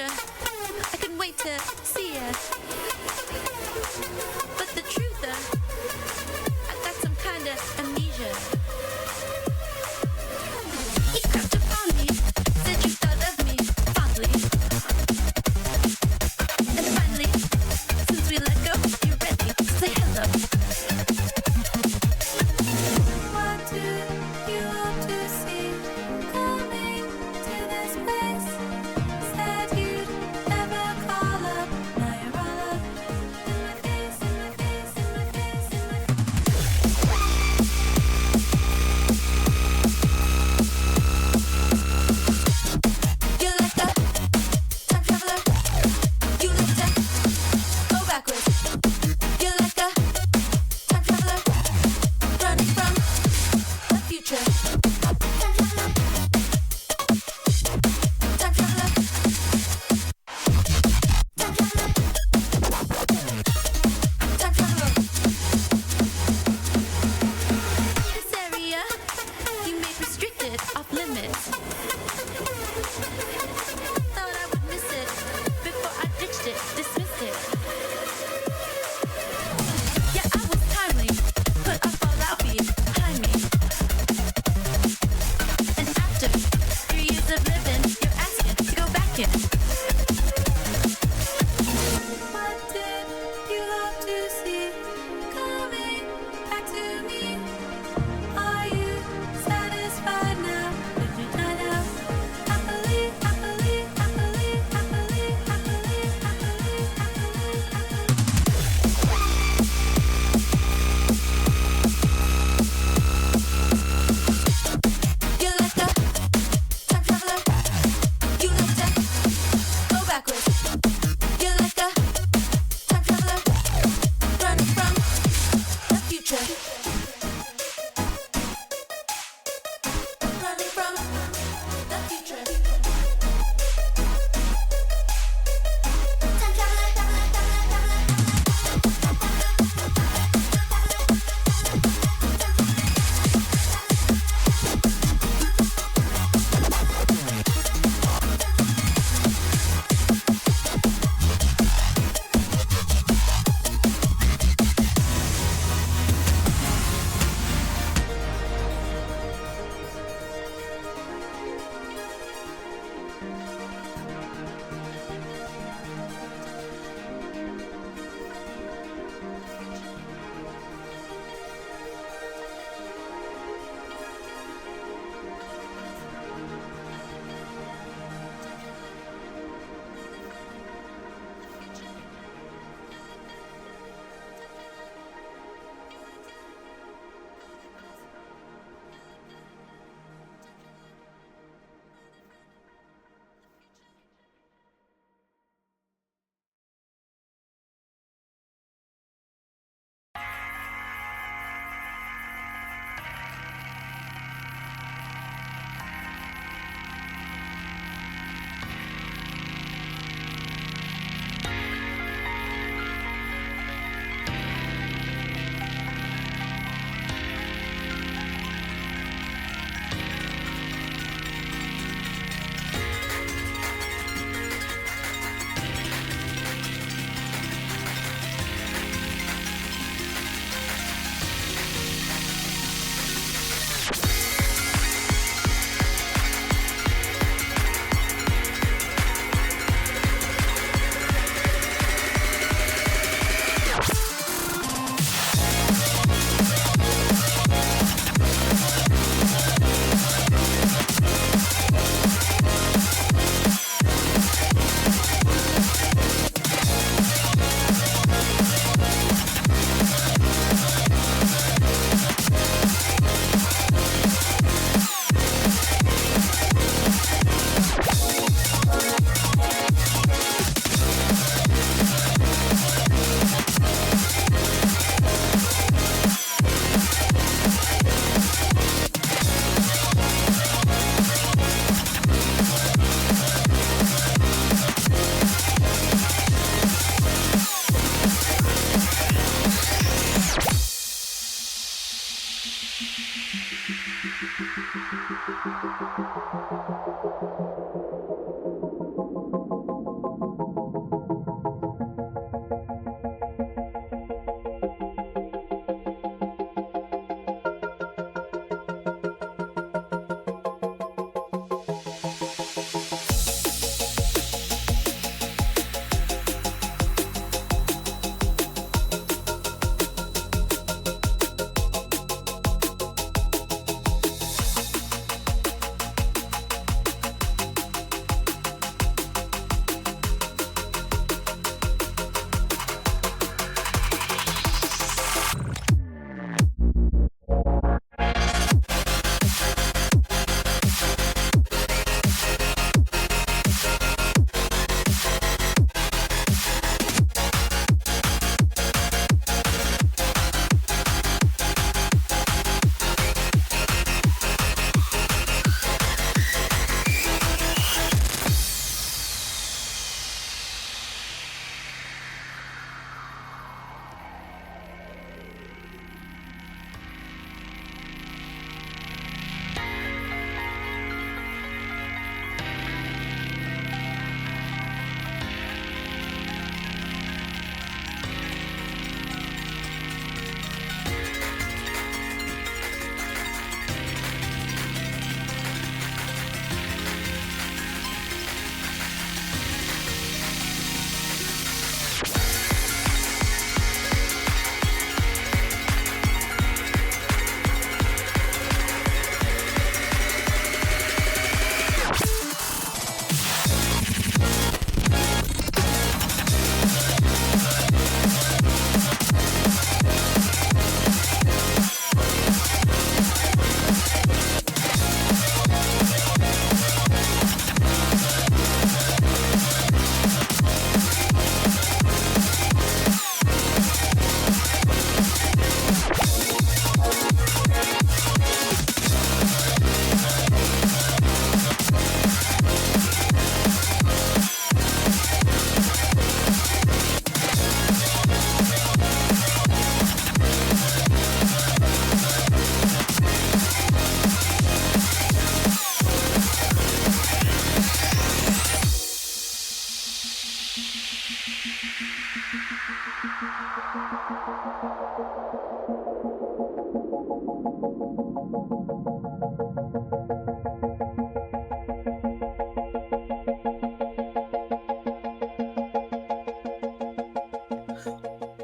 pleasure. I couldn't wait to see ya. But the truth, I got some kind of amnesia. You crept up on me, said you thought of me fondly. And finally, since we let go, you're ready to say hello. What do you hope to see coming to this place? Said you'd never call up. Now you're all up in my face, in my face, in my face, in my face.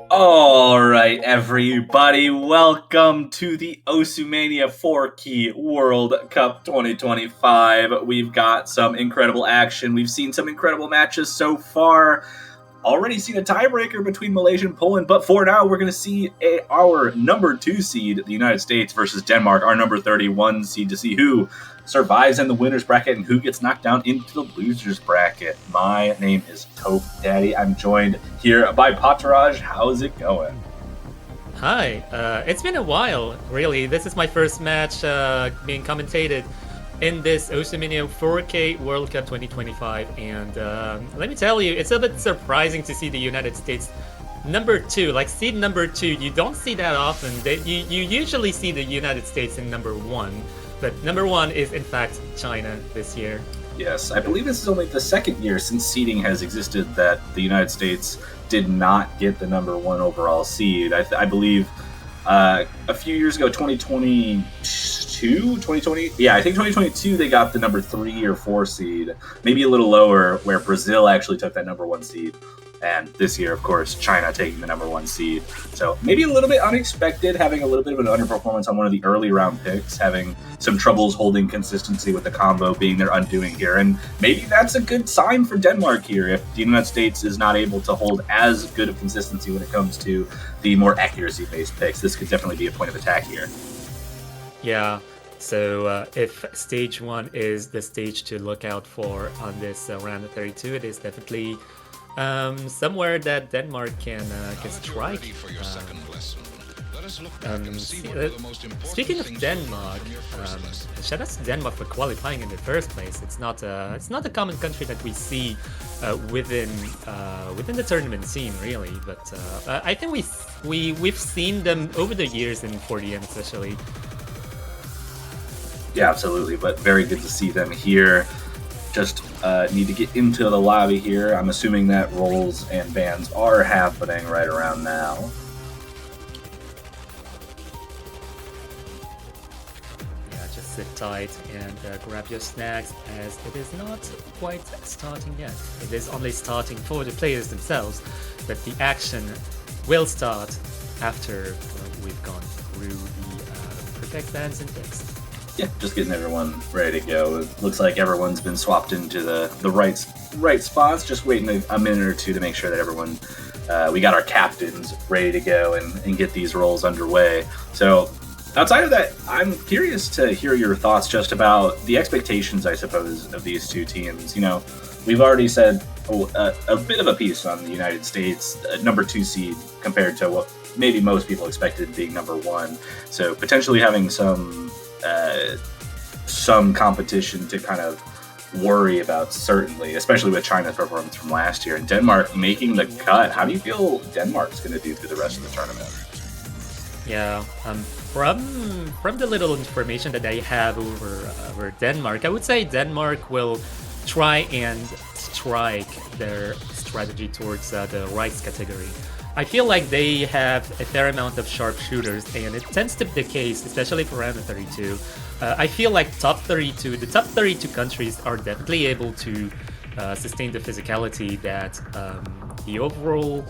All right, everybody, welcome to the Mania 4-Key World Cup 2025. We've got some incredible action. We've seen some incredible matches so far. Already seen a tiebreaker between Malaysia and Poland, but for now, we're going to see our number 2 seed, the United States, versus Denmark, our number 31 seed, to see who survives in the winner's bracket and who gets knocked down into the loser's bracket. My name is Tope Daddy. I'm joined here by Pataraj. How's it going? Hi, it's been a while, really. This is my first match being commentated in this Mania 4K World Cup 2025, and let me tell you, it's a bit surprising to see the United States number 2, like seed number 2. You don't see that often. You usually see the United States in number 1, but number 1 is in fact China this year. Yes, I believe this is only the second year since seeding has existed that the United States did not get the number 1 overall seed. I believe a few years ago, 2020, yeah, I think 2022 they got the number 3 or 4 seed, maybe a little lower, where Brazil actually took that number 1 seed. And this year, of course, China taking the number 1 seed. So maybe a little bit unexpected, having a little bit of an underperformance on one of the early round picks, having some troubles holding consistency with the combo being their undoing here. And maybe that's a good sign for Denmark here if the United States is not able to hold as good of consistency when it comes to the more accuracy-based picks. This could definitely be a point of attack here. Yeah, so if stage 1 is the stage to look out for on this round of 32, it is definitely somewhere that Denmark can strike. Speaking of Denmark, shout out to Denmark for qualifying in the first place. It's not a common country that we see within the tournament scene, really. But I think we've seen them over the years in 4DM especially. Yeah, absolutely. But very good to see them here. Just need to get into the lobby here. I'm assuming that rolls and bans are happening right around now. Yeah, just sit tight and grab your snacks, as it is not quite starting yet. It is only starting for the players themselves, but the action will start after we've gone through the protect bans and picks. Yeah, just getting everyone ready to go. It looks like everyone's been swapped into the right spots. Just waiting a minute or two to make sure that everyone, we got our captains ready to go and get these rolls underway. So outside of that, I'm curious to hear your thoughts just about the expectations, I suppose, of these two teams. You know, we've already said a bit of a piece on the United States, number 2 seed compared to what maybe most people expected being number 1. So potentially having some competition to kind of worry about, certainly, especially with China's performance from last year. And Denmark making the cut. How do you feel Denmark's going to do through the rest of the tournament? Yeah, from the little information that I have over Denmark, I would say Denmark will try and strike their strategy towards the rice category. I feel like they have a fair amount of sharpshooters, and it tends to be the case, especially for round of 32. I feel like the top 32 countries are definitely able to sustain the physicality that the overall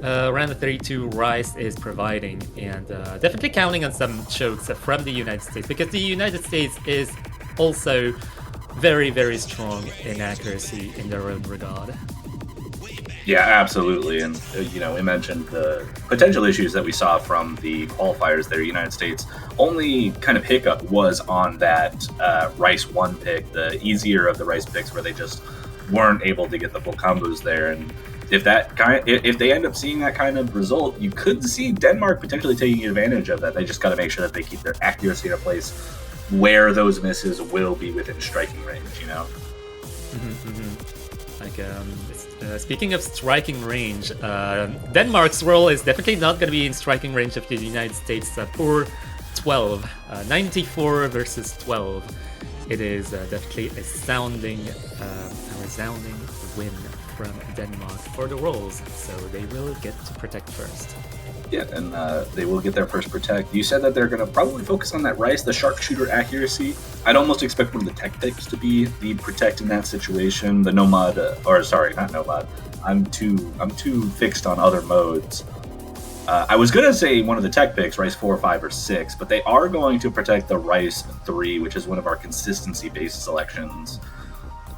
round of 32 Rice is providing, and definitely counting on some chokes from the United States, because the United States is also very, very strong in accuracy in their own regard. Yeah, absolutely. And, you know, we mentioned the potential issues that we saw from the qualifiers there. United States only kind of hiccup was on that Rice 1 pick, the easier of the Rice picks, where they just weren't able to get the full combos there. And if they end up seeing that kind of result, you could see Denmark potentially taking advantage of that. They just got to make sure that they keep their accuracy in a place where those misses will be within striking range, you know? Speaking of striking range, Denmark's role is definitely not going to be in striking range of the United States. Poor 12, 94 versus 12. It is definitely a resounding win from Denmark for the roles, so they will get to protect first. Yeah, and they will get their first protect. You said that they're going to probably focus on that Rice, the sharpshooter accuracy. I'd almost expect one of the tech picks to be the protect in that situation. The Nomad, not Nomad. I'm too fixed on other modes. I was going to say one of the tech picks, Rice 4, 5, or 6, but they are going to protect the Rice 3, which is one of our consistency-based selections.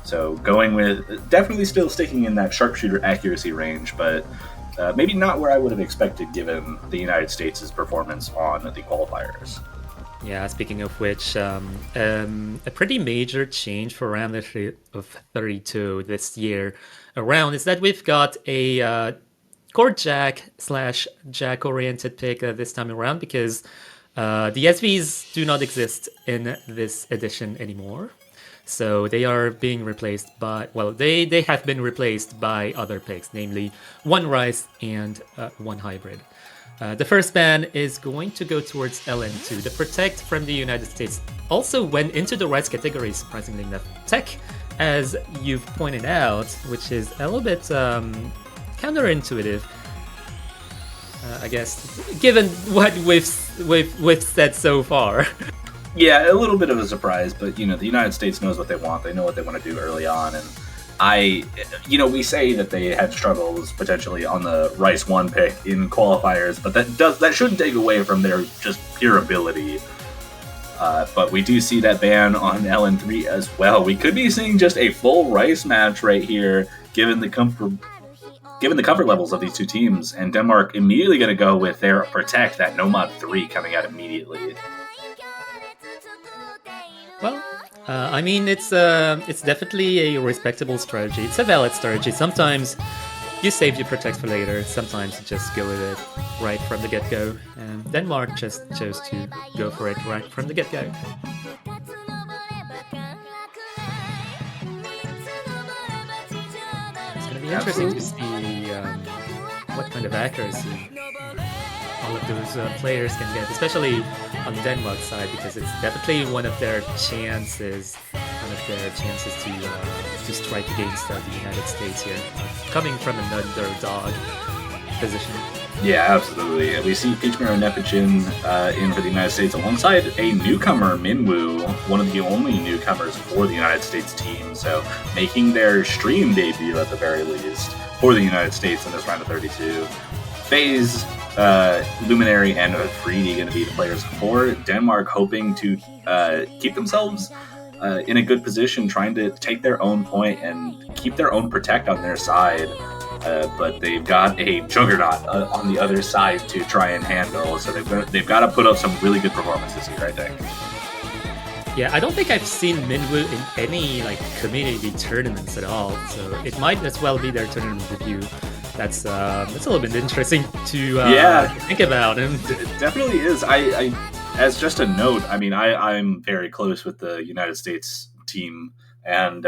So going with, definitely still sticking in that sharpshooter accuracy range, but maybe not where I would have expected given the United States' performance on the qualifiers. Yeah, speaking of which, a pretty major change for round of 32 this year around is that we've got a Court Jack / Jack oriented pick this time around, because the SVs do not exist in this edition anymore. So they are being replaced by, well, they have been replaced by other picks, namely one Rice and one Hybrid. The first ban is going to go towards LN2. The Protect from the United States also went into the Rice category, surprisingly enough. Tech, as you've pointed out, which is a little bit counterintuitive, I guess, given what we've said so far. Yeah, a little bit of a surprise, but, the United States knows what they want. They know what they want to do early on, and we say that they had struggles potentially on the Rice 1 pick in qualifiers, but that shouldn't take away from their just pure ability. But we do see that ban on LN3 as well. We could be seeing just a full Rice match right here, given the comfort levels of these two teams, and Denmark immediately going to go with their Protect, that Nomad 3 coming out immediately. Well, I mean, it's definitely a respectable strategy. It's a valid strategy. Sometimes you save your Protect for later. Sometimes you just go with it right from the get-go. And Denmark just chose to go for it right from the get-go. It's going to be interesting to see what kind of accuracy all of those players can get, especially on Denmark's side, because it's definitely one of their chances to strike against the United States here, coming from an underdog position. Yeah, absolutely. We see Peachmare and Nepichin in for the United States alongside a newcomer, Minwoo, one of the only newcomers for the United States team, so making their stream debut at the very least for the United States in this round of 32. FaZe, Luminary, and Freedy going to be the players for Denmark, hoping to keep themselves in a good position, trying to take their own point and keep their own Protect on their side. But they've got a juggernaut on the other side to try and handle, so they've got to put up some really good performances here, I think. Yeah, I don't think I've seen Minwoo in any community tournaments at all, so it might as well be their tournament debut. That's a little bit interesting to think about. And it definitely is. I as just a note, I mean, I'm very close with the United States team, and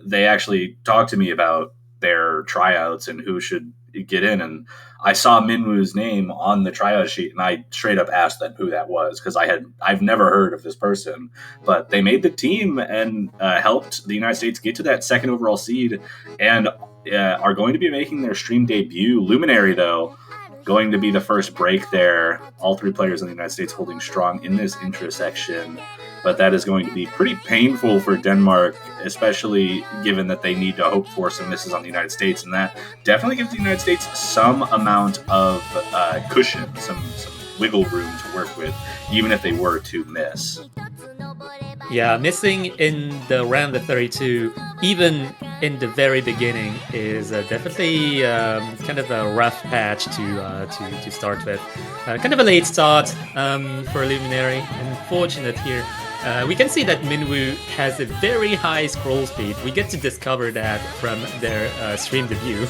they actually talked to me about their tryouts and who should get in, and I saw Minwoo's name on the tryout sheet, and I straight up asked them who that was, because I've never heard of this person, but they made the team and helped the United States get to that second overall seed, and are going to be making their stream debut. Luminary, though, going to be the first break there. All three players in the United States holding strong in this intersection, but that is going to be pretty painful for Denmark, especially given that they need to hope for some misses on the United States, and that definitely gives the United States some amount of cushion, some wiggle room to work with, even if they were to miss. Yeah, missing in the round of 32, even in the very beginning, is definitely kind of a rough patch to start with. Kind of a late start for Luminary. Unfortunate here. We can see that Minwoo has a very high scroll speed. We get to discover that from their stream debut.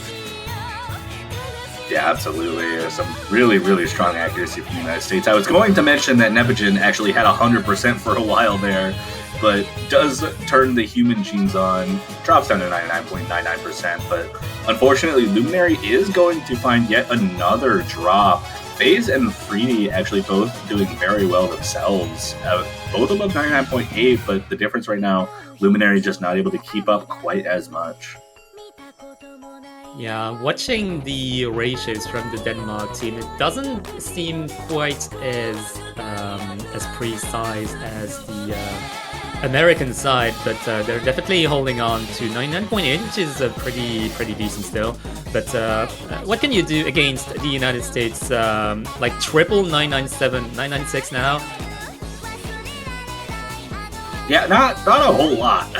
Yeah, absolutely. Some really, really strong accuracy from the United States. I was going to mention that Nepichin actually had 100% for a while there, but does turn the human genes on, drops down to 99.99%, but unfortunately Luminary is going to find yet another drop. FaZe and Freedy actually both doing very well themselves, both above 99.8, but the difference right now, Luminary just not able to keep up quite as much. Yeah, watching the ratios from the Denmark team, it doesn't seem quite as precise as the American side, but they're definitely holding on to 99.8, which is pretty decent still. But what can you do against the United States? Like triple 997, 996 now. Yeah, not a whole lot,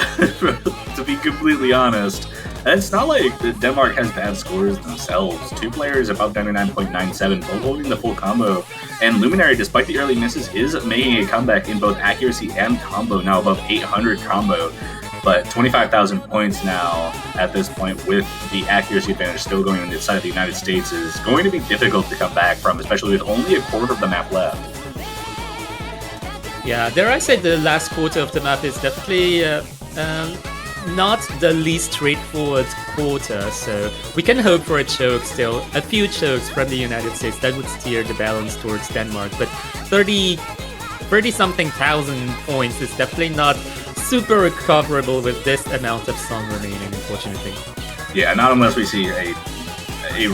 to be completely honest. And it's not like Denmark has bad scores themselves. Two players above 99.97, both holding the full combo. And Luminary, despite the early misses, is making a comeback in both accuracy and combo, now above 800 combo. But 25,000 points now at this point with the accuracy advantage still going on the side of the United States is going to be difficult to come back from, especially with only a quarter of the map left. Yeah, dare I say the last quarter of the map is definitely not the least straightforward quarter, so we can hope for a choke still, a few chokes from the United States that would steer the balance towards Denmark, but 30-something thousand points is definitely not super recoverable with this amount of song remaining, unfortunately. Yeah, not unless we see a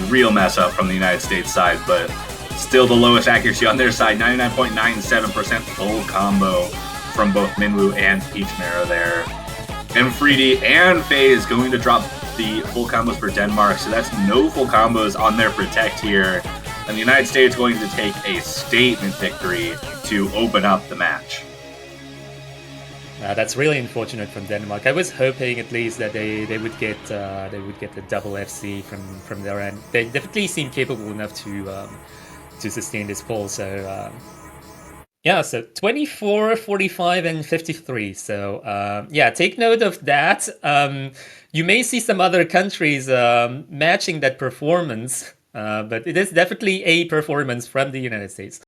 real mess up from the United States side, but still the lowest accuracy on their side, 99.97% full combo from both Minwoo and Peach Mara there. And Freedy and FaZe going to drop the full combos for Denmark, so that's no full combos on their Protect here. And the United States going to take a statement victory to open up the match. That's really unfortunate from Denmark. I was hoping at least that they would get the double FC from their end. They definitely seem capable enough to sustain this pull. So yeah, so 24, 45, and 53. So yeah, take note of that. You may see some other countries matching that performance, but it is definitely a performance from the United States.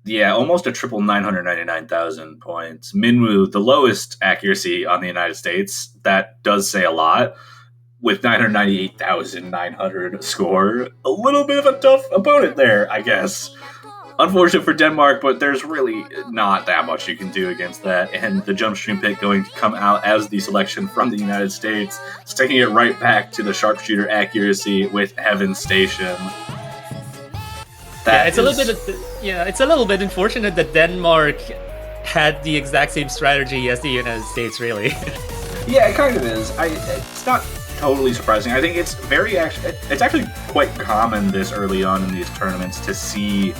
Yeah, almost a triple 999,000 points. Minwoo, the lowest accuracy on the United States. That does say a lot. With 998,900 score. A little bit of a tough opponent there, I guess. Unfortunate for Denmark, but there's really not that much you can do against that. And the jump stream pick going to come out as the selection from the United States, sticking it right back to the sharpshooter accuracy with Heaven Station. It's a little bit unfortunate that Denmark had the exact same strategy as the United States, really. Yeah, it kind of is. It's not totally surprising. I think it's actually quite common this early on in these tournaments to see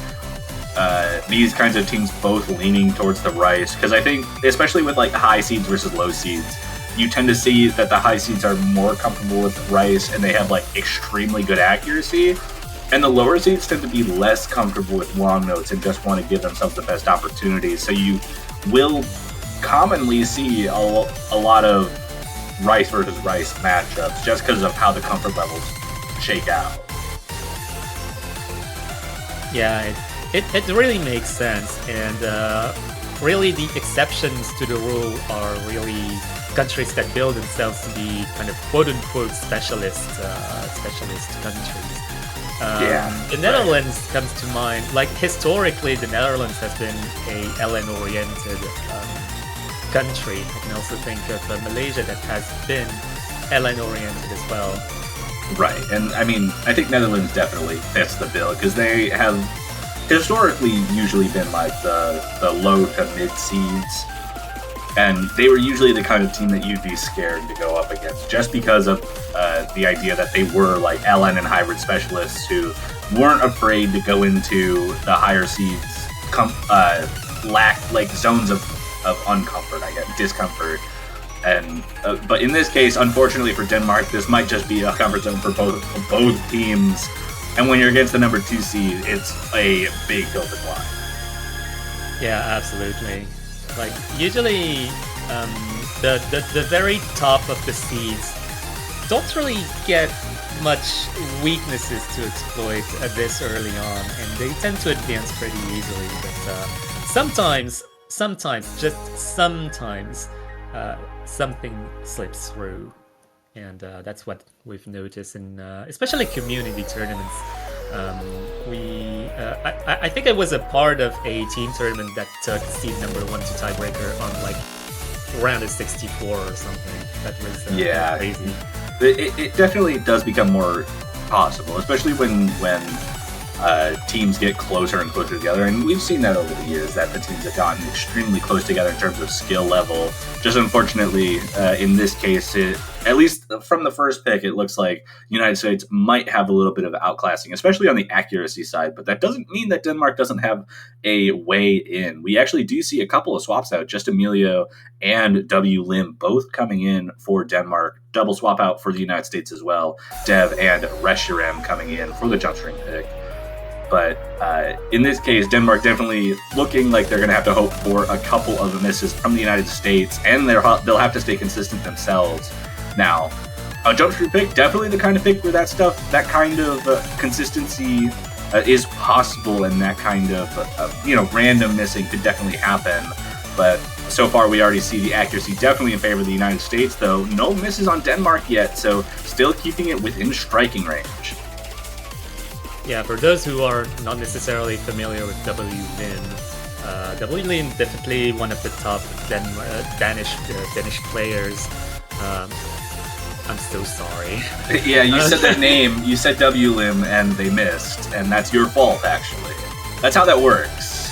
these kinds of teams both leaning towards the Rice, because I think, especially with like high seeds versus low seeds, you tend to see that the high seeds are more comfortable with Rice and they have like extremely good accuracy. And the lower seeds tend to be less comfortable with long notes and just want to give themselves the best opportunities. So you will commonly see a lot of Rice versus Rice matchups just because of how the comfort levels shake out. Yeah, it really makes sense. And really the exceptions to the rule are really countries that build themselves to be kind of quote-unquote specialist countries. The Netherlands comes to mind. Like historically, the Netherlands has been a LN-oriented country. I can also think of Malaysia that has been LN-oriented as well. Right, and I mean, I think Netherlands definitely fits the bill because they have historically usually been like the low to mid seeds, and they were usually the kind of team that you'd be scared to go up against just because of the idea that they were like LN and hybrid specialists who weren't afraid to go into the higher seeds, lack like zones of uncomfort, I guess, discomfort. And but in this case, unfortunately for Denmark, this might just be a comfort zone for both teams. And when you're against the number 2 seed, it's a big hill to climb. Yeah, absolutely. Like usually, the very top of the seeds don't really get much weaknesses to exploit this early on, and they tend to advance pretty easily. But sometimes, just sometimes, something slips through, and that's what we've noticed in especially community tournaments. I think I was a part of a team tournament that took seed number 1 to tiebreaker on like round of 64 or something. That was crazy. It definitely does become more possible, especially when teams get closer and closer together, and we've seen that over the years, that the teams have gotten extremely close together in terms of skill level. Just unfortunately, in this case, at least from the first pick, it looks like the United States might have a little bit of outclassing, especially on the accuracy side, but that doesn't mean that Denmark doesn't have a way in. We actually do see a couple of swaps out, just Emilio and W. Lim both coming in for Denmark, double swap out for the United States as well, Dev and Reshiram coming in for the jump string pick. But in this case, Denmark definitely looking like they're going to have to hope for a couple of misses from the United States, and they'll have to stay consistent themselves. Now, a jump street pick, definitely the kind of pick where that kind of consistency is possible, and that kind of random missing could definitely happen. But so far, we already see the accuracy definitely in favor of the United States, though no misses on Denmark yet, so still keeping it within striking range. Yeah, for those who are not necessarily familiar with W. Lin, W. Lin definitely one of the top Danish players. I'm so sorry. Yeah, you said that name, you said W. Lim, and they missed, and that's your fault, actually. That's how that works.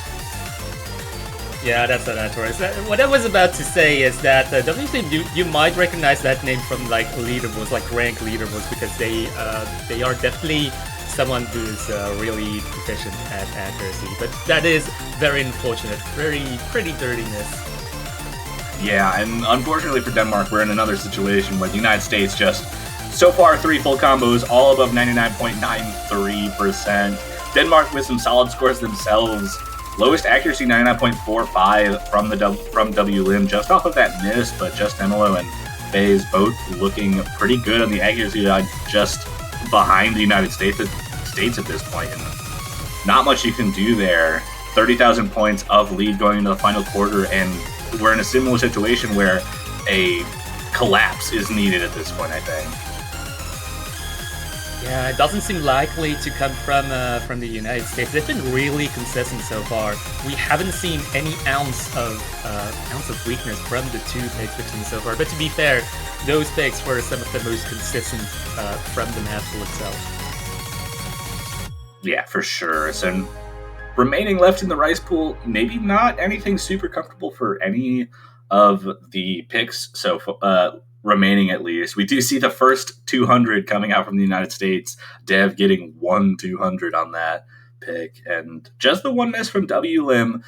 Yeah, that's how that works. What I was about to say is that W. Lim, you might recognize that name from like leaderboards, like rank leaderboards, because they are definitely someone who's really proficient at accuracy, but that is very unfortunate, pretty dirtiness. Yeah, and unfortunately for Denmark, we're in another situation where the United States just, so far, 3 full combos, all above 99.93%. Denmark with some solid scores themselves. Lowest accuracy, 99.45 from W. Lim, just off of that miss, but just Emilo and Faze both looking pretty good on the accuracy side, just behind the United States at this point, and not much you can do there. 30,000 points of lead going into the final quarter, and we're in a similar situation where a collapse is needed at this point, I think. Yeah, it doesn't seem likely to come from the United States. They've been really consistent so far. We haven't seen any ounce of weakness from the two picks we've seen so far. But to be fair, those picks were some of the most consistent from the map pool itself. Yeah, for sure. So remaining left in the rice pool, maybe not anything super comfortable for any of the picks. So remaining at least, we do see the first 200 coming out from the United States. Dev getting 1-200 on that pick, and just the one miss from W. Lim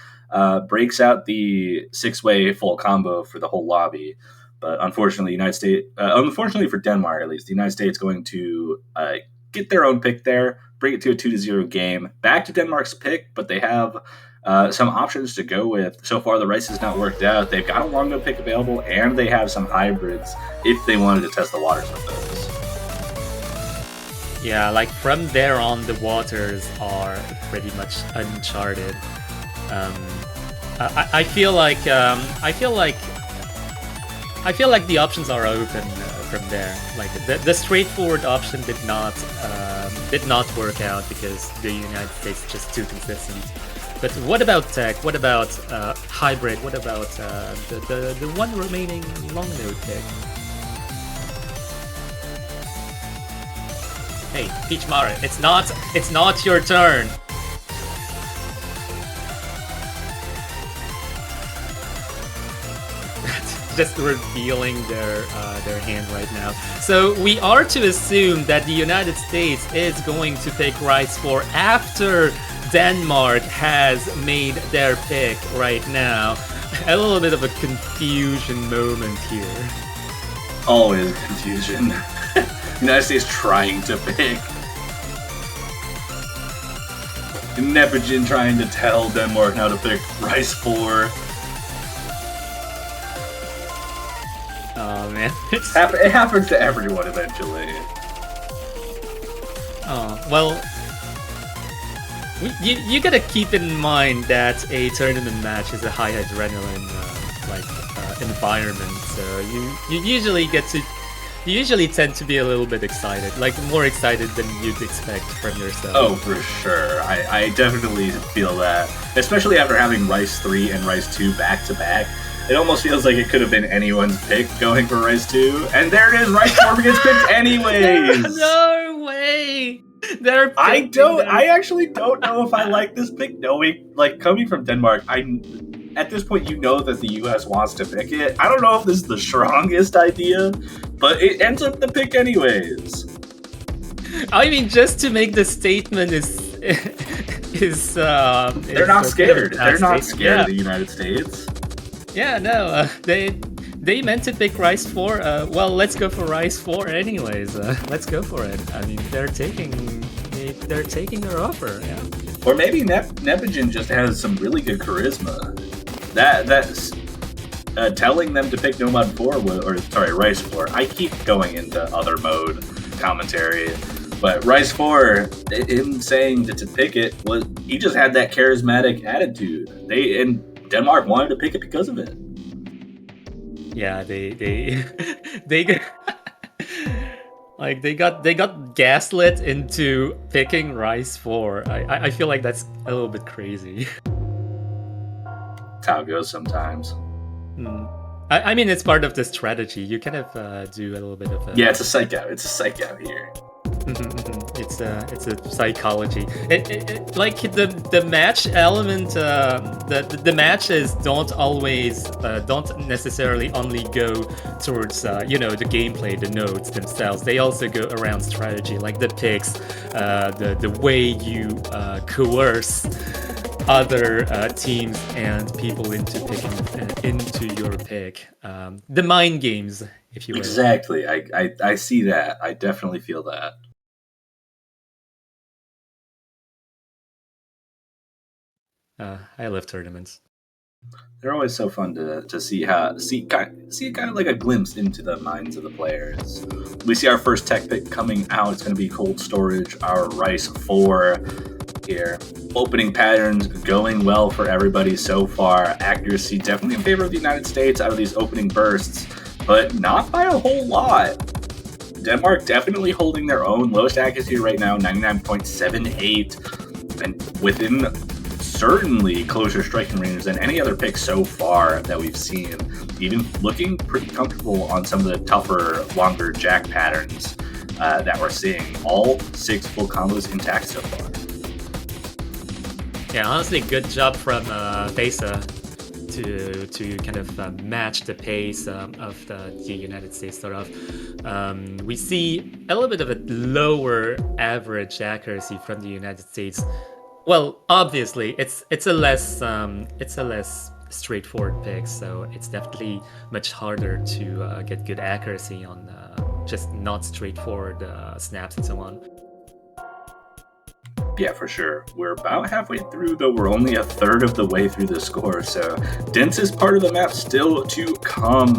breaks out the 6-way full combo for the whole lobby. But unfortunately, unfortunately for Denmark at least, the United States going to get their own pick there, bring it to a 2-0 game. Back to Denmark's pick, but they have some options to go with. So far, the rice has not worked out. They've got a Longo pick available, and they have some hybrids if they wanted to test the waters with those. Yeah, like from there on, the waters are pretty much uncharted. I feel like the options are open from there. Like the straightforward option did not work out because the United States is just too consistent. But what about tech? What about hybrid? What about the one remaining long node pick? Hey, Peach Mara, it's not your turn. Just revealing their hand right now. So we are to assume that the United States is going to pick rice 4 after Denmark has made their pick right now. A little bit of a confusion moment here. Always confusion. United States trying to pick. Nepogin trying to tell Denmark how to pick rice 4. Oh man, It happens to everyone eventually. Oh well, you gotta keep in mind that a tournament match is a high adrenaline environment. So you usually tend to be a little bit excited, like more excited than you'd expect from yourself. Oh, for sure. I definitely feel that, especially after having rice 3 and rice 2 back to back. It almost feels like it could have been anyone's pick going for Rice 2. And there it is, Rice 4 gets picked anyways! No way! I actually don't know if I like this pick, knowing, like, coming from Denmark, at this point, you know that the U.S. wants to pick it. I don't know if this is the strongest idea, but it ends up the pick anyways. I mean, just to make the statement they're not scared. They're not scared of the United States. Yeah, no, they meant to pick Rice 4. Well, let's go for Rice 4 anyways. Let's go for it. I mean, they're taking their offer. Yeah. Or maybe Nepogen just has some really good charisma. That's telling them to pick Nomad 4 Rice 4. I keep going into other mode commentary, but Rice 4, him saying to pick it, he just had that charismatic attitude. And Denmark wanted to pick it because of it. Yeah, they like they got gaslit into picking Rice 4. I feel like that's a little bit crazy. That's how it goes sometimes. I mean, it's part of the strategy. You kind of do a little bit of a... Yeah, it's a psych out. It's a psych out here. It's a psychology. Like the match element. The matches don't necessarily only go towards the gameplay, the nodes themselves. They also go around strategy, like the picks, the way you coerce other teams and people into picking into your pick. The mind games, if you will. Exactly. I see that. I definitely feel that. I love tournaments. They're always so fun to see kind of like a glimpse into the minds of the players. We see our first tech pick coming out. It's going to be Cold Storage, our Rice 4 here. Opening patterns going well for everybody so far. Accuracy definitely in favor of the United States out of these opening bursts, but not by a whole lot. Denmark definitely holding their own. Lowest accuracy right now, 99.78, and within certainly closer striking range than any other pick so far that we've seen. Even looking pretty comfortable on some of the tougher, longer jack patterns that we're seeing. All 6 full combos intact so far. Yeah, honestly, good job from Besa to kind of match the pace of the United States sort of. We see a little bit of a lower average accuracy from the United States. Well, obviously, it's a less straightforward pick, so it's definitely much harder to get good accuracy on just not straightforward snaps and so on. Yeah, for sure. We're about halfway through, though we're only a third of the way through the score, so densest part of the map still to come.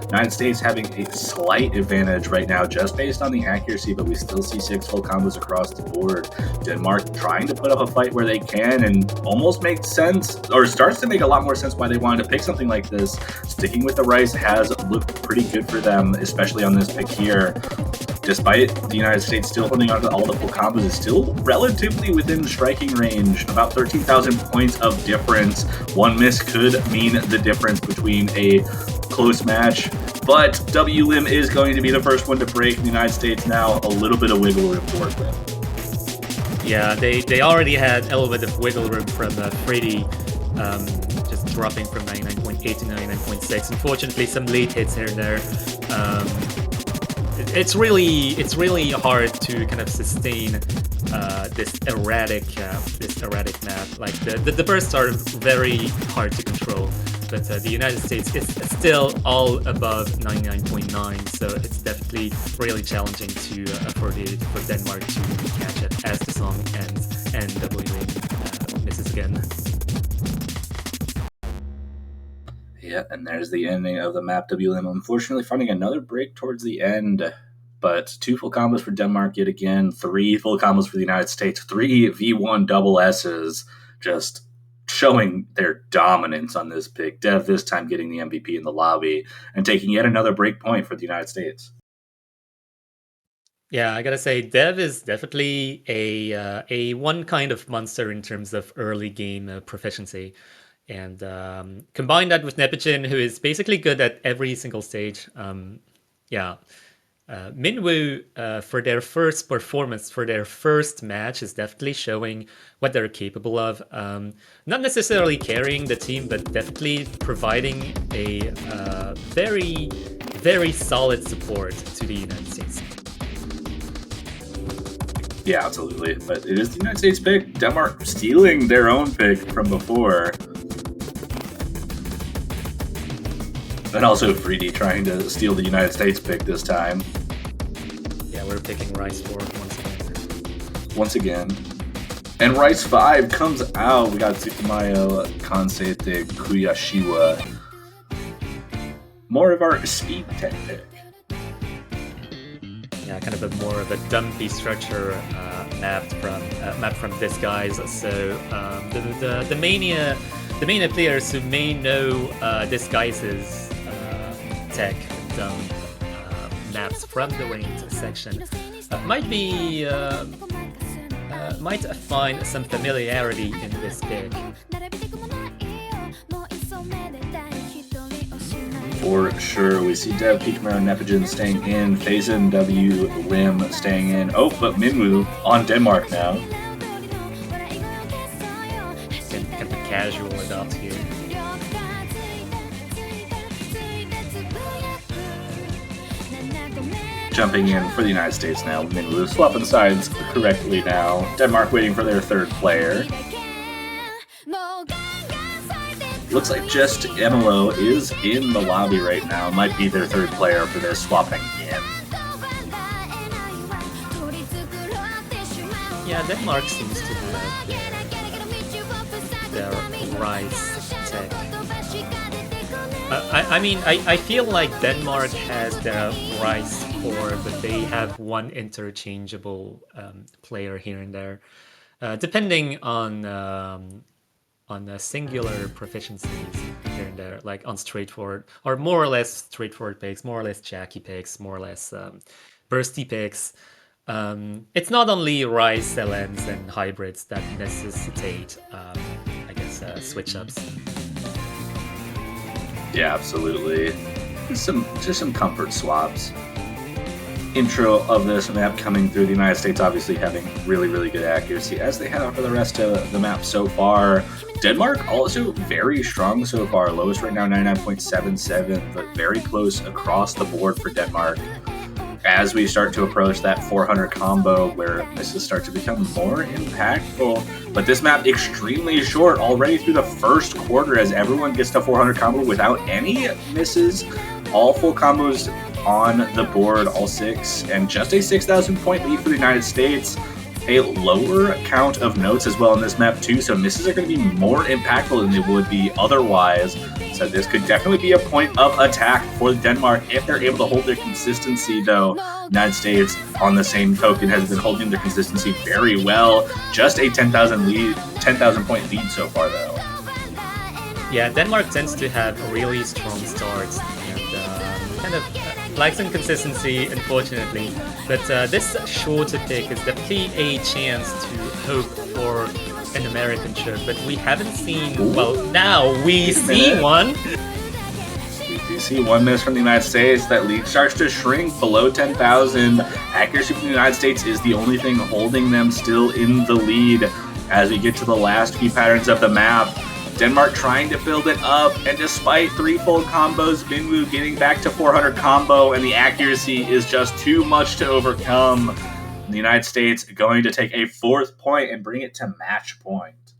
United States having a slight advantage right now just based on the accuracy, but we still see 6 full combos across the board. Denmark trying to put up a fight where they can, and almost makes sense, or starts to make a lot more sense why they wanted to pick something like this. Sticking with the Rice has looked pretty good for them, especially on this pick here. Despite the United States still holding on to all the full combos, is still relatively within striking range. About 13,000 points of difference. One miss could mean the difference between a close match. But WLIM is going to be the first one to break. The United States now a little bit of wiggle room to work with. Yeah, they already had a little bit of wiggle room from Freddy, just dropping from 99.8 to 99.6. Unfortunately, some late hits here and there. It's really hard to kind of sustain this erratic map. Like the bursts are very hard to control, but the United States is still all above 99.9, so it's definitely really challenging for Denmark to catch it as the song ends and WLIM misses again. Yeah, and there's the ending of the map. WLIM unfortunately finding another break towards the end, but 2 full combos for Denmark yet again, 3 full combos for the United States, 3 V1 double S's, just showing their dominance on this pick. Dev this time getting the MVP in the lobby and taking yet another break point for the United States. Yeah, I gotta say, Dev is definitely a one kind of monster in terms of early game proficiency. And combine that with Nepijin, who is basically good at every single stage. Minwoo, for their first performance, for their first match, is definitely showing what they're capable of. Not necessarily carrying the team, but definitely providing a very, very solid support to the United States. Yeah, absolutely. But it is the United States pick. Denmark stealing their own pick from before. And also Freedy trying to steal the United States pick this time. Yeah, we're picking Rice 4 once again. And Rice 5 comes out. We got Tsukumayo Kansete Kuyashiwa. More of our speed tech pick. Yeah, kind of a more of a dumpy structure mapped from Disguise. So the mania players who may know Disguise's tech dump maps from the ranked section might find some familiarity in this pick. For sure, we see Dev, Pikachu, Nepijin staying in, Phazon, W, Lim staying in. Oh, but Minwoo on Denmark now. Kind of a casual adopt here. Jumping in for the United States now. Minwoo swapping sides correctly now. Denmark waiting for their third player. Looks like just Emilo is in the lobby right now. Might be their third player for their swapping in. Yeah, Denmark seems to have their Rice tech. I feel like Denmark has their Rice 4, but they have one interchangeable player here and there, depending on the singular proficiencies here and there, like on straightforward, or more or less straightforward picks, more or less Jackie picks, more or less bursty picks. It's not only Rice, LNs, and hybrids that necessitate, switch ups. Yeah, absolutely. Just some comfort swaps. Intro of this map coming through, the United States obviously having really, really good accuracy, as they have for the rest of the map so far. Denmark also very strong so far. Lowest right now, 99.77, but very close across the board for Denmark. As we start to approach that 400 combo, where misses start to become more impactful. But this map extremely short already through the first quarter, as everyone gets to 400 combo without any misses. All full combos on the board, all 6, and just a 6,000 point lead for the United States. A lower count of notes as well in this map too, so misses are going to be more impactful than they would be otherwise. So this could definitely be a point of attack for Denmark if they're able to hold their consistency, though. United States, on the same token, has been holding their consistency very well. Just a 10,000 point lead so far, though. Yeah, Denmark tends to have really strong starts and kind of lacks in consistency, unfortunately. But this shorter pick is definitely a chance to hope for an American trip, but we haven't seen. Well, now we see one. We do see one miss from the United States. That lead starts to shrink below 10,000. Accuracy from the United States is the only thing holding them still in the lead as we get to the last few patterns of the map. Denmark trying to build it up, and despite 3 full combos, Minwoo getting back to 400 combo, and the accuracy is just too much to overcome. The United States going to take a 4th point and bring it to match point.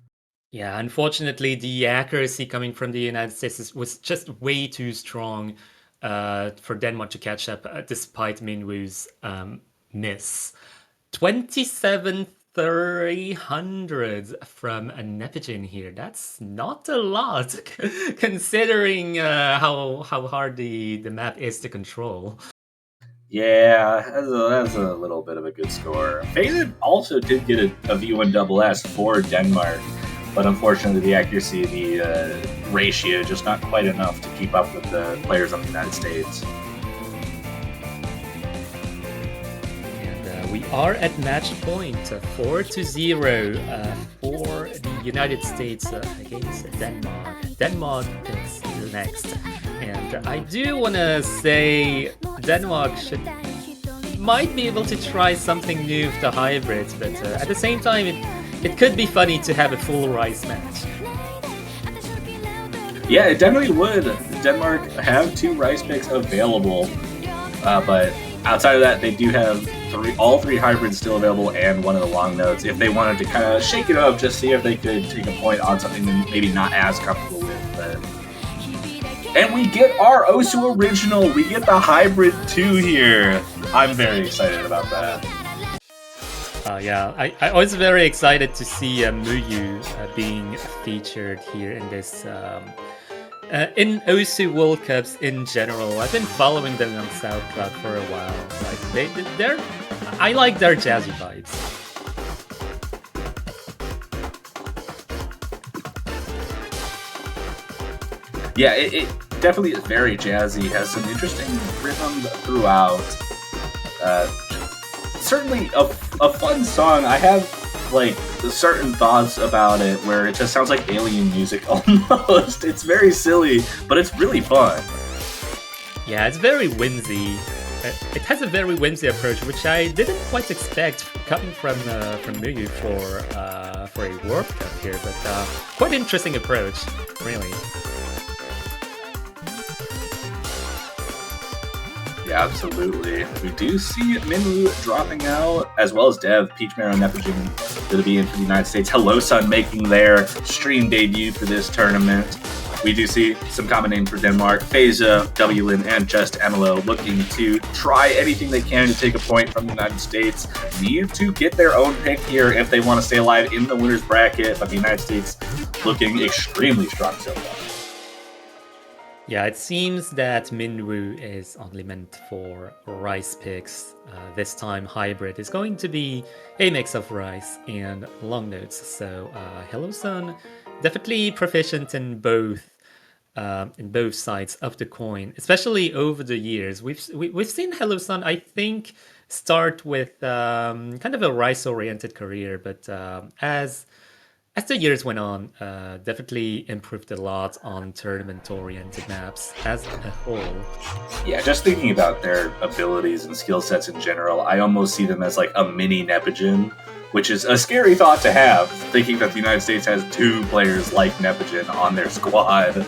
Yeah, unfortunately, the accuracy coming from the United States was just way too strong for Denmark to catch up, despite Minwoo's miss. 27,300 from a Nepijin here. That's not a lot, considering how hard the map is to control. Yeah, that's a little bit of a good score. Phazon also did get a V1SS for Denmark, but unfortunately the accuracy, the ratio, just not quite enough to keep up with the players on the United States. And we are at match point, 4-0 for the United States against Denmark. Denmark picks next. And I do want to say Denmark might be able to try something new with the hybrids, but at the same time, it could be funny to have a full rice match. Yeah, it definitely would. Denmark have 2 rice picks available, but outside of that, they do have all 3 hybrids still available and one of the long notes if they wanted to kind of shake it up, just see if they could take a point on something they're maybe not as comfortable with. But... And we get our Osu original. We get the hybrid 2 here. I'm very excited about that. Yeah, I was very excited to see Muyu being featured here in this. In Osu World Cups in general, I've been following them on SoundCloud for a while. Like I like their jazzy vibes. Yeah, it definitely is very jazzy. Has some interesting rhythm throughout. Certainly a fun song. I have like certain thoughts about it where it just sounds like alien music almost. It's very silly, but it's really fun. Yeah, it's very whimsy. It has a very whimsy approach, which I didn't quite expect coming from Muyu for a World Cup here, but quite interesting approach, really. Yeah, absolutely. We do see Minwoo dropping out, as well as Dev, Peach Marrow, Nepogen going to be in for the United States. Hello Sun making their stream debut for this tournament. We do see some common names for Denmark. Phasa, Wlin, and Just Emilo looking to try anything they can to take a point from the United States. Need to get their own pick here if they want to stay alive in the winner's bracket, but the United States looking extremely strong so far. Yeah, it seems that Minwoo is only meant for rice picks. This time hybrid is going to be a mix of rice and long notes. So Hello Sun, definitely proficient in both sides of the coin, especially over the years. We've seen Hello Sun, I think, start with kind of a rice-oriented career, but as the years went on, definitely improved a lot on tournament-oriented maps as a whole. Yeah, just thinking about their abilities and skill sets in general, I almost see them as like a mini Nepogen, which is a scary thought to have, thinking that the United States has 2 players like Nepogen on their squad.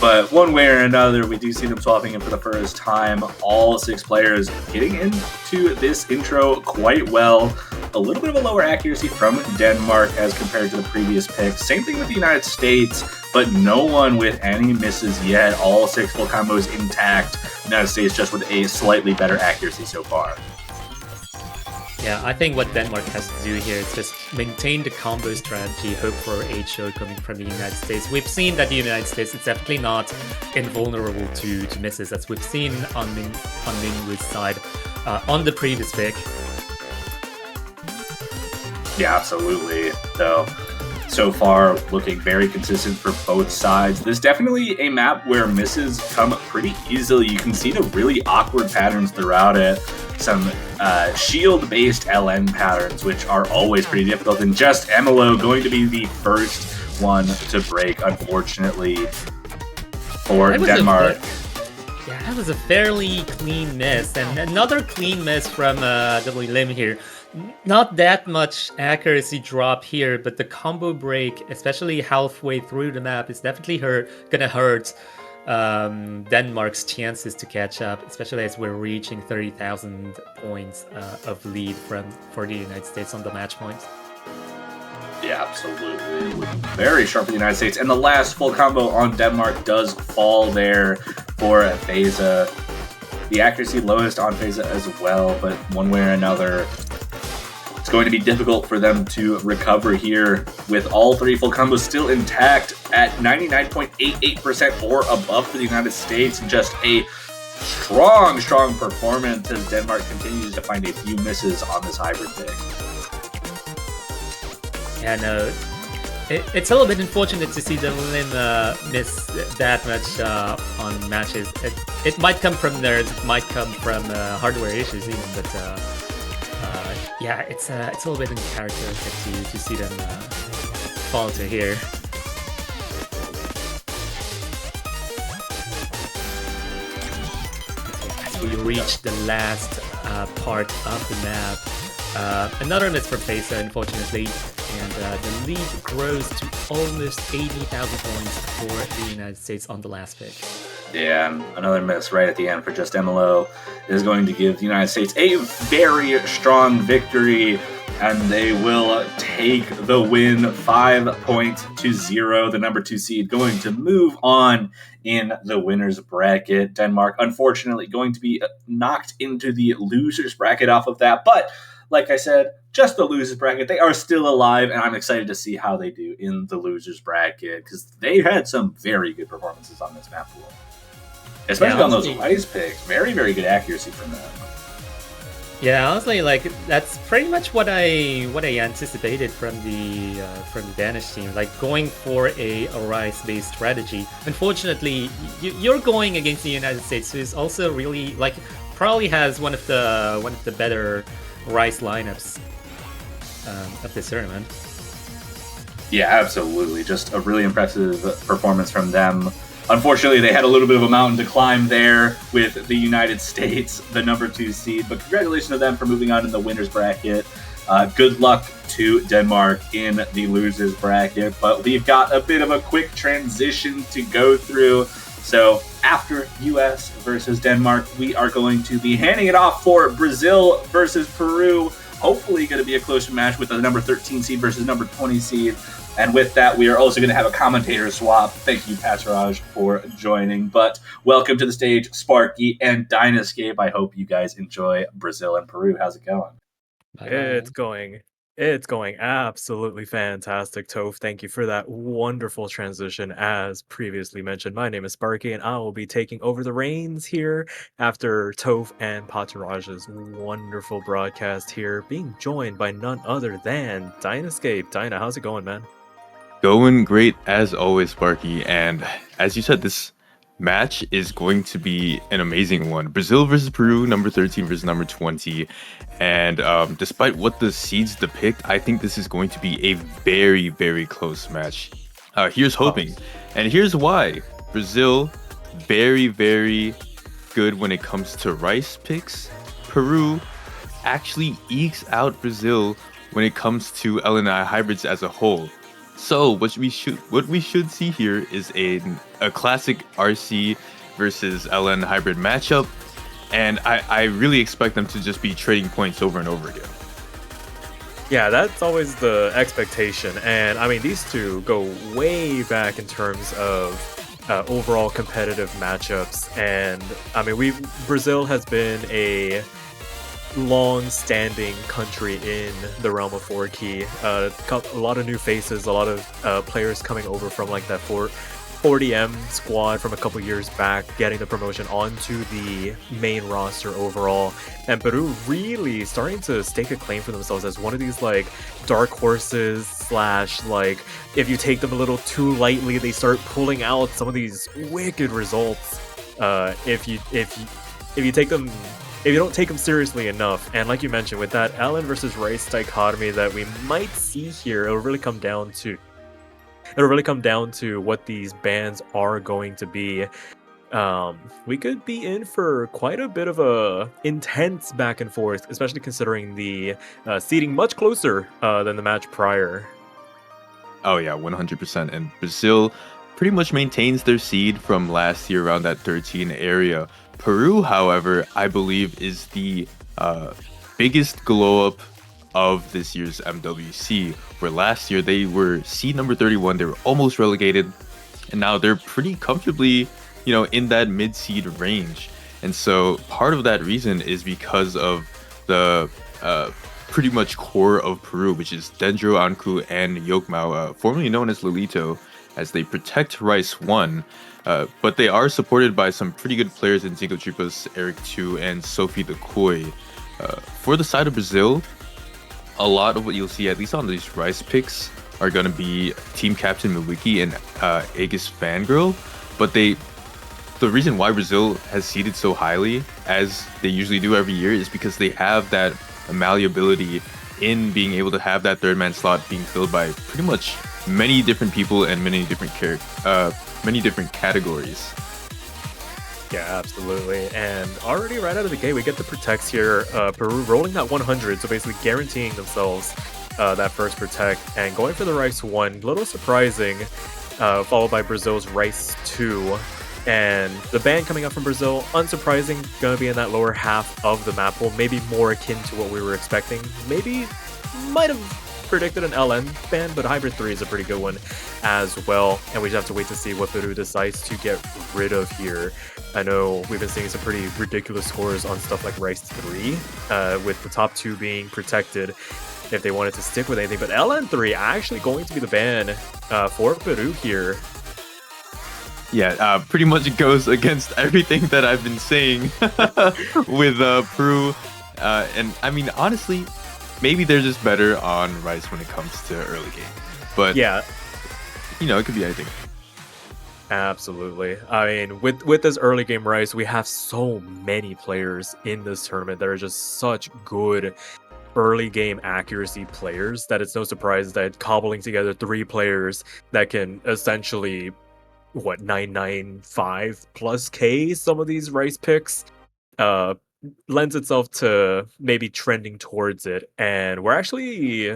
But one way or another, we do see them swapping in for the first time. All 6 players getting into this intro quite well. A little bit of a lower accuracy from Denmark as compared to the previous picks. Same thing with the United States, but no one with any misses yet. All 6 full combos intact. United States just with a slightly better accuracy so far. Yeah, I think what Denmark has to do here is just maintain the combo strategy, hope for a show coming from the United States. We've seen that the United States is definitely not invulnerable to misses, as we've seen on Minwoo's side on the previous pick. Yeah, absolutely. So far, looking very consistent for both sides. This is definitely a map where misses come pretty easily. You can see the really awkward patterns throughout it. Some shield-based LN patterns, which are always pretty difficult. And Just Emilo going to be the first one to break, unfortunately, for Denmark. Yeah, that was a fairly clean miss. And another clean miss from Wlin here. Not that much accuracy drop here, but the combo break, especially halfway through the map, is definitely gonna hurt Denmark's chances to catch up, especially as we're reaching 30,000 points of lead for the United States on the match point. Yeah, absolutely. Looking very sharp for the United States. And the last full combo on Denmark does fall there for Phasa. The accuracy lowest on Phasa as well, but one way or another, it's going to be difficult for them to recover here with all 3 full combos still intact at 99.88% or above for the United States. Just a strong performance as Denmark continues to find a few misses on this hybrid pick. Yeah, no, it's a little bit unfortunate to see Wlin miss that much on matches. It might come from nerds, it might come from hardware issues even, but yeah, it's a little bit uncharacteristic to see them fall to here. we reach the last part of the map. Another miss from Pesa, unfortunately, and the lead grows to almost 80,000 points for the United States on the last pick. Yeah, another miss right at the end for just MLO is going to give the United States a very strong victory, and they will take the win 5-0. The number 2 seed going to move on in the winner's bracket. Denmark, unfortunately, going to be knocked into the loser's bracket off of that, but like I said, just the loser's bracket. They are still alive, and I'm excited to see how they do in the loser's bracket because they had some very good performances on this map pool. Especially on those rice picks. Very, very good accuracy from them. Yeah, honestly, like that's pretty much what I anticipated from the Danish team. Like going for a rice-based strategy. Unfortunately, you're going against the United States, who is also really like probably has one of the better rice lineups of this tournament. Yeah, absolutely. Just a really impressive performance from them. Unfortunately, they had a little bit of a mountain to climb there with the United States, the number 2 seed. But congratulations to them for moving on in the winner's bracket. Good luck to Denmark in the loser's bracket. But we've got a bit of a quick transition to go through. So after US versus Denmark, we are going to be handing it off for Brazil versus Peru. Hopefully going to be a close match with the number 13 seed versus number 20 seed. And with that, we are also going to have a commentator swap. Thank you, Patraj, for joining. But welcome to the stage, Sparky and Dynascape. I hope you guys enjoy Brazil and Peru. How's it going? It's going absolutely fantastic, Toph. Thank you for that wonderful transition. As previously mentioned, my name is Sparky, and I will be taking over the reins here after Toph and Patraj's wonderful broadcast here, being joined by none other than Dynascape. Dyna, how's it going, man? Going great as always, Sparky. And as you said, this match is going to be an amazing one. Brazil versus Peru, number 13 versus number 20. And despite what the seeds depict, I think this is going to be a very, very close match. Here's hoping. And here's why. Brazil, very, very good when it comes to rice picks. Peru actually ekes out Brazil when it comes to LNI hybrids as a whole. So what we should see here is a classic RC versus LN hybrid matchup, and I really expect them to just be trading points over and over again. Yeah, that's always the expectation, and I mean these two go way back in terms of overall competitive matchups, and I mean Brazil has been a long-standing country in the realm of 4-key. A lot of new faces, a lot of players coming over from like that 40M squad from a couple years back, getting the promotion onto the main roster overall. And Peru really starting to stake a claim for themselves as one of these like dark horses slash like if you take them a little too lightly, they start pulling out some of these wicked results. If you take them. If you don't take them seriously enough, and like you mentioned, with that LN versus Rice dichotomy that we might see here, it'll really come down to what these bans are going to be. We could be in for quite a bit of a intense back and forth, especially considering the seeding much closer than the match prior. Oh yeah, 100%. And Brazil pretty much maintains their seed from last year around that 13 area. Peru, however, I believe is the biggest glow up of this year's MWC, where last year they were seed number 31, they were almost relegated, and now they're pretty comfortably, in that mid-seed range. And so part of that reason is because of the pretty much core of Peru, which is Dendro, Anku, and Yokmao, formerly known as Lolito, as they protect Rice 1. But they are supported by some pretty good players in Zingo Tripas, Eric 2, and Sophie the Koi. For the side of Brazil, a lot of what you'll see, at least on these Rice picks, are going to be Team Captain Miwiki and Aegis Fangirl. But the reason why Brazil has seeded so highly, as they usually do every year, is because they have that malleability in being able to have that third man slot being filled by pretty much many different people and many different categories. Yeah, absolutely. And already right out of the gate, we get the protects here. Peru rolling that 100, so basically guaranteeing themselves that first protect and going for the Rice 1. Little surprising, followed by Brazil's Rice 2. And the ban coming up from Brazil, unsurprising, gonna be in that lower half of the map pool, maybe more akin to what we were expecting. Maybe might have predicted an LN ban, but Hybrid 3 is a pretty good one as well. And we just have to wait to see what Peru decides to get rid of here. I know we've been seeing some pretty ridiculous scores on stuff like Rice 3, with the top 2 being protected if they wanted to stick with anything. But LN3 actually going to be the ban for Peru here. Yeah, pretty much it goes against everything that I've been saying with Peru. And I mean, honestly, maybe they're just better on Rice when it comes to early game. But yeah, you know, it could be anything. Absolutely. I mean, with this early game Rice, we have so many players in this tournament that are just such good early game accuracy players that it's no surprise that cobbling together 3 players that can essentially 995 plus K some of these Rice picks lends itself to maybe trending towards it. And we're actually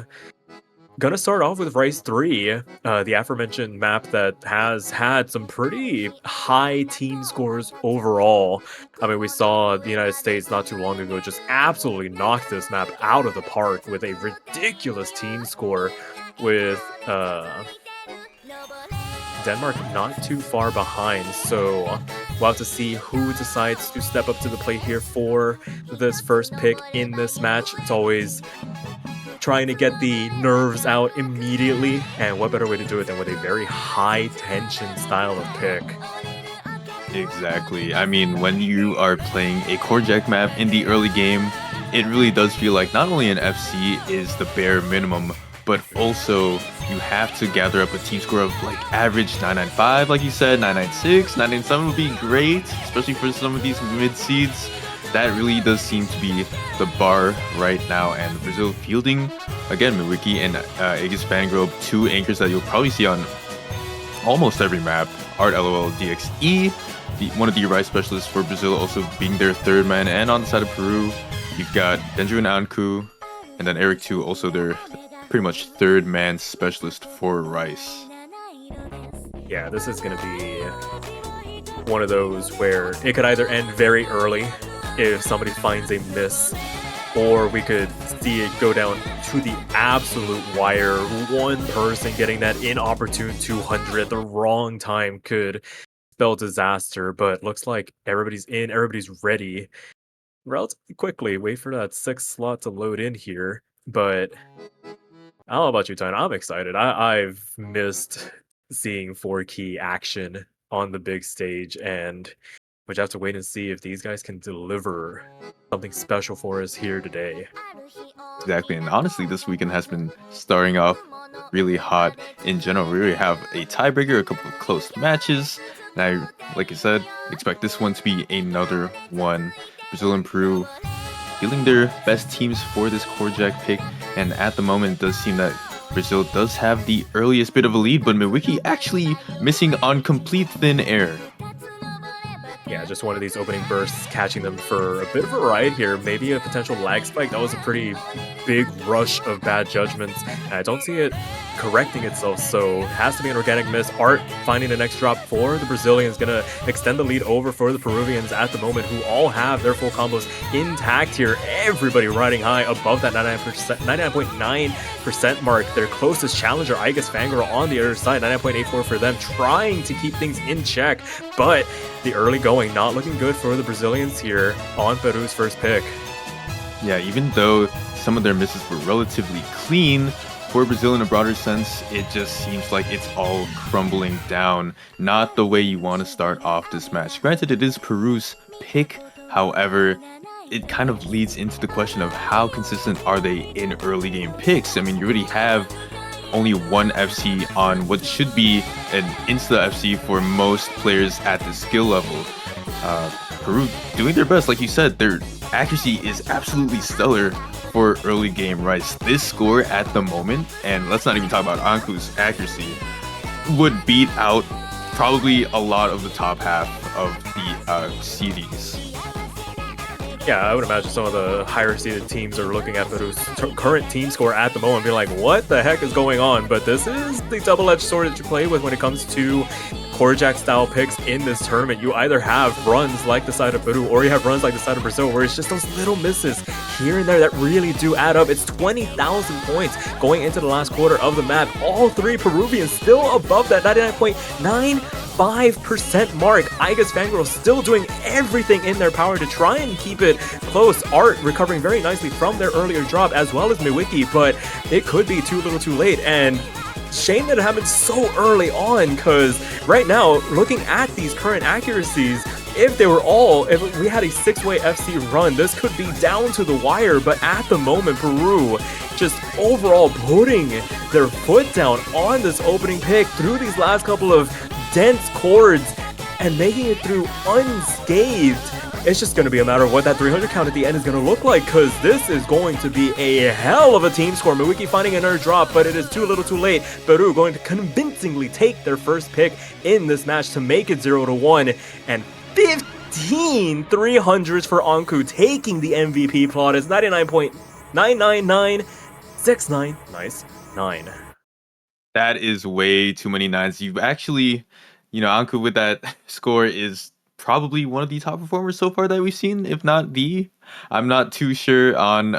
gonna start off with Rice 3, the aforementioned map that has had some pretty high team scores overall. I mean, we saw the United States not too long ago just absolutely knock this map out of the park with a ridiculous team score, with Denmark not too far behind. So we'll have to see who decides to step up to the plate here for this first pick in this match. It's always trying to get the nerves out immediately, and what better way to do it than with a very high tension style of pick. Exactly. I mean, when you are playing a core jack map in the early game, it really does feel like not only an FC is the bare minimum, but also you have to gather up a team score of like average 995, like you said, 996, 997 would be great, especially for some of these mid seeds. That really does seem to be the bar right now. And Brazil fielding, again, Miwiki and Aegis Fangirl, 2 anchors that you'll probably see on almost every map. Art LOL DXE, one of the Rice specialists for Brazil, also being their 3rd man. And on the side of Peru, you've got Denju and Anku, and then Eric 2, also their pretty much 3rd man specialist for Rice. Yeah, this is going to be one of those where it could either end very early if somebody finds a miss, or we could see it go down to the absolute wire. One person getting that inopportune 200 at the wrong time could spell disaster, but looks like everybody's in, everybody's ready relatively quickly. Wait for that 6th slot to load in here, but I don't know about you, Tyne. I'm excited. I've missed seeing 4-key action on the big stage, and we just have to wait and see if these guys can deliver something special for us here today. Exactly, and honestly, this weekend has been starting off really hot in general. We really have a tiebreaker, a couple of close matches, and I, like I said, expect this one to be another one. Brazil and Peru fielding their best teams for this core jack pick, and at the moment it does seem that Brazil does have the earliest bit of a lead, but Miwiki actually missing on complete thin air. Yeah, just one of these opening bursts, catching them for a bit of a ride here. Maybe a potential lag spike. That was a pretty big rush of bad judgments, and I don't see it correcting itself, so it has to be an organic miss. Art finding the next drop for the Brazilians, gonna extend the lead over for the Peruvians at the moment, who all have their full combos intact here. Everybody riding high above that 99.9% mark. Their closest challenger, Aegis Fangirl, on the other side, 99.84 for them, trying to keep things in check, but the early going not looking good for the Brazilians here on Peru's first pick. Yeah, even though some of their misses were relatively clean, for Brazil in a broader sense, it just seems like it's all crumbling down. Not the way you want to start off this match. Granted, it is Peru's pick, however, it kind of leads into the question of how consistent are they in early game picks. I mean, you already have only one FC on what should be an insta FC for most players at the skill level. Peru doing their best, like you said, their accuracy is absolutely stellar for early game Rice. This score at the moment, and let's not even talk about Anku's accuracy, would beat out probably a lot of the top half of the seedings. Yeah, I would imagine some of the higher seeded teams are looking at Peru's current team score at the moment and being like, what the heck is going on? But this is the double-edged sword that you play with when it comes to Korjak style picks in this tournament. You either have runs like the side of Peru or you have runs like the side of Brazil where it's just those little misses here and there that really do add up. It's 20,000 points going into the last quarter of the map. All three Peruvians still above that 99.95% mark. Igus Fangirl still doing everything in their power to try and keep it close. Art recovering very nicely from their earlier drop, as well as Miwiki, but it could be too little too late. And shame that it happened so early on, because right now, looking at these current accuracies, if we had a 6-way FC run, this could be down to the wire. But at the moment, Peru just overall putting their foot down on this opening pick through these last couple of dense chords and making it through unscathed. It's just going to be a matter of what that 300 count at the end is going to look like, because this is going to be a hell of a team score. Miwiki finding another drop, but it is too little too late. Peru going to convincingly take their first pick in this match to make it 0-1, and 15 300s for Anku, taking the MVP plot. It's 99.9996999. That is way too many nines. You've actually, Anku with that score is probably one of the top performers so far that we've seen, if not the. I'm not too sure on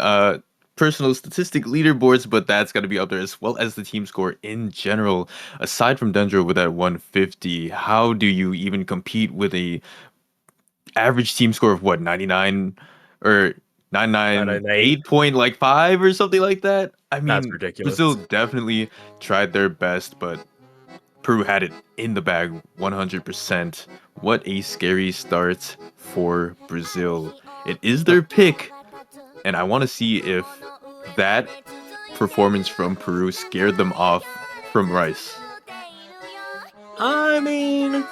personal statistic leaderboards, but that's got to be up there, as well as the team score in general. Aside from Dendro with that 150, how do you even compete with a average team score of what, 99 or 998.5 or something like that? I mean, That's ridiculous. Brazil definitely tried their best, but Peru had it in the bag 100%. What a scary start for Brazil. It is their pick, and I want to see if that performance from Peru scared them off from Rice. I mean,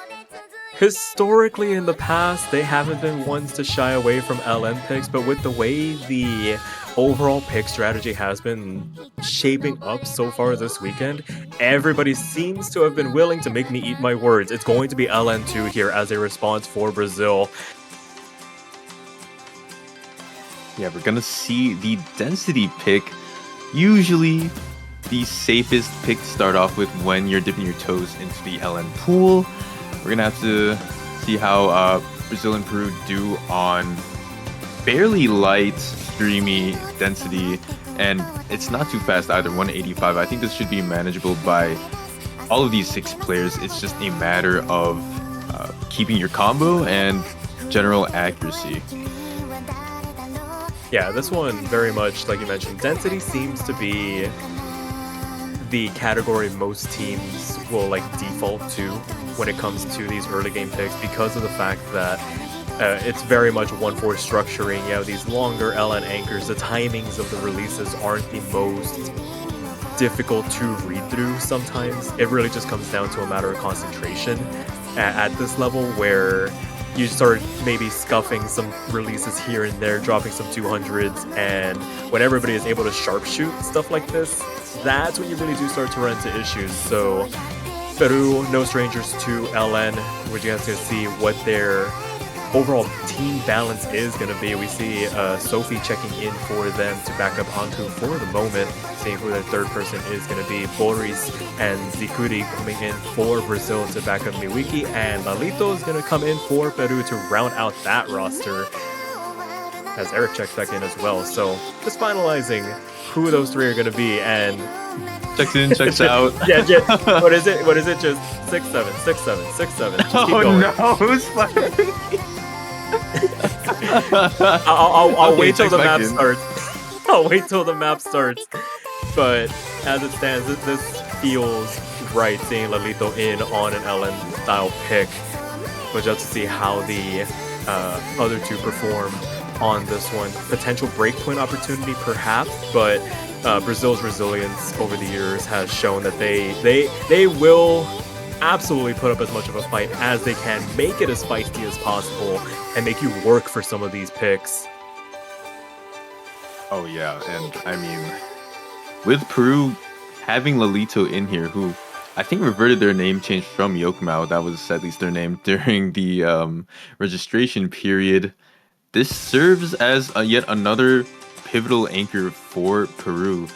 historically in the past, they haven't been ones to shy away from LN picks, but with the way the overall pick strategy has been shaping up so far this weekend, everybody seems to have been willing to make me eat my words. It's going to be LN2 here as a response for Brazil. Yeah, we're gonna see the density pick. Usually the safest pick to start off with when you're dipping your toes into the LN pool. We're gonna have to see how Brazil and Peru do on fairly light, streamy density, and it's not too fast either, 185. I think this should be manageable by all of these 6 players. It's just a matter of keeping your combo and general accuracy. Yeah, this one very much, like you mentioned, density seems to be the category most teams will default to when it comes to these early game picks, because of the fact that it's very much 1-4 structuring. You have these longer LN anchors. The timings of the releases aren't the most difficult to read through sometimes. It really just comes down to a matter of concentration at this level, where you start maybe scuffing some releases here and there, dropping some 200s, and when everybody is able to sharpshoot stuff like this, that's when you really do start to run into issues. So Peru, no strangers to LN. We're just going to see what their overall team balance is going to be. We see Sophie checking in for them to back up Anku for the moment, seeing who their third person is going to be. Boris and Zikuri coming in for Brazil to back up Miwiki, and Lalito is going to come in for Peru to round out that roster, as Eric checks back in as well. So just finalizing who those 3 are going to be, and checks in, checks out. yeah. What is it? Just 6-7, 6-7, 6-7. Just keep going. No, who's firing? I'll Okay, wait till the map in. starts. I'll wait till the map starts. But as it stands, this feels right, seeing Lalito in on an LN style pick. But just to see how the other 2 perform on this one. Potential breakpoint opportunity, perhaps, but Brazil's resilience over the years has shown that they will absolutely put up as much of a fight as they can, make it as feisty as possible, and make you work for some of these picks. Oh yeah, and I mean, with Peru having Lalito in here, who I think reverted their name change from Yokomao. That was at least their name during the registration period. This serves as yet another pivotal anchor for Peru.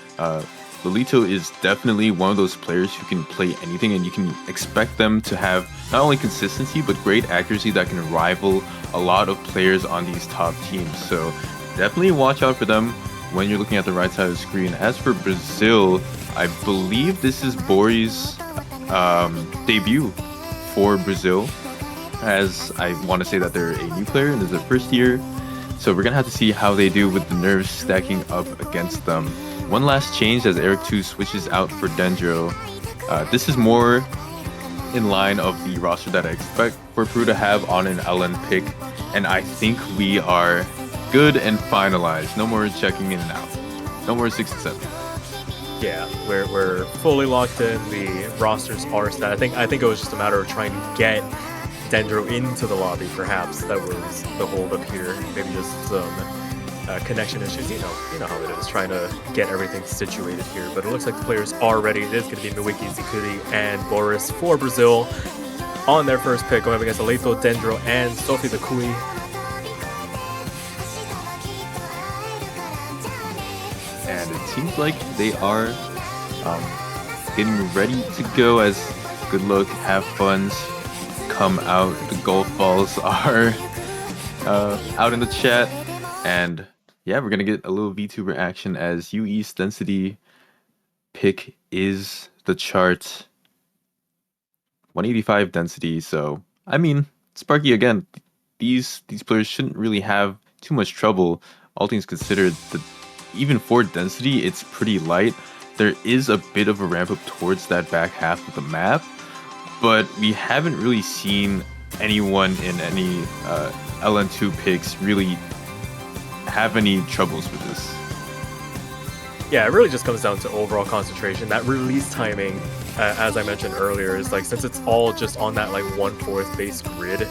Lolito is definitely one of those players who can play anything, and you can expect them to have not only consistency but great accuracy that can rival a lot of players on these top teams. So definitely watch out for them when you're looking at the right side of the screen. As for Brazil, I believe this is Bori's debut for Brazil, as I want to say that they're a new player and this is their first year. So we're going to have to see how they do with the nerves stacking up against them. One last change as Eric 2 switches out for Dendro. This is more in line of the roster that I expect for Peru to have on an LN pick. And I think we are good and finalized. No more checking in and out. No more 6 and 7. Yeah, we're fully locked in. The rosters are set. I think it was just a matter of trying to get Dendro into the lobby. Perhaps that was the hold up here. Maybe just some connection issues. You know how it is, trying to get everything situated here. But it looks like the players are ready. It is going to be Miwiki, Zikuri, and Boris for Brazil on their first pick, going up against Aleito, Dendro, and Sophie the Kui. And it seems like they are getting ready to go. As good luck, have funs come out. The golf balls are out in the chat. And yeah, we're going to get a little VTuber action as UE's density pick is the chart. 185 density. So, I mean, Sparky, again, these players shouldn't really have too much trouble. All things considered, even for density, it's pretty light. There is a bit of a ramp up towards that back half of the map, but we haven't really seen anyone in any LN2 picks really have any troubles with this. Yeah, it really just comes down to overall concentration. That release timing, as I mentioned earlier, is like, since it's all just on that like 1/4 base grid,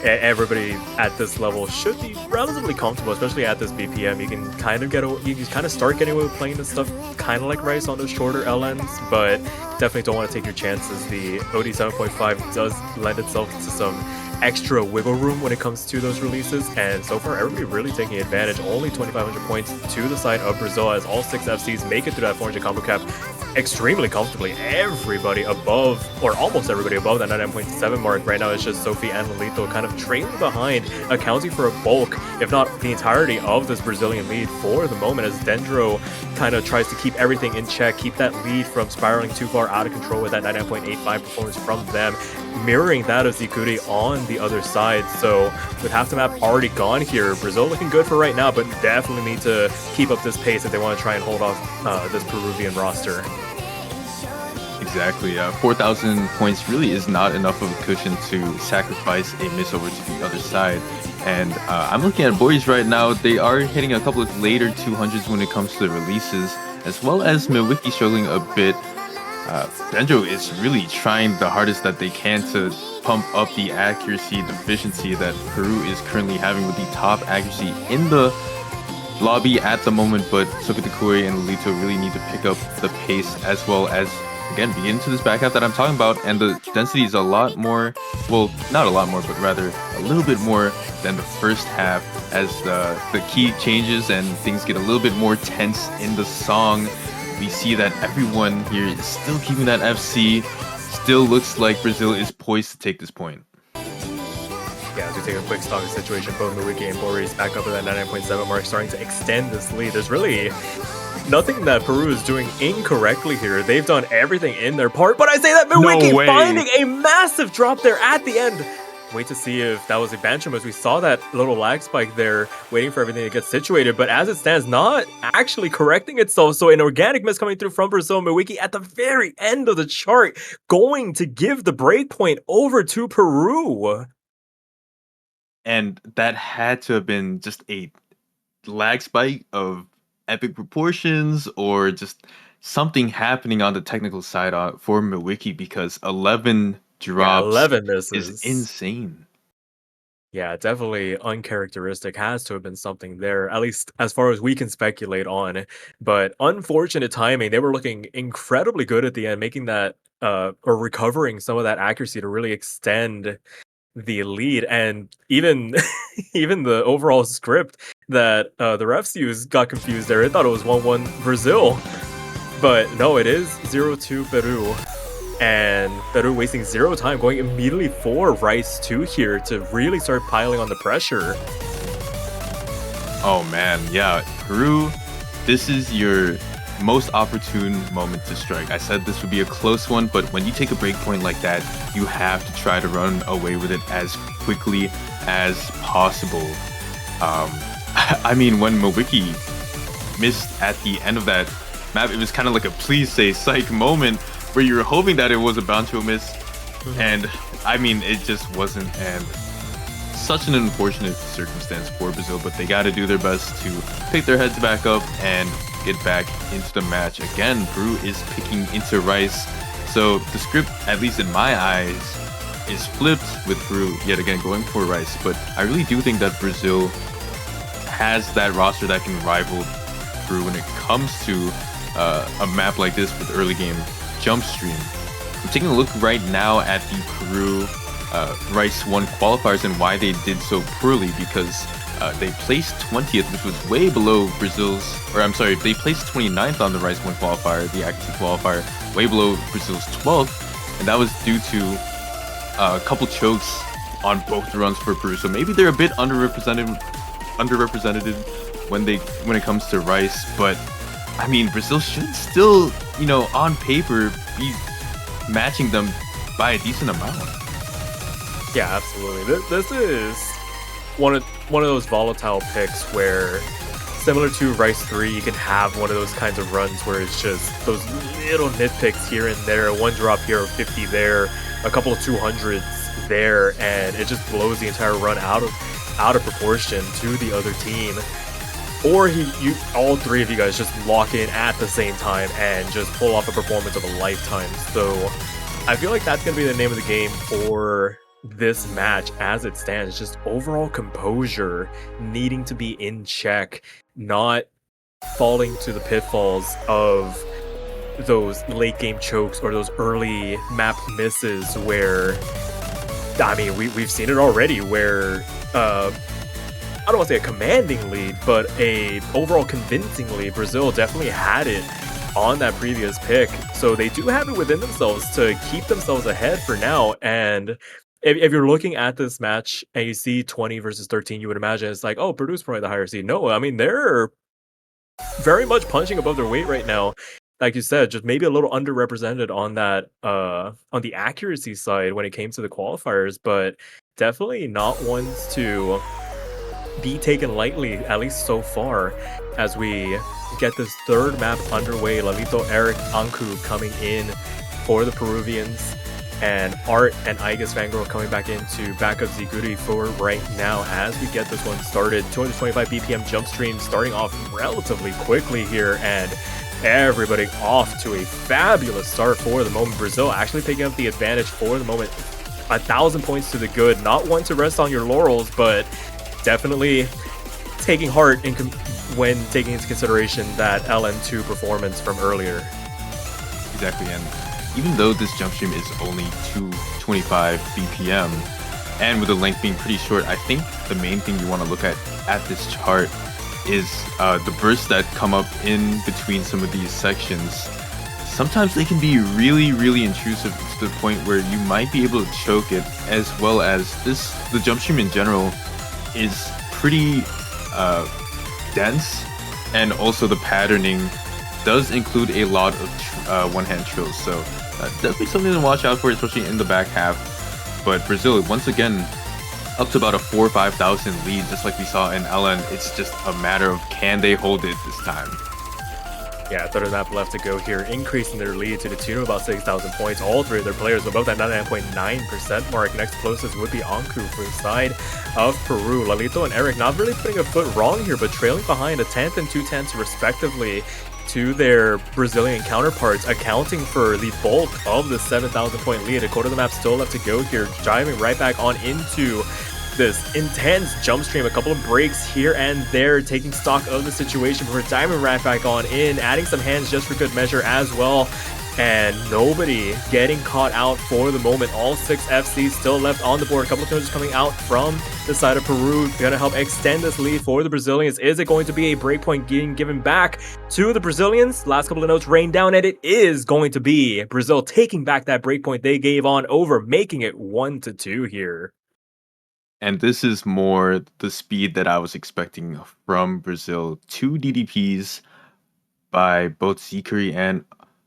everybody at this level should be relatively comfortable, especially at this BPM. You can kind of start getting away with playing this stuff kind of like Rice on those shorter LNs, but definitely don't want to take your chances. The OD 7.5 does lend itself to some extra wiggle room when it comes to those releases, and so far everybody really taking advantage. Only 2,500 points to the side of Brazil as all 6 FCs make it through that 400 combo cap extremely comfortably. Everybody above, or almost everybody above that 99.7 mark right now. It's just Sophie and Lolito kind of trailing behind, accounting for a bulk, if not the entirety, of this Brazilian lead for the moment, as Dendro kind of tries to keep everything in check, keep that lead from spiraling too far out of control with that 99.85 performance from them, mirroring that of Zikuri on the other side. So with half the map already gone here, Brazil looking good for right now, but definitely need to keep up this pace if they want to try and hold off this Peruvian roster. Exactly. 4,000 points really is not enough of a cushion to sacrifice a miss over to the other side. And I'm looking at boys right now. They are hitting a couple of later 200s when it comes to the releases, as well as Miwiki struggling a bit. Dendro is really trying the hardest that they can to pump up the accuracy deficiency that Peru is currently having with the top accuracy in the lobby at the moment. But Sophie the Kui and Lolito really need to pick up the pace, as well as again be into this back half that I'm talking about. And the density is a lot more, well, not a lot more, but rather a little bit more than the first half, as the key changes and things get a little bit more tense in the song. We see that everyone here is still keeping that FC. Still looks like Brazil is poised to take this point. Yeah, as we take a quick stock of the situation, both Miwiki and Boris back up at that 99.7 mark, starting to extend this lead. There's really nothing that Peru is doing incorrectly here. They've done everything in their part, but I say that Miwiki finding a massive drop there at the end. Wait to see if that was a Bantram, as we saw that little lag spike there, waiting for everything to get situated. But as it stands, not actually correcting itself. So an organic miss coming through from Brazil. Miwiki at the very end of the chart, going to give the breakpoint over to Peru. And that had to have been just a lag spike of epic proportions, or just something happening on the technical side for Miwiki, because 11 drops 11 misses is insane. Yeah, definitely uncharacteristic. Has to have been something there, at least as far as we can speculate on. But unfortunate timing. They were looking incredibly good at the end, making that or recovering some of that accuracy to really extend the lead, and even even the overall script that the refs used got confused there. I thought it was 1-1 Brazil, but no, it is 0-2 Peru. And Peru wasting zero time, going immediately for Rice 2 here to really start piling on the pressure. Oh man, yeah, Peru, this is your most opportune moment to strike. I said this would be a close one, but when you take a break point like that, you have to try to run away with it as quickly as possible. I mean, when Mawiki missed at the end of that map, it was kind of like a please say psych moment where you were hoping that it was about to miss, and I mean, it just wasn't, and such an unfortunate circumstance for Brazil, but they got to do their best to pick their heads back up and get back into the match. Again, Peru is picking into Rice, so the script, at least in my eyes, is flipped with Peru yet again going for Rice, but I really do think that Brazil has that roster that can rival Peru when it comes to a map like this with early game jump stream. I'm taking a look right now at the Peru Rice 1 qualifiers and why they did so poorly, because they placed 20th, which was way below Brazil's, or I'm sorry, they placed 29th on the Rice 1 qualifier, the accuracy qualifier, way below Brazil's 12th, and that was due to a couple chokes on both runs for Peru. So maybe they're a bit underrepresented when it comes to Rice, but I mean, Brazil should still, you know, on paper, be matching them by a decent amount. Yeah, absolutely. This is one of those volatile picks where, similar to Rice 3, you can have one of those kinds of runs where it's just those little nitpicks here and there, one drop here, 50 there, a couple of 200s there, and it just blows the entire run out of proportion to the other team. Or all three of you guys just lock in at the same time and just pull off a performance of a lifetime. So I feel like that's going to be the name of the game for this match as it stands. Just overall composure, needing to be in check, not falling to the pitfalls of those late game chokes or those early map misses where, I mean, we've seen it already where I don't want to say a commanding lead, but a overall convincing lead. Brazil definitely had it on that previous pick, so they do have it within themselves to keep themselves ahead for now. And if you're looking at this match and you see 20 versus 13, you would imagine it's like, oh, Peru's probably the higher seed. No, I mean, they're very much punching above their weight right now. Like you said, just maybe a little underrepresented on that on the accuracy side when it came to the qualifiers, but definitely not ones to be taken lightly, at least so far, as we get this third map underway. Lalito, Eric, Anku coming in for the Peruvians, and Art and Igus Fangirl coming back in to back up Ziguri for right now as we get this one started. 225 BPM jump stream starting off relatively quickly here, and everybody off to a fabulous start for the moment. Brazil actually picking up the advantage for the moment. 1,000 points to the good. Not one to rest on your laurels, but definitely taking heart when taking into consideration that LN2 performance from earlier. Exactly, and even though this jump stream is only 225 BPM, and with the length being pretty short, I think the main thing you want to look at this chart is the bursts that come up in between some of these sections. Sometimes they can be really, really intrusive to the point where you might be able to choke it, as well as the jump stream in general is pretty dense, and also the patterning does include a lot of one-hand trills, so definitely something to watch out for, especially in the back half. But Brazil, once again, up to about a 4,000 or 5,000 lead, just like we saw in LN. It's just a matter of can they hold it this time. Yeah, third map left to go here, increasing their lead to the tune of about 6,000 points. All three of their players above that 99.9% mark. Next closest would be Anku for the side of Peru. Lalito and Eric not really putting a foot wrong here, but trailing behind a 10th and 2 10ths respectively to their Brazilian counterparts, accounting for the bulk of the 7,000 point lead. A quarter of the map still left to go here, driving right back on into this intense jump stream, a couple of breaks here and there, taking stock of the situation before Diamond Rat back on in, adding some hands just for good measure as well. And nobody getting caught out for the moment. All 6 FCs still left on the board. A couple of charges coming out from the side of Peru, gonna help extend this lead for the Brazilians. Is it going to be a breakpoint getting given back to the Brazilians? Last couple of notes rain down, and it is going to be Brazil taking back that breakpoint they gave on over, making it 1-2 here. And this is more the speed that I was expecting from Brazil. 2 DDPs by both Zikuri and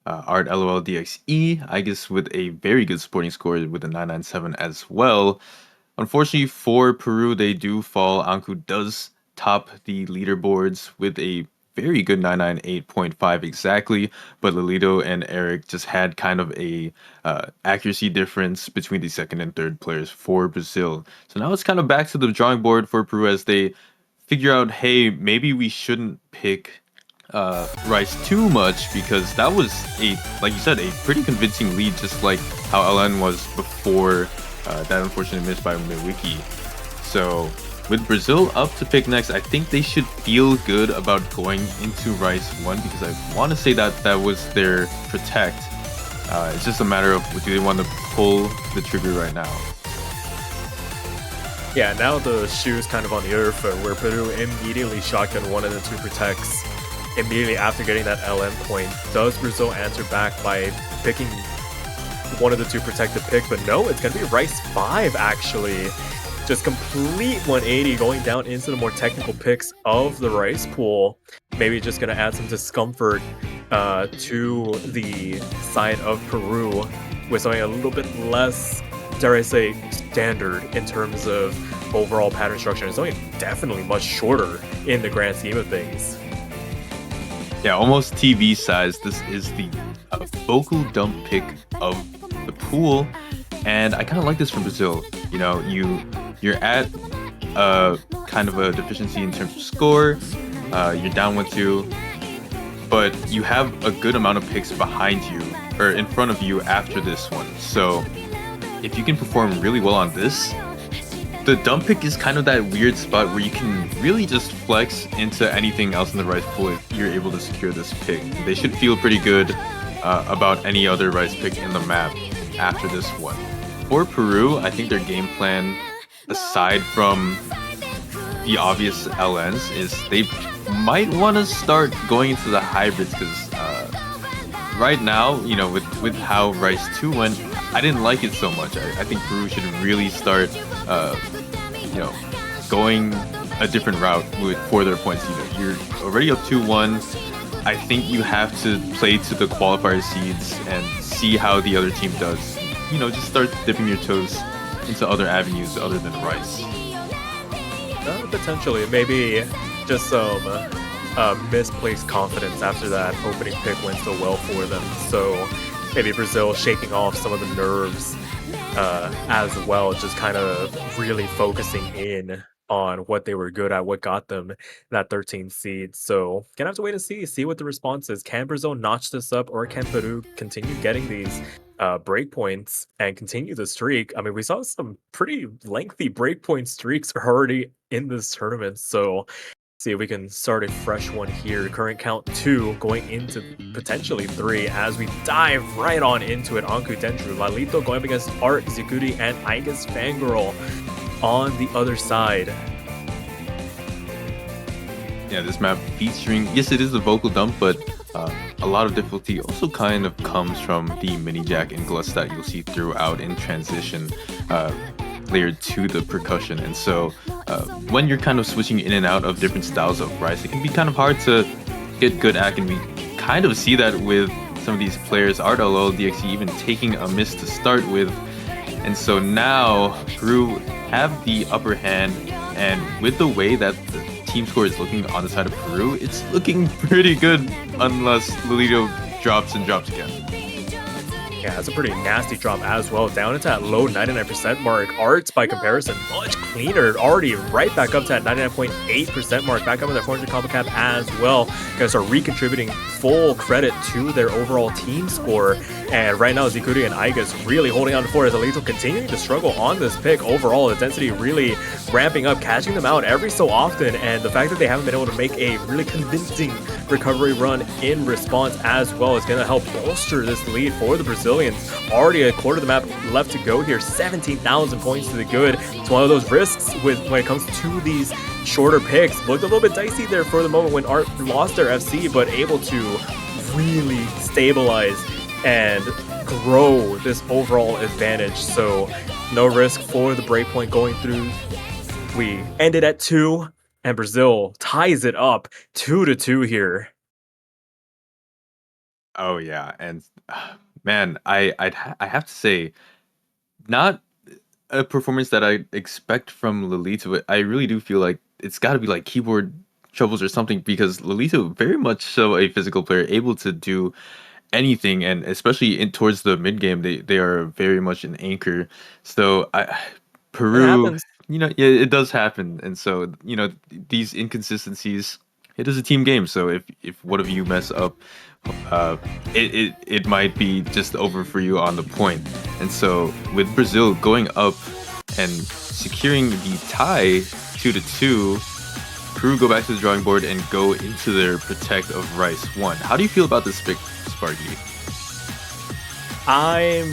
Art LOL DXE, I guess with a very good supporting score with a 997 as well. Unfortunately for Peru, they do fall. Anku does top the leaderboards with a very good 998.5 exactly, but Lolito and Eric just had kind of a accuracy difference between the second and third players for Brazil. So now it's kind of back to the drawing board for Peru as they figure out, hey, maybe we shouldn't pick Rice too much, because that was like you said, a pretty convincing lead, just like how LN was before that unfortunate miss by Miwiki. So with Brazil up to pick next, I think they should feel good about going into Rice 1, because I want to say that that was their protect. It's just a matter of, do they want to pull the trigger right now? Yeah, now the shoe's kind of on the other foot, where Peru immediately shotgun one of the 2 protects immediately after getting that LM point. Does Brazil answer back by picking one of the 2 protected pick? But no, it's going to be Rice 5 actually. Just complete 180 going down into the more technical picks of the Rice pool. Maybe just going to add some discomfort to the side of Peru with something a little bit less, dare I say, standard in terms of overall pattern structure. It's only definitely much shorter in the grand scheme of things. Yeah, almost TV size. This is the vocal dump pick of the pool, and I kind of like this from Brazil. You know, you're at kind of a deficiency in terms of score. You're down 1-2, but you have a good amount of picks behind you or in front of you after this one. So if you can perform really well on this, the dump pick is kind of that weird spot where you can really just flex into anything else in the Rice pool if you're able to secure this pick. They should feel pretty good about any other Rice pick in the map after this one. For Peru, I think their game plan, aside from the obvious LNs, is they might want to start going into the hybrids, because right now, you know, with how Rice 2 went, I didn't like it so much. I think Peru should really start you know, going a different route for their points. You know, you're already up 2-1. I think you have to play to the qualifier seeds and see how the other team does. You know, just start dipping your toes into other avenues other than Rice. Potentially, maybe just some misplaced confidence after that opening pick went so well for them. So maybe Brazil shaking off some of the nerves as well, just kind of really focusing in on what they were good at, what got them that 13th seed. So gonna have to wait and see what the response is. Can Brazil notch this up, or can Peru continue getting these breakpoints and continue the streak? I mean, we saw some pretty lengthy breakpoint streaks already in this tournament, so see if we can start a fresh one here. Current count 2 going into potentially 3 as we dive right on into it. Anku Dendru, Lalito going up against Art, Zikuri, and Igus Fangirl on the other side. Yeah, this map featuring, yes, it is a vocal dump, but a lot of difficulty also kind of comes from the mini jack and gluts that you'll see throughout in transition, layered to the percussion. And so when you're kind of switching in and out of different styles of Rice, it can be kind of hard to get good at, and we kind of see that with some of these players. Art LOL DXE even taking a miss to start with, and so now Peru have the upper hand, and with the way that the team score is looking on the side of Peru, it's looking pretty good unless Lolito drops and drops again. Yeah, that's a pretty nasty drop as well. Down into that low 99% mark. Arts, by comparison, much cleaner. Already right back up to that 99.8% mark. Back up with that 400 combo cap as well. Guys are recontributing full credit to their overall team score. And right now, Zikuri and Aigus really holding on for it as Alito continuing to struggle on this pick. Overall, the density really ramping up, catching them out every so often. And the fact that they haven't been able to make a really convincing recovery run in response as well is going to help bolster this lead for the Brazilians. Already a quarter of the map left to go here. 17,000 points to the good. It's one of those risks when it comes to these shorter picks. Looked a little bit dicey there for the moment when Art lost their FC, but able to really stabilize and grow this overall advantage. So no risk for the breakpoint going through. We ended at 2, and Brazil ties it up 2-2 here. Oh yeah, and man, I have to say, not a performance that I expect from Lolito, but I really do feel like it's got to be like keyboard troubles or something, because Lolito very much so a physical player, able to do anything, and especially towards the mid game, they are very much an anchor. So It Peru, happens. yeah, it does happen, and so these inconsistencies. It is a team game, so if one of you mess up, it might be just over for you on the point. And so with Brazil going up and securing the tie 2-2, Peru go back to the drawing board and go into their protect of Rice 1. How do you feel about this pick, Sparky? I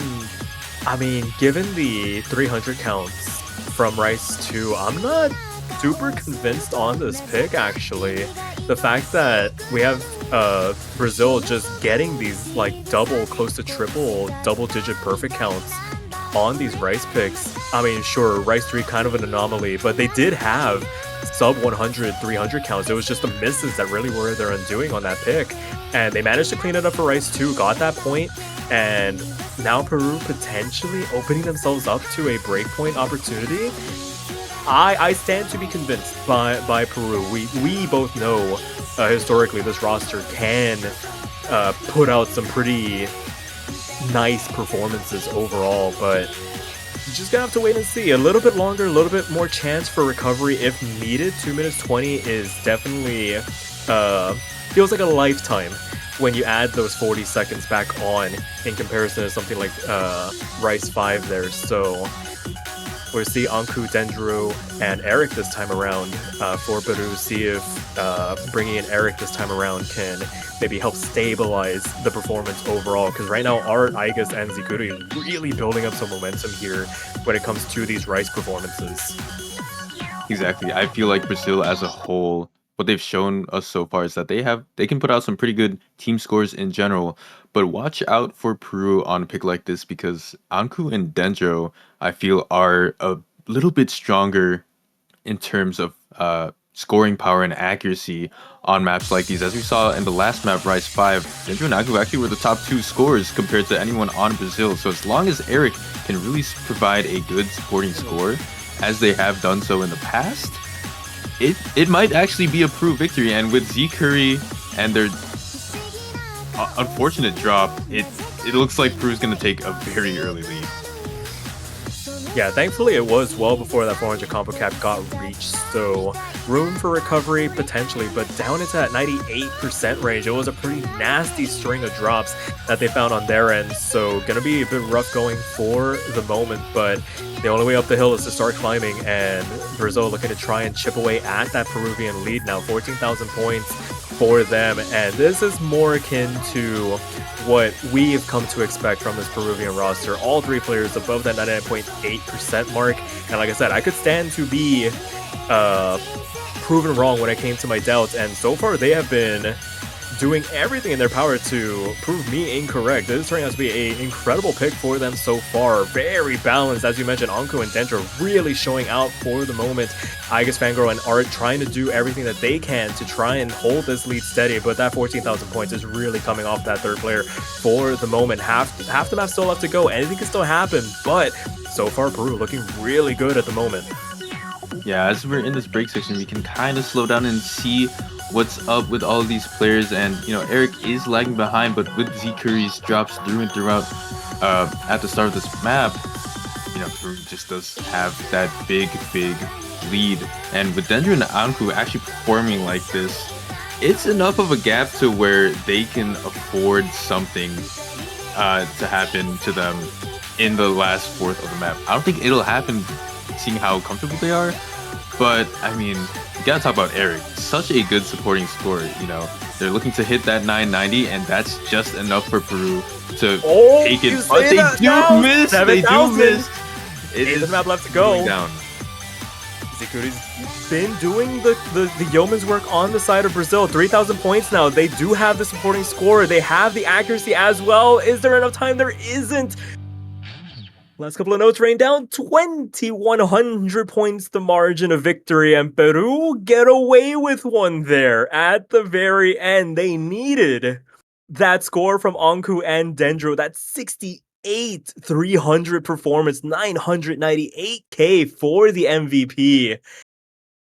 mean, given the 300 counts from Rice 2, I'm not super convinced on this pick, actually. The fact that we have Brazil just getting these like double, close to triple, double-digit perfect counts on these Rice picks. I mean, sure, Rice 3 kind of an anomaly, but they did have sub 100, 300 counts. It was just the misses that really were their undoing on that pick. And they managed to clean it up for Rice 2, got that point, and now Peru potentially opening themselves up to a breakpoint opportunity. I stand to be convinced by Peru. We both know historically this roster can put out some pretty nice performances overall, but you just gonna have to wait and see. A little bit longer, a little bit more chance for recovery if needed. 2 minutes 20 is definitely feels like a lifetime when you add those 40 seconds back on in comparison to something like Rice 5 there. So we'll see Anku, Dendro, and Eric this time around for Peru. See if bringing in Eric this time around can maybe help stabilize the performance overall. Because right now, Art, Aigus, and Zikuri really building up some momentum here when it comes to these Rice performances. Exactly. I feel like Brazil as a whole, what they've shown us so far is that they can put out some pretty good team scores in general. But watch out for Peru on a pick like this, because Anku and Dendro, I feel, are a little bit stronger in terms of scoring power and accuracy on maps like these. As we saw in the last map, Rise 5, Dendro and Anku actually were the top 2 scorers compared to anyone on Brazil. So as long as Eric can really provide a good supporting score, as they have done so in the past, it might actually be a Peru victory. And with Z Curry and their unfortunate drop, it looks like Peru's going to take a very early lead. Yeah, thankfully it was well before that 400 combo cap got reached, so room for recovery potentially, but down into that 98% range. It was a pretty nasty string of drops that they found on their end, so gonna be a bit rough going for the moment, but the only way up the hill is to start climbing, and Brazil looking to try and chip away at that Peruvian lead now. 14,000 points for them, and this is more akin to what we've come to expect from this Peruvian roster. All 3 players above that 99.8% mark, and like I said, I could stand to be proven wrong when it came to my doubts, and so far they have been doing everything in their power to prove me incorrect. This is turning out to be an incredible pick for them so far. Very balanced, as you mentioned. Anku and Dendro really showing out for the moment. Aigus, Fangirl, and Art trying to do everything that they can to try and hold this lead steady, but that 14,000 points is really coming off that third player for the moment. Half the map still left to go. Anything can still happen, but so far Peru looking really good at the moment. Yeah, as we're in this break section, we can kind of slow down and see what's up with all of these players. And Eric is lagging behind, but with Z Curry's drops through and throughout at the start of this map, Peru just does have that big lead. And with Dendro and Anku actually performing like this, it's enough of a gap to where they can afford something to happen to them in the last fourth of the map. I don't think it'll happen, seeing how comfortable they are. But I mean, you gotta talk about Eric. Such a good supporting scorer. You know, they're looking to hit that 990, and that's just enough for Peru to take it. But they do miss. They do miss. It is map left to go. Down. Zikuri's been doing the yeoman's work on the side of Brazil. 3,000 points now. They do have the supporting score. They have the accuracy as well. Is there enough time? There isn't. Last couple of notes rain down. 2,100 points, the margin of victory, and Peru get away with one there at the very end. They needed that score from Anku and Dendro. That 68,300 performance, 998k for the MVP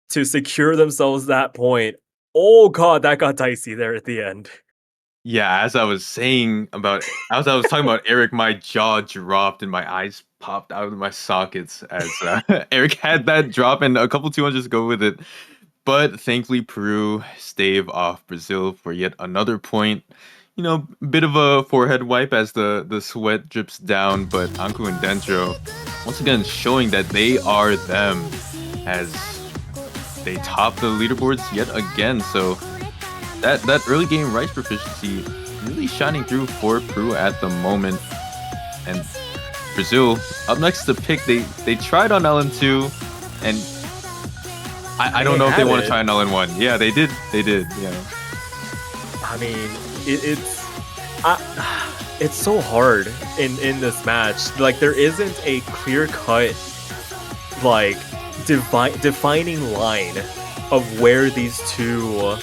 to secure themselves that point. Oh god, that got dicey there at the end. Yeah, as I was talking about Eric, my jaw dropped and my eyes popped out of my sockets as Eric had that drop and a couple 200s go with it. But thankfully, Peru stave off Brazil for yet another point. You know, bit of a forehead wipe as the sweat drips down, but Anku and Dendro, once again, showing that they are them as they top the leaderboards yet again. So that early game Rice proficiency really shining through for Peru at the moment. And Brazil up next to pick. They tried on LN2, and I don't know if they want to try on LN1. Yeah, they did. Yeah. I mean, it's so hard in this match. Like, there isn't a clear cut like defining line of where these two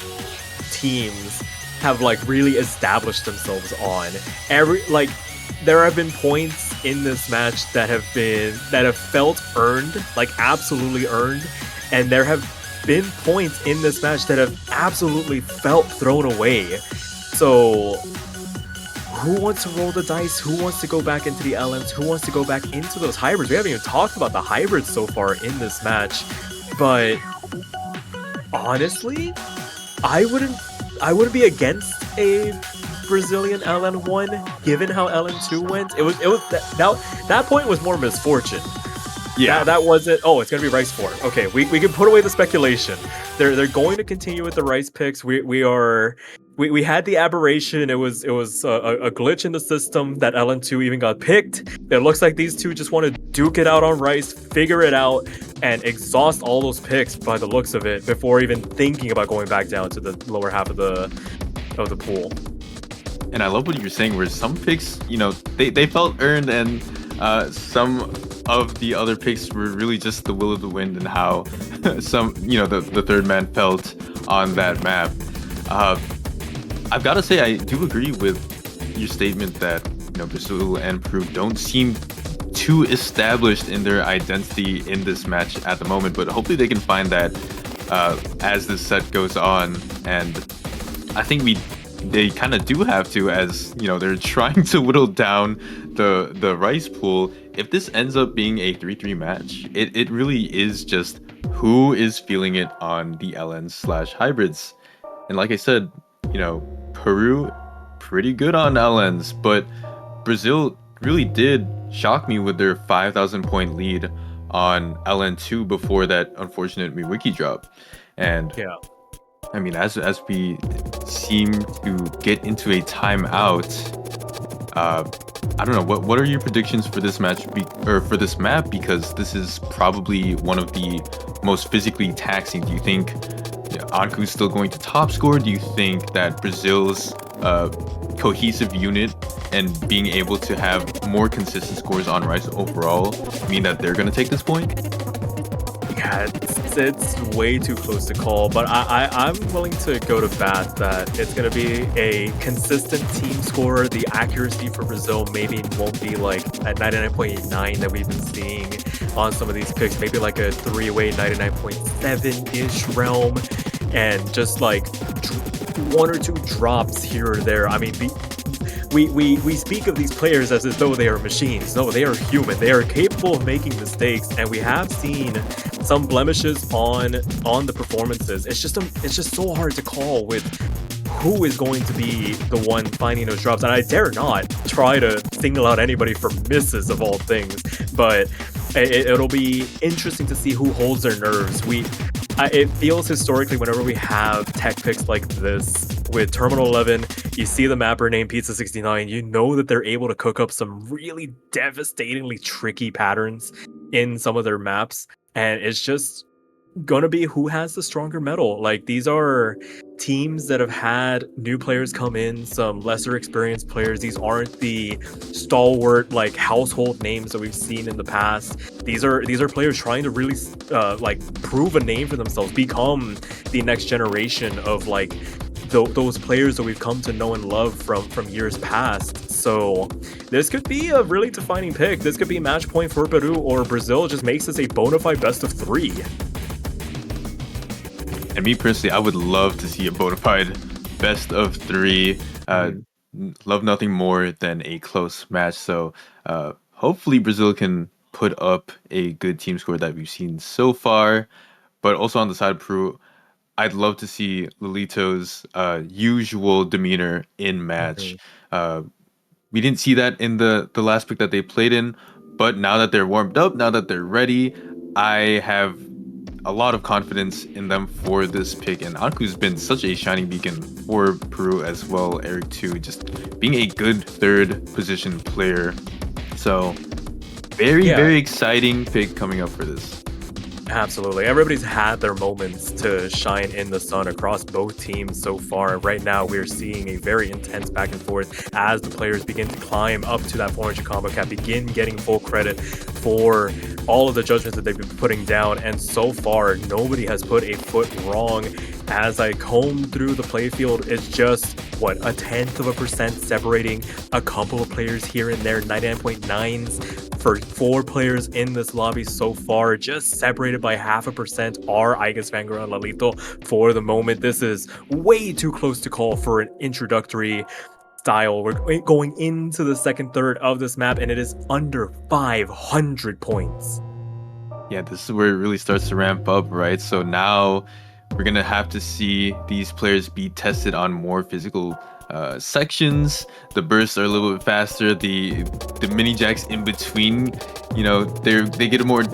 teams have like really established themselves on. There have been points in this match that have felt earned, like absolutely earned, and there have been points in this match that have absolutely felt thrown away. So who wants to roll the dice? Who wants to go back into the LMs? Who wants to go back into those hybrids? We haven't even talked about the hybrids so far in this match, but honestly, I wouldn't be against a Brazilian LN1 given how LN2 went. It was that point was more misfortune. Yeah, that wasn't. Oh, it's gonna be Rice 4. Okay, we can put away the speculation. They're going to continue with the Rice picks. We had the aberration. It was a glitch in the system that LN2 even got picked. It looks like these two just want to duke it out on Rice, figure it out, and exhaust all those picks by the looks of it before even thinking about going back down to the lower half of the pool. And I love what you're saying, where some picks, you know, they felt earned, and some of the other picks were really just the will of the wind and how some, you know, the third man felt on that map. I've got to say, I do agree with your statement that, you know, Brazil and Peru don't seem too established in their identity in this match at the moment, but hopefully they can find that as this set goes on. And I think they kind of do have to, as you know, they're trying to whittle down the Rice pool. If this ends up being a 3-3 match, it really is just who is feeling it on the LNs/hybrids. And like I said, you know, Peru pretty good on LNs, but Brazil really did shock me with their 5,000 point lead on LN2 before that unfortunate wiki drop. And yeah, I mean, as we seem to get into a timeout, I don't know, what are your predictions for this match for this map, because this is probably one of the most physically taxing. Do you think Anku's still going to top score? Do you think that Brazil's cohesive unit and being able to have more consistent scores on Rice overall mean that they're going to take this point? Yeah, it's way too close to call, but I'm willing to go to bat that it's going to be a consistent team score. The accuracy for Brazil maybe won't be like at 99.9 that we've been seeing on some of these picks, maybe like a 3-way 99.7-ish realm, and just like one or two drops here or there. I mean, we speak of these players as though they are machines. No, they are human. They are capable of making mistakes, and we have seen some blemishes on the performances. It's just so hard to call with who is going to be the one finding those drops. And I dare not try to single out anybody for misses of all things, but it'll be interesting to see who holds their nerves. It feels historically whenever we have tech picks like this with Terminal 11, you see the mapper named Pizza69, you know that they're able to cook up some really devastatingly tricky patterns in some of their maps, and it's just gonna be who has the stronger metal. Like, these are teams that have had new players come in, some lesser experienced players. These aren't the stalwart, like, household names that we've seen in the past. These are players trying to really prove a name for themselves, become the next generation of like those players that we've come to know and love from years past. So this could be a really defining pick. This could be match point for Peru, or Brazil just makes this a bona fide best of 3. And me personally, I would love to see a bona fide best of 3. Love nothing more than a close match. So hopefully Brazil can put up a good team score that we've seen so far. But also on the side of Peru, I'd love to see Lolito's usual demeanor in match. We didn't see that in the last pick that they played in, but now that they're warmed up, now that they're ready, I have a lot of confidence in them for this pick. And Anku's been such a shining beacon for Peru as well. Eric too, just being a good third position player. So very exciting pick coming up for this. Absolutely. Everybody's had their moments to shine in the sun across both teams so far. Right now, we're seeing a very intense back and forth as the players begin to climb up to that 400 combo cap, begin getting full credit for all of the judgments that they've been putting down. And so far, nobody has put a foot wrong. As I comb through the playfield, it's just, what, 0.1% separating a couple of players here and there, 99.9s for 4 players in this lobby so far, just separated by 0.5% are Igus, Vanguard, and Lalito for the moment. This is way too close to call for an introductory style. We're going into the second third of this map, and it is under 500 points. Yeah, this is where it really starts to ramp up, right? So now we're going to have to see these players be tested on more physical sections. The bursts are a little bit faster. The mini jacks in between, you know, they get more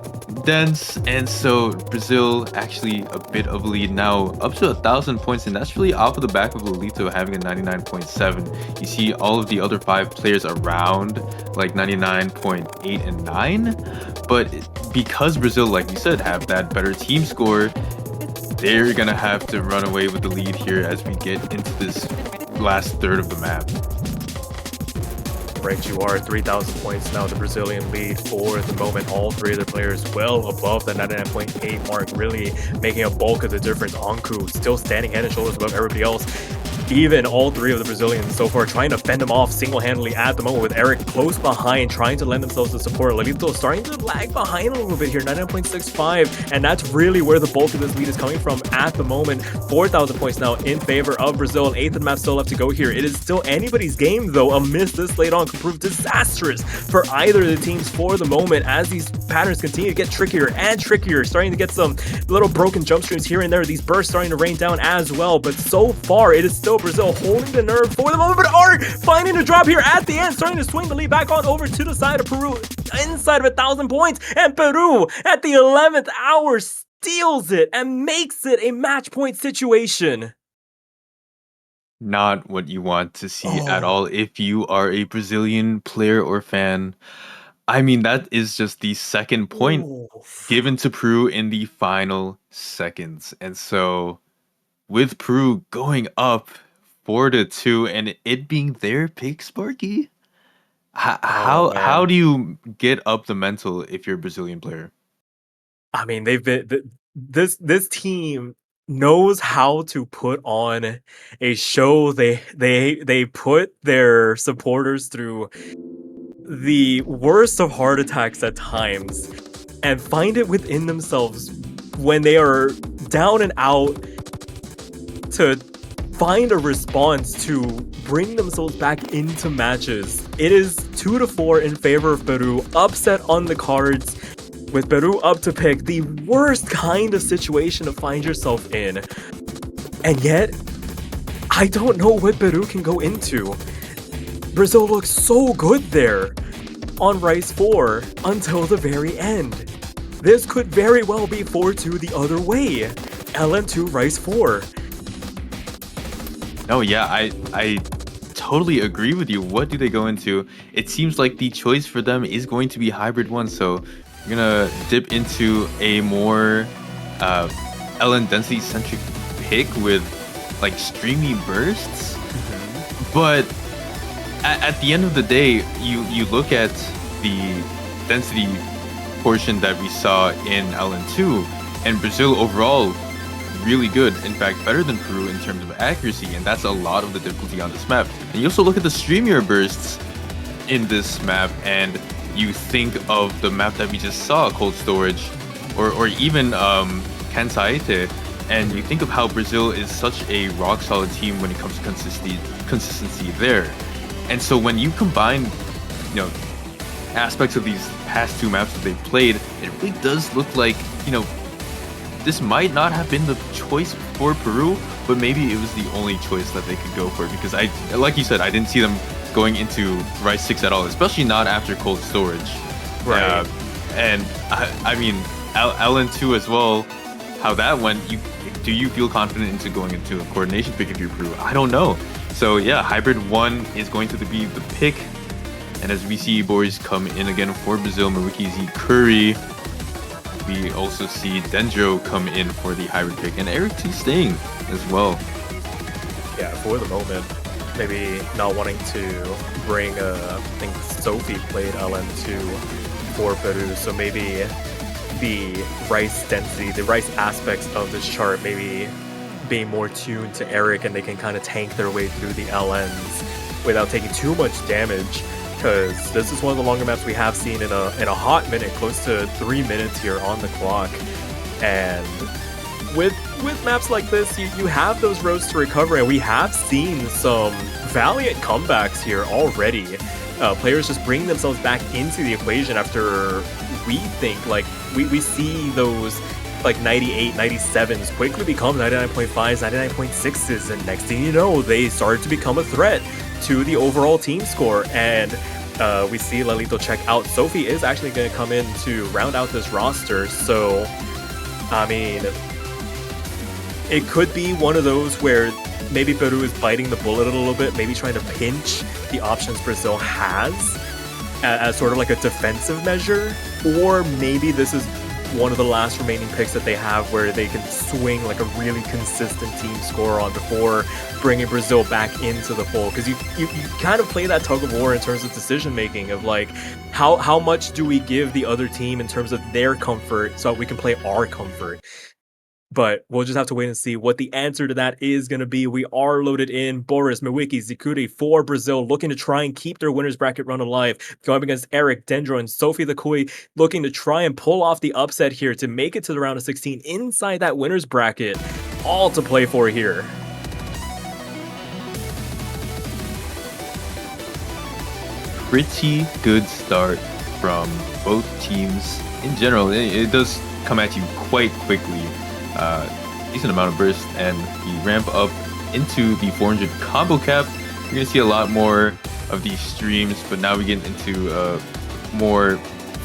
dense, and so Brazil actually a bit of a lead now, up to 1,000 points, and that's really off of the back of Lolito having a 99.7. You see all of the other 5 players around like 99.8 and 9, but because Brazil, like we said, have that better team score, they're gonna have to run away with the lead here as we get into this last third of the map. Right, you are 3,000 points now, the Brazilian lead for the moment. All 3 of the players well above the 99.8 mark, really making a bulk of the difference. Anku still standing head and shoulders above everybody else. Even all 3 of the Brazilians so far trying to fend them off single-handedly at the moment, with Eric close behind, trying to lend themselves to support. Lalito starting to lag behind a little bit here, 99.65, and that's really where the bulk of this lead is coming from at the moment. 4,000 points now in favor of Brazil, and 8th of the map still left to go here. It is still anybody's game, though. A miss this late on could prove disastrous for either of the teams for the moment, as these patterns continue to get trickier and trickier, starting to get some little broken jump streams here and there. These bursts starting to rain down as well, but so far it is still Brazil holding the nerve for the moment, but are finding a drop here at the end, starting to swing the lead back on over to the side of Peru, inside of 1,000 points, and Peru at the 11th hour steals it and makes it a match point situation. Not what you want to see at all if you are a Brazilian player or fan. I mean, that is just the second point given to Peru in the final seconds. And so with Peru going up 4-2 and it being their pick, Sparky, how do you get up the mental if you're a Brazilian player? I mean, they've been this team knows how to put on a show. They put their supporters through the worst of heart attacks at times and find it within themselves when they are down and out to find a response to bring themselves back into matches. It is 2-4 in favor of Peru. Upset on the cards, with Peru up to pick. The worst kind of situation to find yourself in. And yet, I don't know what Peru can go into. Brazil looks so good there on Rice 4 until the very end. This could very well be 4-2 the other way. LN2 Rice 4. No, yeah, I totally agree with you. What do they go into? It seems like the choice for them is going to be Hybrid 1, so you're gonna dip into a more LN density centric pick with like streamy bursts. But at the end of the day, you look at the density portion that we saw in LN2, and Brazil overall really good, in fact better than Peru in terms of accuracy, and that's a lot of the difficulty on this map. And you also look at the streamier bursts in this map, and you think of the map that we just saw, Cold Storage, or even Kansaite, and you think of how Brazil is such a rock solid team when it comes to consistency there. And so when you combine, you know, aspects of these past two maps that they've played, it really does look like, you know, this might not have been the choice for Peru, but maybe it was the only choice that they could go for, because like you said, I didn't see them going into Rice 6 at all, especially not after Cold Storage. Right. And I mean, LN2 as well, how that went, do you feel confident into going into a coordination pick if you're Peru? I don't know. So yeah, Hybrid 1 is going to be the pick. And as we see Boris come in again for Brazil, Mawiki Z Curry, we also see Dendro come in for the hybrid pick, and Eric T staying as well. Yeah, for the moment, maybe not wanting to bring, I think Sophie played LN2 for Peru, so maybe the Rice density, the Rice aspects of this chart, maybe being more tuned to Eric, and they can kind of tank their way through the LNs without taking too much damage. Because this is one of the longer maps we have seen in a hot minute, close to 3 minutes here on the clock. And with maps like this, you have those roads to recover, and we have seen some valiant comebacks here already. Players just bring themselves back into the equation after we think, like, we see those like 98, 97s quickly become 99.5s, 99.6s, and next thing you know, they start to become a threat to the overall team score. And we see Lalito check out. Sophie is actually going to come in to round out this roster, so I mean, it could be one of those where maybe Peru is biting the bullet a little bit, maybe trying to pinch the options Brazil has as sort of like a defensive measure, or maybe this is one of the last remaining picks that they have where they can swing like a really consistent team score on before bringing Brazil back into the fold. Because you kind of play that tug of war in terms of decision making of like how much do we give the other team in terms of their comfort so we can play our comfort. But we'll just have to wait and see what the answer to that is going to be. We are loaded in. Boris, Mawiki, Zikuri for Brazil, looking to try and keep their winners bracket run alive. Going up against Eric, Dendro, and Sophie the Kui, looking to try and pull off the upset here to make it to the round of 16 inside that winners bracket. All to play for here. Pretty good start from both teams. In general, it does come at you quite quickly. Decent amount of burst, and the ramp up into the 400 combo cap. You're gonna see a lot more of these streams, but now we get into a more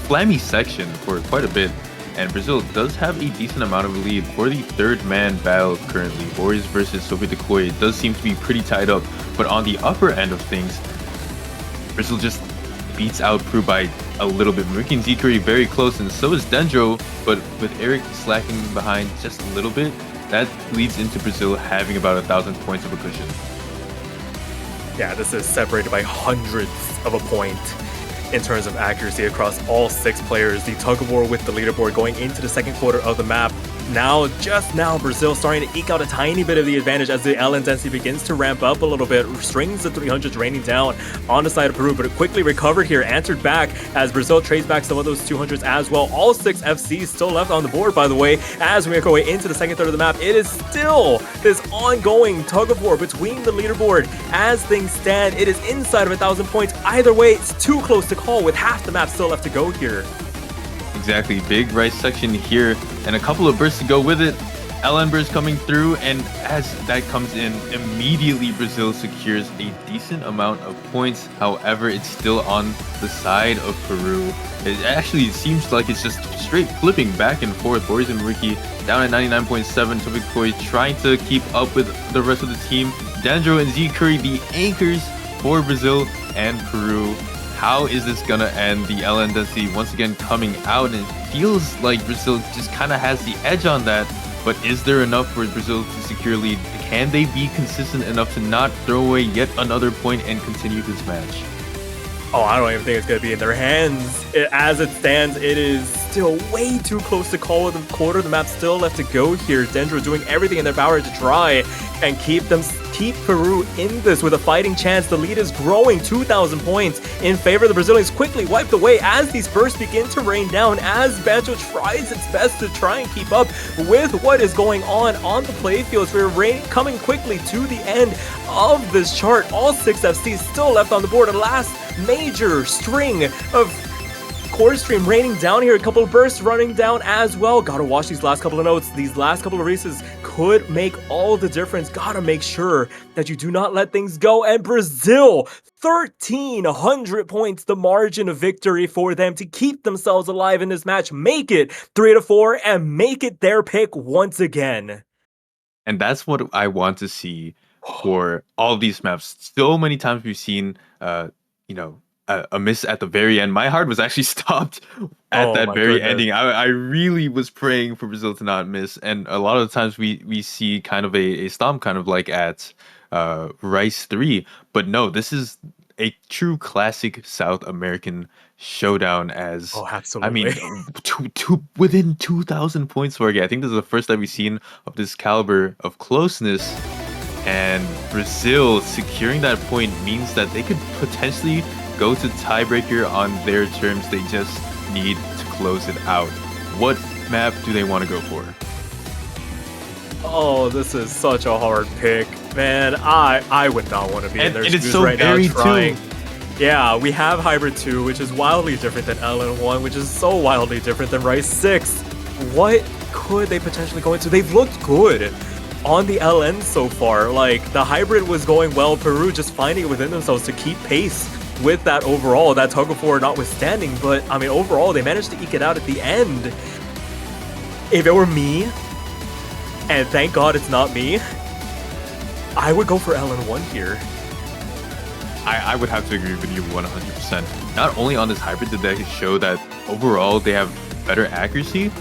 flammy section for quite a bit, and Brazil does have a decent amount of a lead for the third man battle currently. Boris versus Sophie Decoy does seem to be pretty tied up, but on the upper end of things, Brazil just beats out Peru by a little bit. Mawiki and Zikuri very close, and so is Dendro, but with Eric slacking behind just a little bit, that leads into Brazil having about 1,000 points of a cushion. Yeah, this is separated by hundreds of a point in terms of accuracy across all 6 players. The tug of war with the leaderboard going into the second quarter of the map. Now, just now, Brazil starting to eke out a tiny bit of the advantage as the LN density begins to ramp up a little bit. Strings the 300s raining down on the side of Peru, but it quickly recovered here, answered back as Brazil trades back some of those 200s as well. All 6 FCs still left on the board, by the way, as we make our way into the second third of the map. It is still this ongoing tug of war between the leaderboard. As things stand, it is inside of 1,000 points. Either way, it's too close to call with half the map still left to go here. Exactly, big Rice section here, and a couple of bursts to go with it. Ellenber's coming through, and as that comes in, immediately Brazil secures a decent amount of points. However, it's still on the side of Peru. It actually seems like it's just straight flipping back and forth. Boris and Ricky down at 99.7. Topik Koi trying to keep up with the rest of the team. Dandro and Z Curry, the anchors for Brazil and Peru. How is this gonna end? The LN density once again coming out, and it feels like Brazil just kind of has the edge on that. But is there enough for Brazil to secure lead? Can they be consistent enough to not throw away yet another point and continue this match? Oh, I don't even think it's going to be in their hands. As it stands, it is still way too close to call it a quarter. The map still left to go here. Dendro doing everything in their power to try and keep Peru in this with a fighting chance. The lead is growing, 2,000 points in favor of the Brazilians. Quickly wiped away as these bursts begin to rain down, as Banjo tries its best to try and keep up with what is going on the playfields. We're coming quickly to the end of this chart. All 6 FCs still left on the board. A last major string of core stream raining down here. A couple of bursts running down as well. Gotta watch these last couple of notes. These last couple of races could make all the difference. Gotta make sure that you do not let things go. And Brazil, 1,300 points, the margin of victory for them to keep themselves alive in this match. Make it 3-4 and make it their pick once again. And that's what I want to see for all these maps. So many times we've seen, a miss at the very end. My heart was actually stopped at that very ending. I really was praying for Brazil to not miss. And a lot of the times we see kind of a stomp, kind of like at Rice 3. But no, this is a true classic South American showdown. As absolutely. I mean, within 2,000 points for I think this is the first time we've seen of this caliber of closeness. And Brazil securing that point means that they could potentially go to tiebreaker on their terms. They just need to close it out. What map do they want to go for? Oh, this is such a hard pick, man. I would not want to be in their shoes so right now trying. Too. Yeah, we have Hybrid 2, which is wildly different than LN1, which is so wildly different than Rice 6. What could they potentially go into? They've looked good on the LN so far. Like, the Hybrid was going well. Peru just finding it within themselves to keep pace with that overall, that tug of war notwithstanding. But, I mean, overall, they managed to eke it out at the end. If it were me, and thank God it's not me, I would go for LN1 here. I would have to agree with you 100%. Not only on this hybrid did they show that overall they have better accuracy,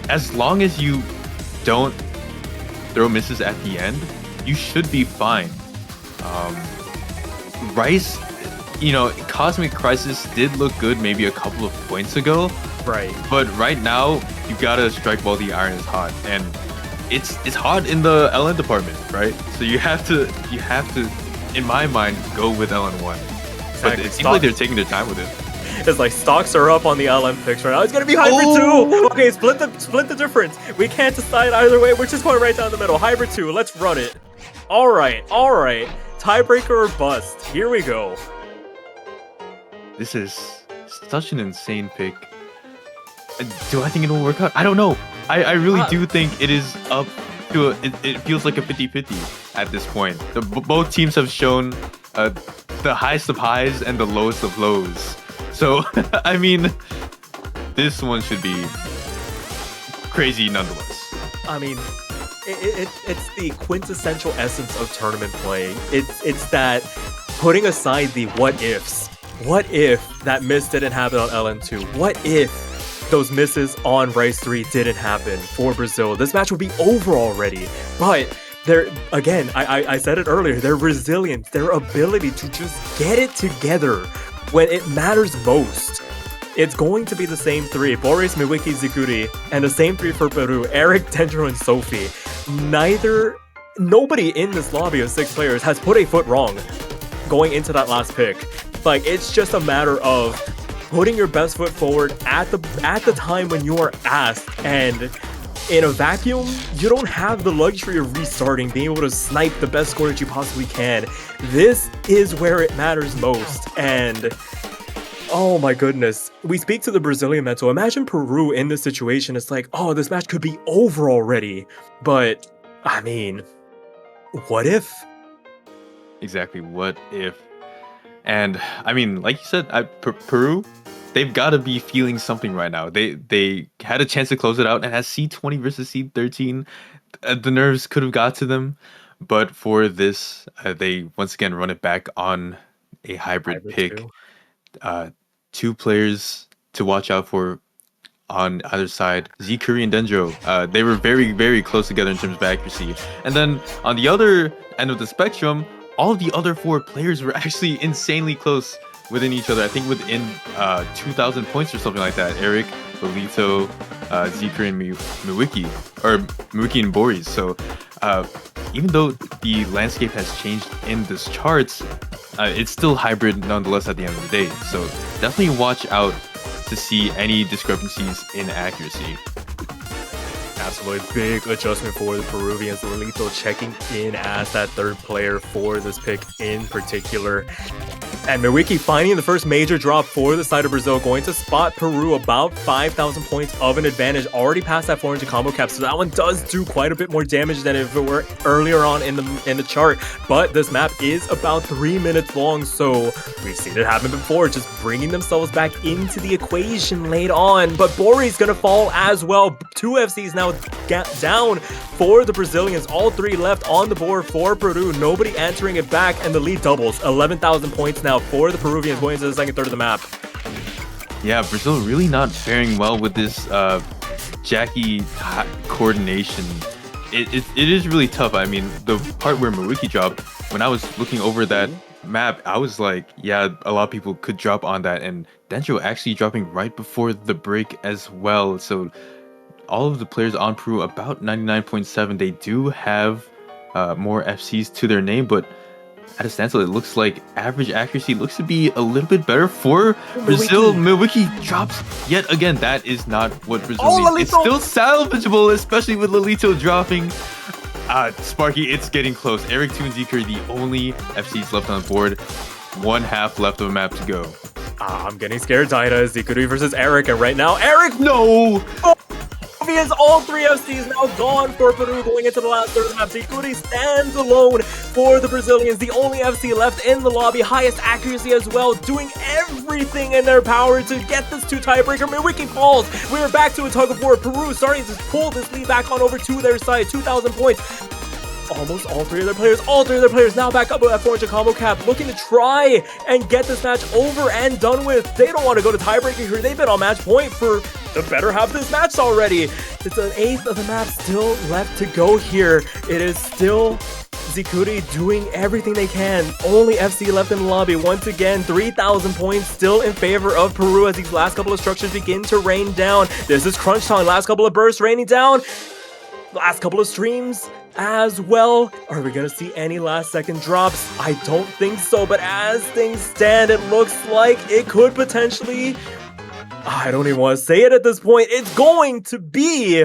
as long as you don't throw misses at the end, you should be fine. Rice, Cosmic Crisis did look good maybe a couple of points ago. Right. But right now, you gotta strike while the iron is hot. And it's hot in the LN department, right? So you have to, in my mind, go with LN1. Exactly. But it seems like they're taking their time with it. It's like stocks are up on the LM picks right now. It's gonna be Hybrid 2! Okay, split the difference. We can't decide either way. We're just going right down the middle. Hybrid 2, let's run it. Alright. Tiebreaker or bust. Here we go. This is such an insane pick. Do I think it will work out? I don't know. I really do think it is up to it feels like a 50-50 at this point. Both teams have shown the highest of highs and the lowest of lows. So, I mean, this one should be crazy nonetheless. I mean, it's the quintessential essence of tournament play. It's that putting aside the what ifs. What if that miss didn't happen on LN2? What if those misses on Rice 3 didn't happen for Brazil? This match would be over already. But again, I said it earlier, their resilience, their ability to just get it together when it matters most. It's going to be the same three, Boris, Miwiki, Ziguri, and the same three for Peru, Eric, Dendro, and Sophie. Nobody in this lobby of 6 players has put a foot wrong going into that last pick. Like, it's just a matter of putting your best foot forward at the time when you are asked. And in a vacuum, you don't have the luxury of restarting, being able to snipe the best score that you possibly can. This is where it matters most. And Oh my goodness. We speak to the Brazilian mental. Imagine Peru in this situation. It's like, oh, this match could be over already. But, I mean, what if? Exactly. What if? And I mean, like you said, Peru, they've got to be feeling something right now. They had a chance to close it out, and as C20 versus C13, the nerves could have got to them. But for this, they once again run it back on a hybrid Hybrid pick. too. Two players to watch out for on either side, Zikuri and Dendro. They were very, very close together in terms of accuracy. And then on the other end of the spectrum, all of the other four players were actually insanely close within each other. I think within 2,000 points or something like that. Eric, Lolito, Zikuri, and Miwiki and Boris. So even though the landscape has changed in this charts, it's still hybrid nonetheless at the end of the day. So definitely watch out to see any discrepancies in accuracy. Absolutely big adjustment for the Peruvians. Lolito checking in as that third player for this pick in particular. And Miwiki finding the first major drop for the side of Brazil, going to spot Peru about 5,000 points of an advantage, already past that 400 combo cap. So that one does do quite a bit more damage than if it were earlier on in the chart. But this map is about 3 minutes long, so we've seen it happen before, just bringing themselves back into the equation late on. But Bori's gonna fall as well. 2 FCs now down for the Brazilians. All 3 left on the board for Peru. Nobody answering it back, and the lead doubles. 11,000 points now for the Peruvians going into the second third of the map. Yeah, Brazil really not faring well with this Jackie coordination. It is really tough. I mean, the part where Miwiki dropped, when I was looking over that map, I was like, yeah, a lot of people could drop on that, and Dendro actually dropping right before the break as well. So all of the players on Peru, about 99.7, they do have more FCs to their name, but at a standstill, it looks like average accuracy looks to be a little bit better for Brazil. Miwiki drops yet again. That is not what Brazil needs. It's still salvageable, especially with Lolito dropping. Sparky, it's getting close. Eric 2 and Zikuri, the only FCs left on the board. 1/2 left of the map to go. I'm getting scared, Dinah. Zikuri versus Eric, and right now, Eric, No! all 3 FCs now gone for Peru going into the last third of the map. Zikuri stands alone for the Brazilians, the only FC left in the lobby, highest accuracy as well, doing everything in their power to get this 2 tiebreaker. Miwiki falls. We're back to a tug of war. Peru starting to pull this lead back on over to their side. 2,000 points. Almost all 3 of their players now back up with that 400 combo cap, looking to try and get this match over and done with. They don't want to go to tiebreaker here. They've been on match point for the better half of this match already. It's an 1/8 of the map still left to go here. It is still Zikuri doing everything they can. Only FC left in the lobby. Once again, 3,000 points still in favor of Peru as these last couple of structures begin to rain down. This is crunch time. Last couple of bursts raining down. Last couple of streams as well. Are we gonna see any last second drops? I don't think so, but as things stand, it looks like it could potentially... I don't even want to say it at this point. It's going to be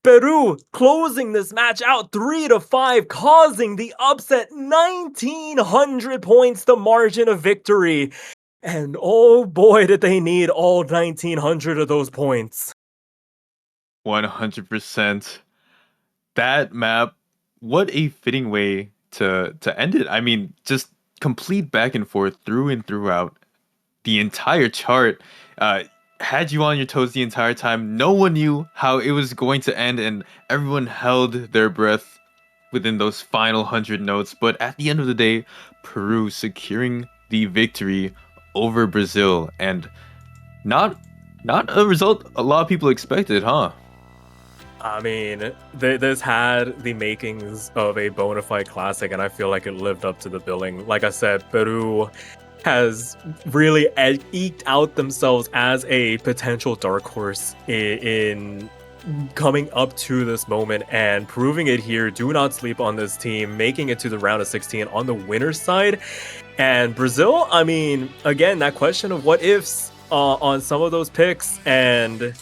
Peru closing this match out 3-5, causing the upset. 1,900 points, the margin of victory. And oh boy, did they need all 1,900 of those points. 100%. That map, what a fitting way to end it. I mean, just complete back and forth through and throughout the entire chart. Had you on your toes the entire time. No one knew how it was going to end, and everyone held their breath within those final 100 notes. But at the end of the day, Peru securing the victory over Brazil, and not a result a lot of people expected, huh? I mean, this had the makings of a bona fide classic, and I feel like it lived up to the billing. Like I said, Peru has really eked out themselves as a potential dark horse in coming up to this moment and proving it here. Do not sleep on this team, making it to the round of 16 on the winner's side. And Brazil, I mean, again, that question of what ifs on some of those picks, and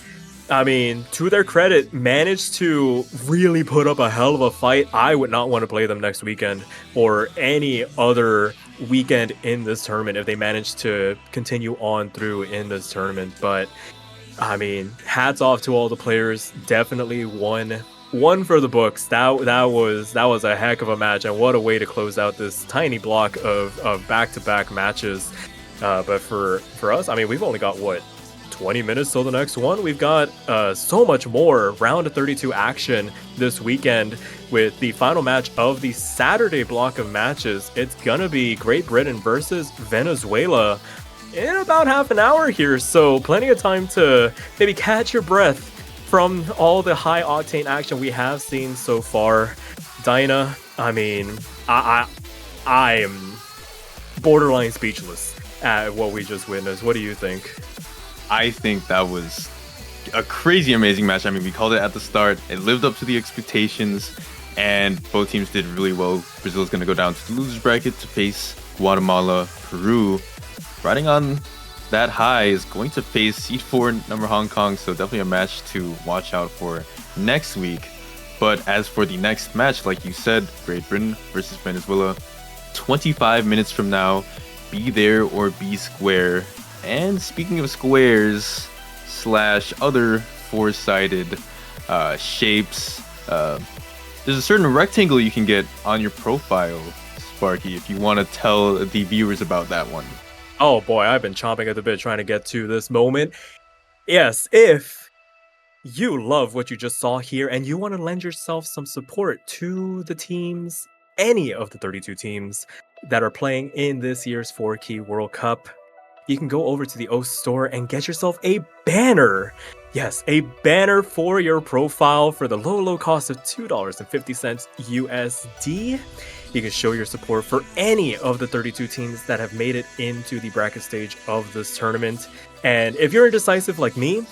I mean, to their credit, managed to really put up a hell of a fight. I would not want to play them next weekend or any other weekend in this tournament if they manage to continue on through in this tournament. But I mean, hats off to all the players. Definitely one for the books. That was a heck of a match, and what a way to close out this tiny block of back-to-back matches. But for us, I mean, we've only got what, 20 minutes till the next one. We've got so much more round of 32 action this weekend with the final match of the Saturday block of matches. It's gonna be Great Britain versus Venezuela in about half an hour here, so plenty of time to maybe catch your breath from all the high octane action we have seen so far. Dinah, I mean, I am borderline speechless at what we just witnessed. What do you think? I think that was a crazy amazing match. I mean, we called it at the start. It lived up to the expectations, and both teams did really well. Brazil is going to go down to the losers bracket to face Guatemala. Peru, riding on that high, is going to face seed 4 number Hong Kong, so definitely a match to watch out for next week. But as for the next match, like you said, Great Britain versus Venezuela, 25 minutes from now, be there or be square. And speaking of squares / other four-sided shapes, there's a certain rectangle you can get on your profile, Sparky, if you want to tell the viewers about that one. Oh boy, I've been chomping at the bit trying to get to this moment. Yes, if you love what you just saw here and you want to lend yourself some support to the teams, any of the 32 teams that are playing in this year's 4-Key World Cup, you can go over to the O store and get yourself a banner. Yes, a banner for your profile for the low cost of $2.50 USD. You can show your support for any of the 32 teams that have made it into the bracket stage of this tournament. And if you're indecisive like me, you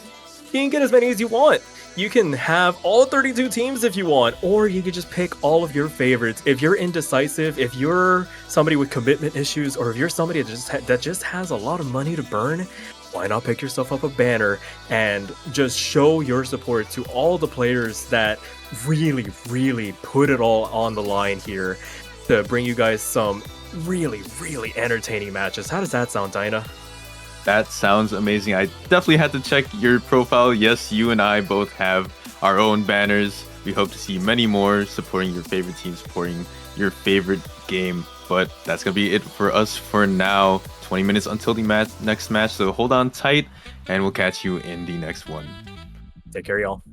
can get as many as you want. You can have all 32 teams if you want, or you can just pick all of your favorites. If you're indecisive, if you're somebody with commitment issues, or if you're somebody that just has a lot of money to burn, why not pick yourself up a banner and just show your support to all the players that really put it all on the line here to bring you guys some really entertaining matches. How does that sound, Dinah? That sounds amazing. I definitely had to check your profile. Yes, you and I both have our own banners. We hope to see many more supporting your favorite team, supporting your favorite game. But that's going to be it for us for now. 20 minutes until the next match, so hold on tight, and we'll catch you in the next one. Take care, y'all.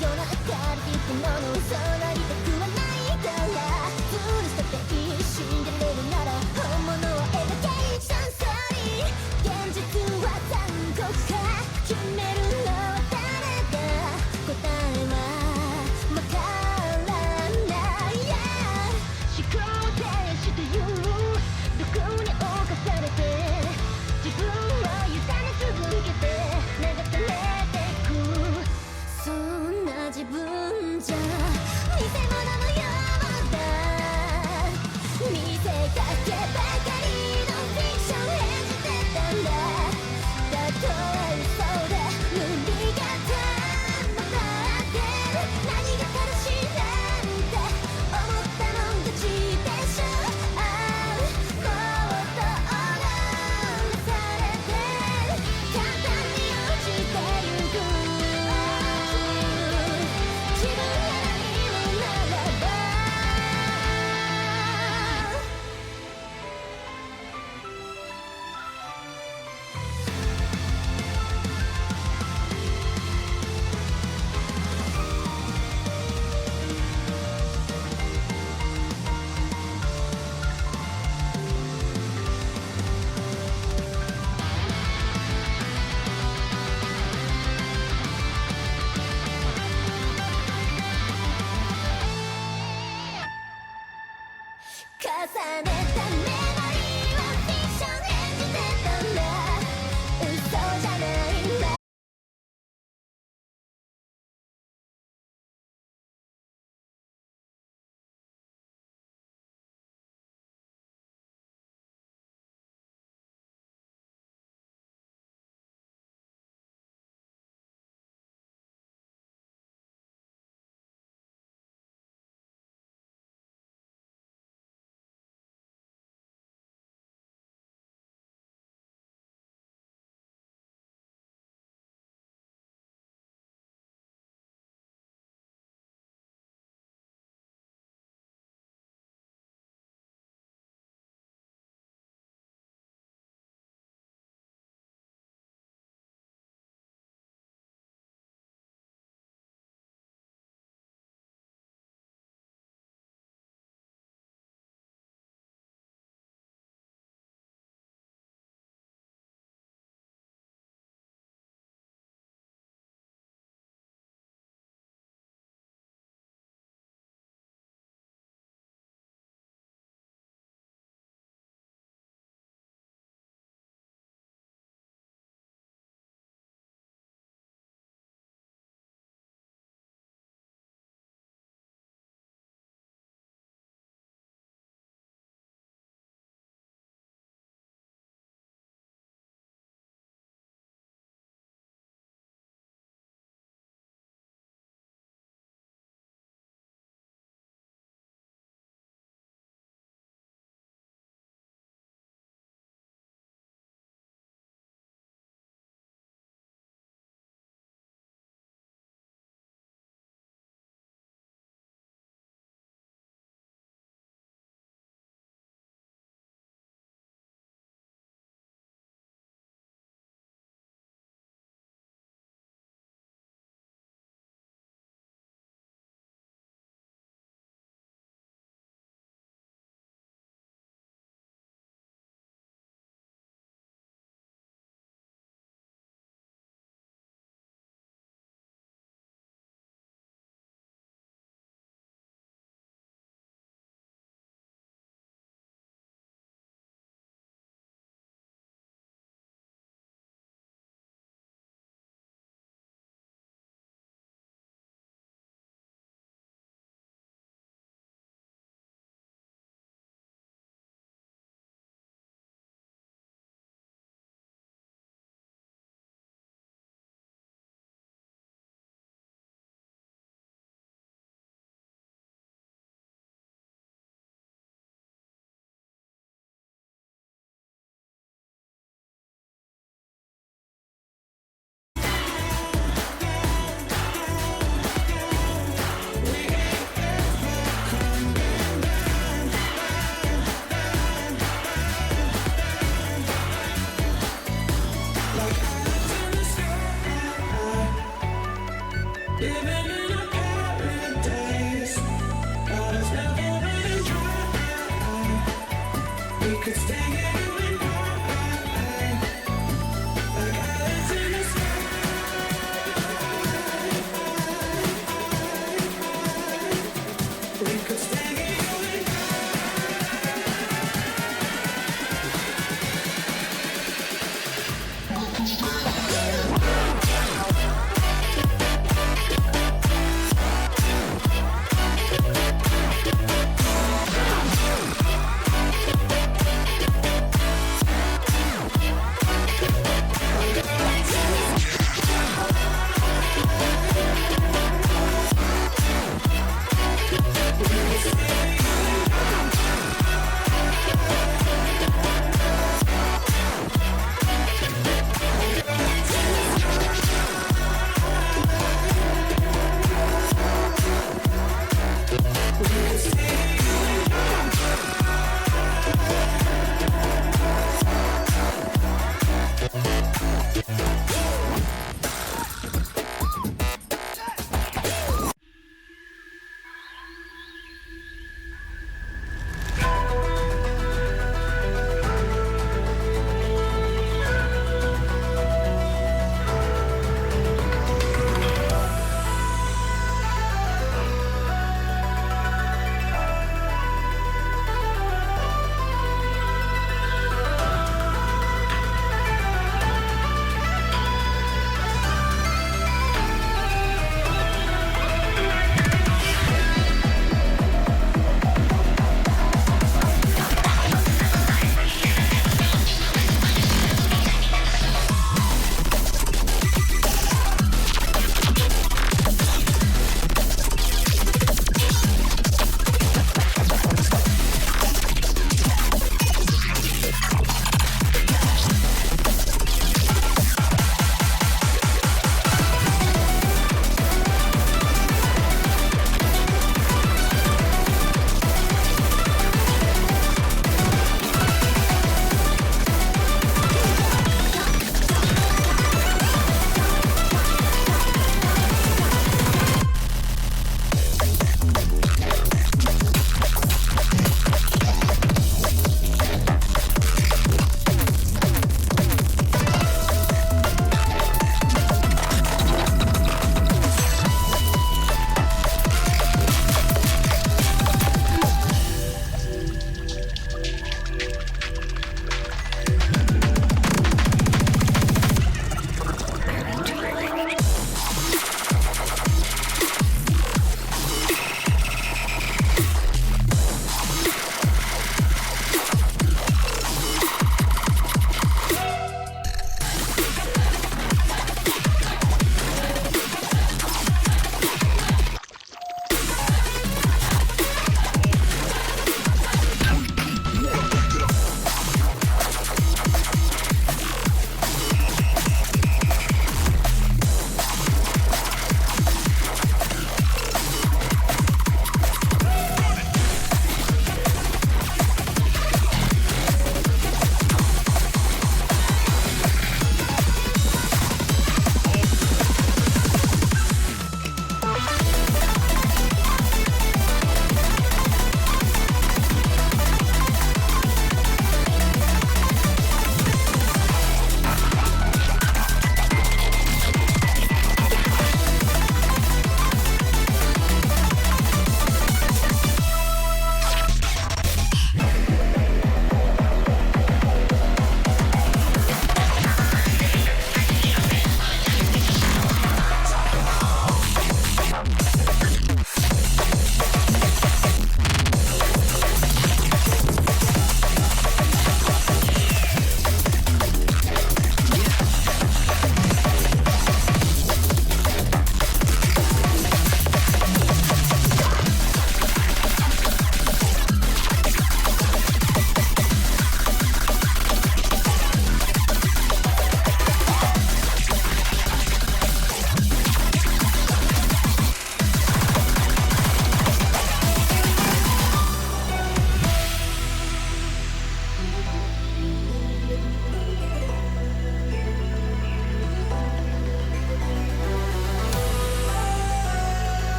夜の明かりってものをそらりたくはないからずるしたっていい信じれるなら本物を描け一緒に現実は残酷か決めるのは誰だ答えはわからない、yeah、思考停止という毒に侵されて自分を委ね続けて流されてくそんな自分じゃ偽物のようだ見せかけばかりのフィクション演じてたんだたとえ嘘で無理がたまってる何が正しいなんて思ったもん勝ちでしょああもっと踊らされて簡単に落ちてゆく自分がいるならば重ねたメモリーはフィクション演じてたんだ嘘じゃないんだLiving in a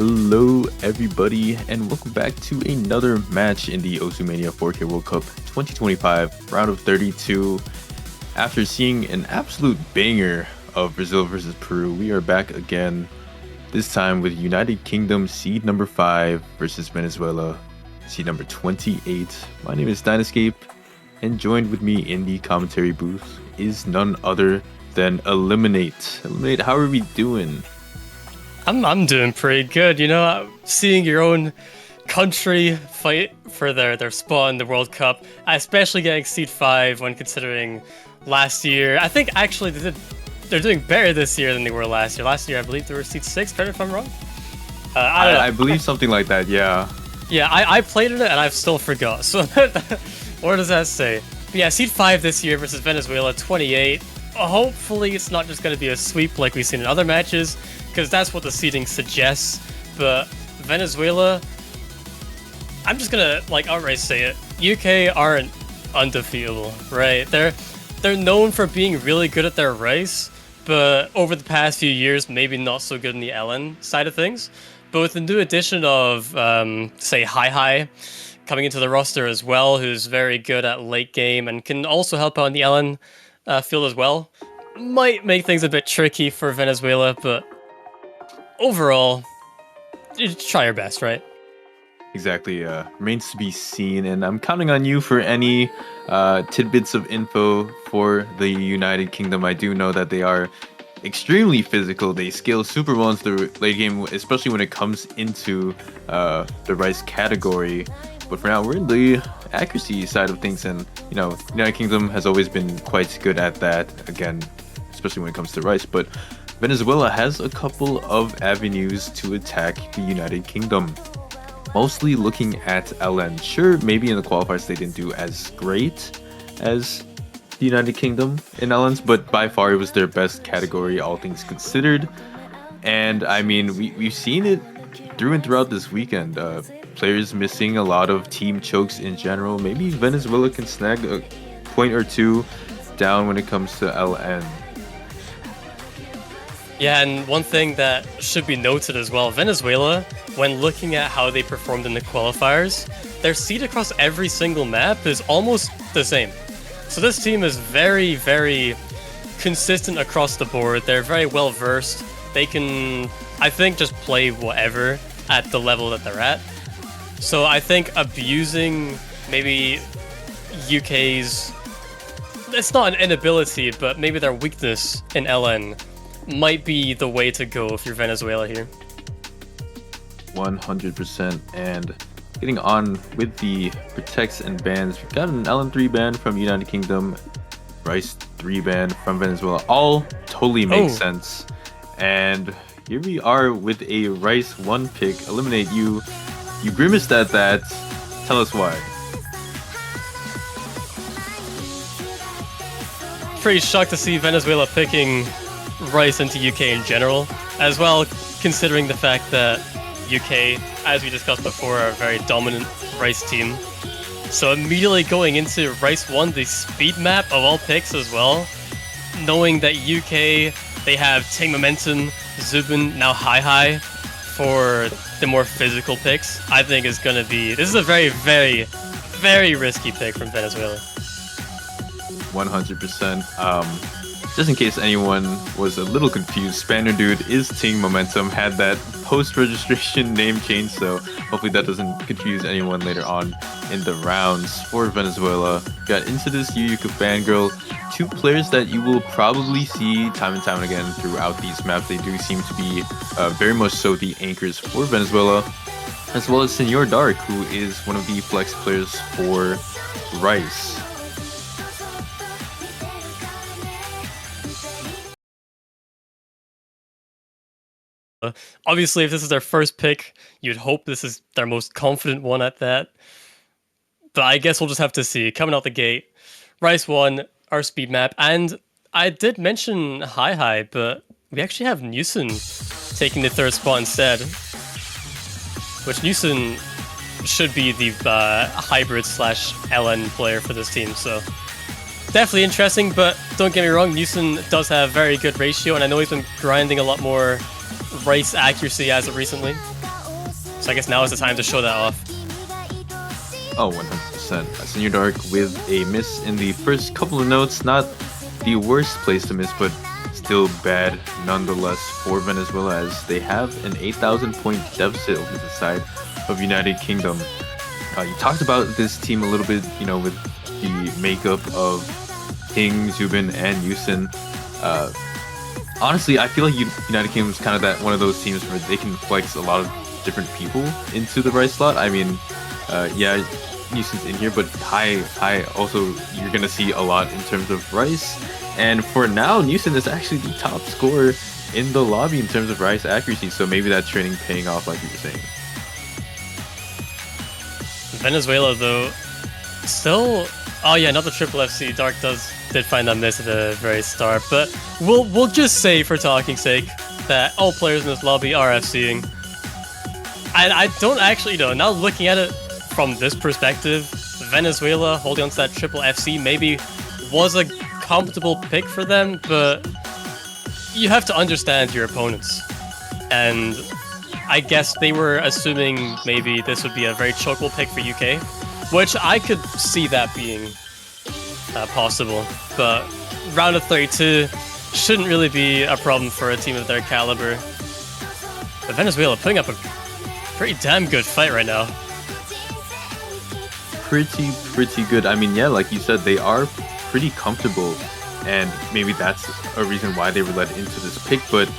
Hello, everybody, and welcome back to another match in the Osumania 4K World Cup 2025 round of 32. After seeing an absolute banger of Brazil versus Peru, we are back again, this time with United Kingdom seed number 5 versus Venezuela seed number 28. My name is Dynascape, and joined with me in the commentary booth is none other than Eliminate. Eliminate, how are we doing? I'm doing pretty good, you know, seeing your own country fight for their spot in the World Cup, especially getting seed 5 when considering last year. I think actually they're doing better this year than they were last year. Last year, I believe they were seed 6, correct if I'm wrong? I don't know. I believe something like that, yeah. Yeah, I played in it and I've still forgot, so what does that say? But yeah, seed 5 this year versus Venezuela, 28. Hopefully it's not just going to be a sweep like we've seen in other matches, because that's what the seeding suggests. But Venezuela, I'm just gonna outright say it, UK aren't undefeatable, right? They're known for being really good at their rice, but over the past few years maybe not so good in the LN side of things. But with the new addition of say Hi coming into the roster as well, who's very good at late game and can also help out in the LN field as well, might make things a bit tricky for Venezuela, but overall, you try your best, right? Exactly. Remains to be seen, and I'm counting on you for any tidbits of info for the United Kingdom. I do know that they are extremely physical. They scale super well into the late game, especially when it comes into the rice category. But for now, we're in the accuracy side of things, and you know, United Kingdom has always been quite good at that. Again, especially when it comes to rice, but Venezuela has a couple of avenues to attack the United Kingdom. Mostly looking at LN. Sure, maybe in the qualifiers they didn't do as great as the United Kingdom in LNs, but by far it was their best category, all things considered. And I mean, we've seen it through and throughout this weekend. Players missing a lot of team chokes in general. Maybe Venezuela can snag a point or two down when it comes to LN. Yeah, and one thing that should be noted as well, Venezuela, when looking at how they performed in the qualifiers, their seed across every single map is almost the same. So this team is very, very consistent across the board. They're very well versed. They can, I think, just play whatever at the level that they're at. So I think abusing maybe UK's, it's not an inability, but maybe their weakness in LN might be the way to go if you're Venezuela here. 100%. And getting on with the protects and bans, we've got an LN3 ban from United Kingdom, Rice 3 ban from Venezuela. All totally makes sense. And here we are with a Rice 1 pick. Eliminate you. You grimaced at that. Tell us why. Pretty shocked to see Venezuela picking Rice into UK in general, as well considering the fact that UK, as we discussed before, are a very dominant Rice team. So immediately going into Rice 1, the speed map of all picks as well, knowing that UK, they have Ting Momentum, Zubin, now Hi for the more physical picks, I think is going to be, this is a very, very, very risky pick from Venezuela. 100%. Just in case anyone was a little confused, Spaniard Dude is Ting Momentum, had that post-registration name change, so hopefully that doesn't confuse anyone later on in the rounds. For Venezuela, got Insidious, Yuyuka Fangirl, two players that you will probably see time and time again throughout these maps. They do seem to be very much so the anchors for Venezuela, as well as Senor Dark, who is one of the flex players for Rice. Obviously, if this is their first pick, you'd hope this is their most confident one at that. But I guess we'll just have to see. Coming out the gate, Rice 1, our speed map, and I did mention Hi, but we actually have Newson taking the 3rd spot instead. Which Newson should be the hybrid / LN player for this team, so definitely interesting, but don't get me wrong, Newson does have very good ratio, and I know he's been grinding a lot more Rice accuracy as of recently. So I guess now is the time to show that off. Oh, 100%. Senior Dark with a miss in the first couple of notes. Not the worst place to miss, but still bad nonetheless for Venezuela, as they have an 8,000 point deficit over the side of United Kingdom. You talked about this team a little bit, with the makeup of King, Zubin, and Yusin. Honestly, I feel like United Kingdom is kind of one of those teams where they can flex a lot of different people into the right slot. I mean, yeah, Yusin's in here, but high also you're gonna see a lot in terms of Rice. And for now, Yusin is actually the top scorer in the lobby in terms of Rice accuracy, so maybe that training paying off like you were saying. Venezuela, though, still... Oh yeah, another triple FC. Dark did find that miss at the very start, but we'll just say, for talking sake, that all players in this lobby are FCing. And I don't actually know. Now looking at it from this perspective, Venezuela holding onto that triple FC maybe was a comfortable pick for them, but you have to understand your opponents. And I guess they were assuming maybe this would be a very chokeable pick for UK, which I could see that being possible. But round of 32 shouldn't really be a problem for a team of their caliber. But Venezuela putting up a pretty damn good fight right now. Pretty good. I mean, yeah, like you said, they are pretty comfortable, and maybe that's a reason why they were led into this pick. But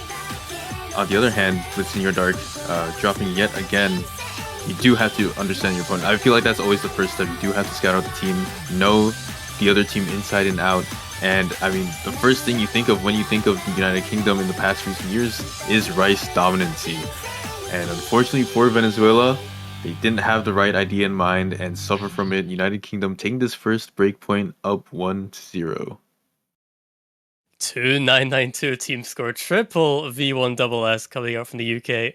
on the other hand, with Senior Dark dropping yet again, you do have to understand your opponent. I feel like that's always the first step. You do have to scout out the team, know the other team inside and out. And I mean, the first thing you think of when you think of the United Kingdom in the past recent years is Rice dominancy. And unfortunately for Venezuela, they didn't have the right idea in mind and suffer from it. United Kingdom taking this first breakpoint up 1-0. 2992 team score, triple V1SS coming out from the UK.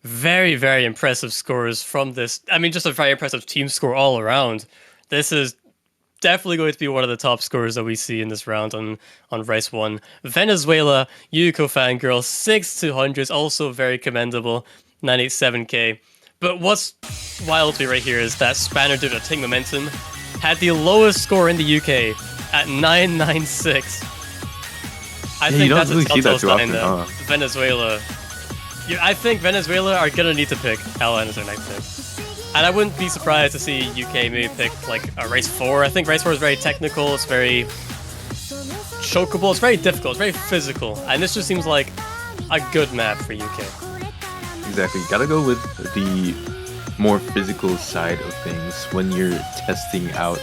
Very, very impressive scores from this. I mean, just a very impressive team score all around. This is definitely going to be one of the top scores that we see in this round on Rice 1. Venezuela, Yuko Fangirl, 6-200s, also very commendable, 987k. But what's wild to me right here is that Spanner did a Ting Momentum had the lowest score in the UK at 996. I think that's a telltale sign that Venezuela... I think Venezuela are gonna need to pick Alan as their next pick. And I wouldn't be surprised to see UK maybe pick like a Race 4. I think Race 4 is very technical, it's very chokeable, it's very difficult, it's very physical. And this just seems like a good map for UK. Exactly, you gotta go with the more physical side of things when you're testing out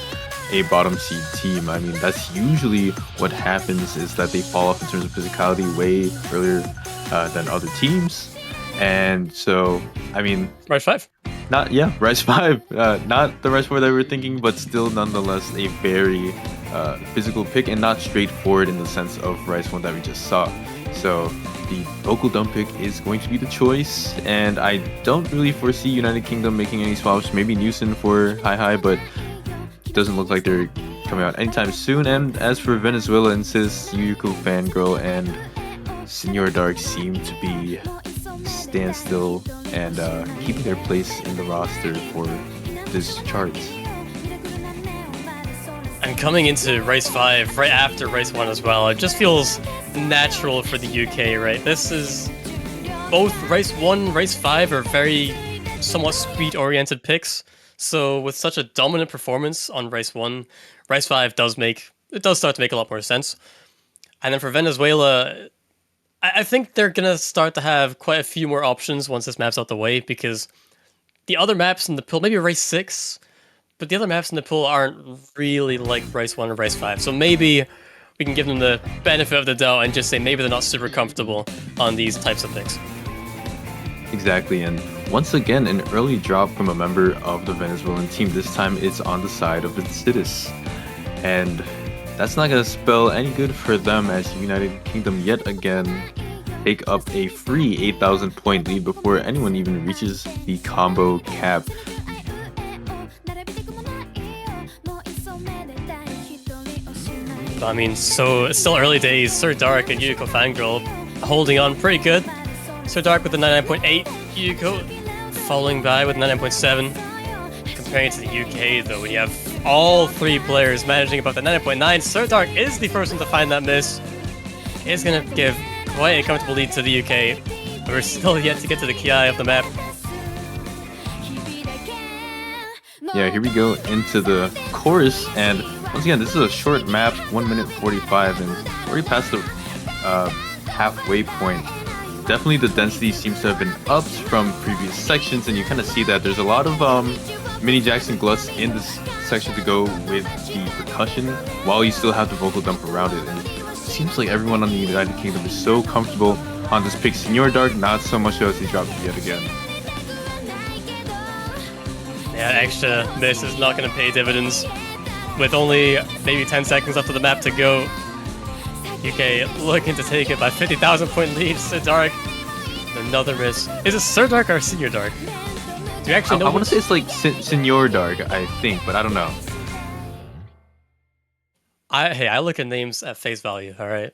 a bottom seed team. I mean, that's usually what happens, is that they fall off in terms of physicality way earlier than other teams. And so, I mean... Rice 5? Rice 5. Not the Rice 4 that we were thinking, but still nonetheless a very physical pick and not straightforward in the sense of Rice 1 that we just saw. So the vocal dump pick is going to be the choice, and I don't really foresee United Kingdom making any swaps. Maybe Newson for high, but it doesn't look like they're coming out anytime soon. And as for Venezuela, insists Yuko Fangirl and Senior Dark seem to be standstill and keeping their place in the roster for this chart. And coming into Race 5, right after Race 1 as well, it just feels natural for the UK, right? This is... Both Race 1, Race 5 are very somewhat speed-oriented picks, so with such a dominant performance on Race 1, Race 5 does start to make a lot more sense. And then for Venezuela, I think they're going to start to have quite a few more options once this map's out the way, because the other maps in the pool, maybe Race 6, but the other maps in the pool aren't really like Race 1 or Race 5. So maybe we can give them the benefit of the doubt and just say maybe they're not super comfortable on these types of picks. Exactly, and once again, an early drop from a member of the Venezuelan team. This time it's on the side of the Citis. And that's not going to spell any good for them, as United Kingdom yet again take up a free 8,000 point lead before anyone even reaches the combo cap. I mean, so it's still early days. Sir Dark and Yuko Fangirl holding on pretty good. Sir Dark with the 99.8, Yuko following by with 99.7. Comparing it to the UK, though, we have all three players managing above the 99.9. Sir Dark is the first one to find that miss. It's going to give quite a comfortable lead to the UK. We're still yet to get to the Kiai of the map. Yeah, here we go into the chorus, and once again, this is a short map, 1 minute 45, and already past the halfway point. Definitely the density seems to have been upped from previous sections, and you kind of see that there's a lot of mini jacks and gluts in this section to go with the percussion, while you still have the vocal dump around it. And it seems like everyone on the United Kingdom is so comfortable on this pick. Senor Dark, not so much so as he dropped it yet again. Yeah, extra miss is not going to pay dividends. With only maybe 10 seconds left of the map to go, UK looking to take it by 50,000 point lead. Sir Dark, another miss. Is it Sir Dark or Senior Dark? Do you actually know? I want to say it's like Senor Dark, I think, but I don't know. I look at names at face value, alright?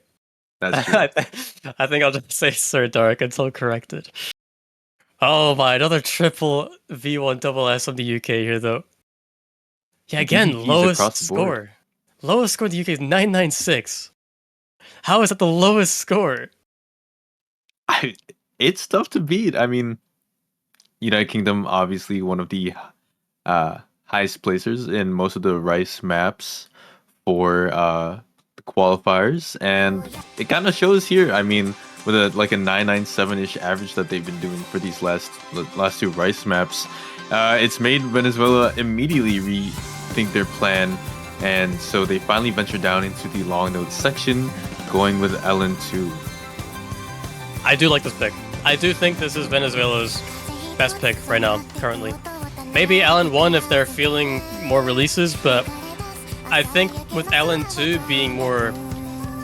That's true. I think I'll just say Sir Dark until corrected. Oh my, another triple V1SS from the UK here, though. Yeah, again, He's lowest across the board. score. Lowest score in the UK is 996. How is that the lowest score? It's tough to beat. I mean, United Kingdom, obviously one of the highest placers in most of the Rice maps for the qualifiers, and it kind of shows here. I mean, with a 997-ish average that they've been doing for these last two Rice maps, it's made Venezuela immediately rethink their plan, and so they finally venture down into the long note section, going with LN2. I do like this pick. I do think this is Venezuela's best pick right now, currently. Maybe LN1 if they're feeling more releases, but I think with LN2 being more,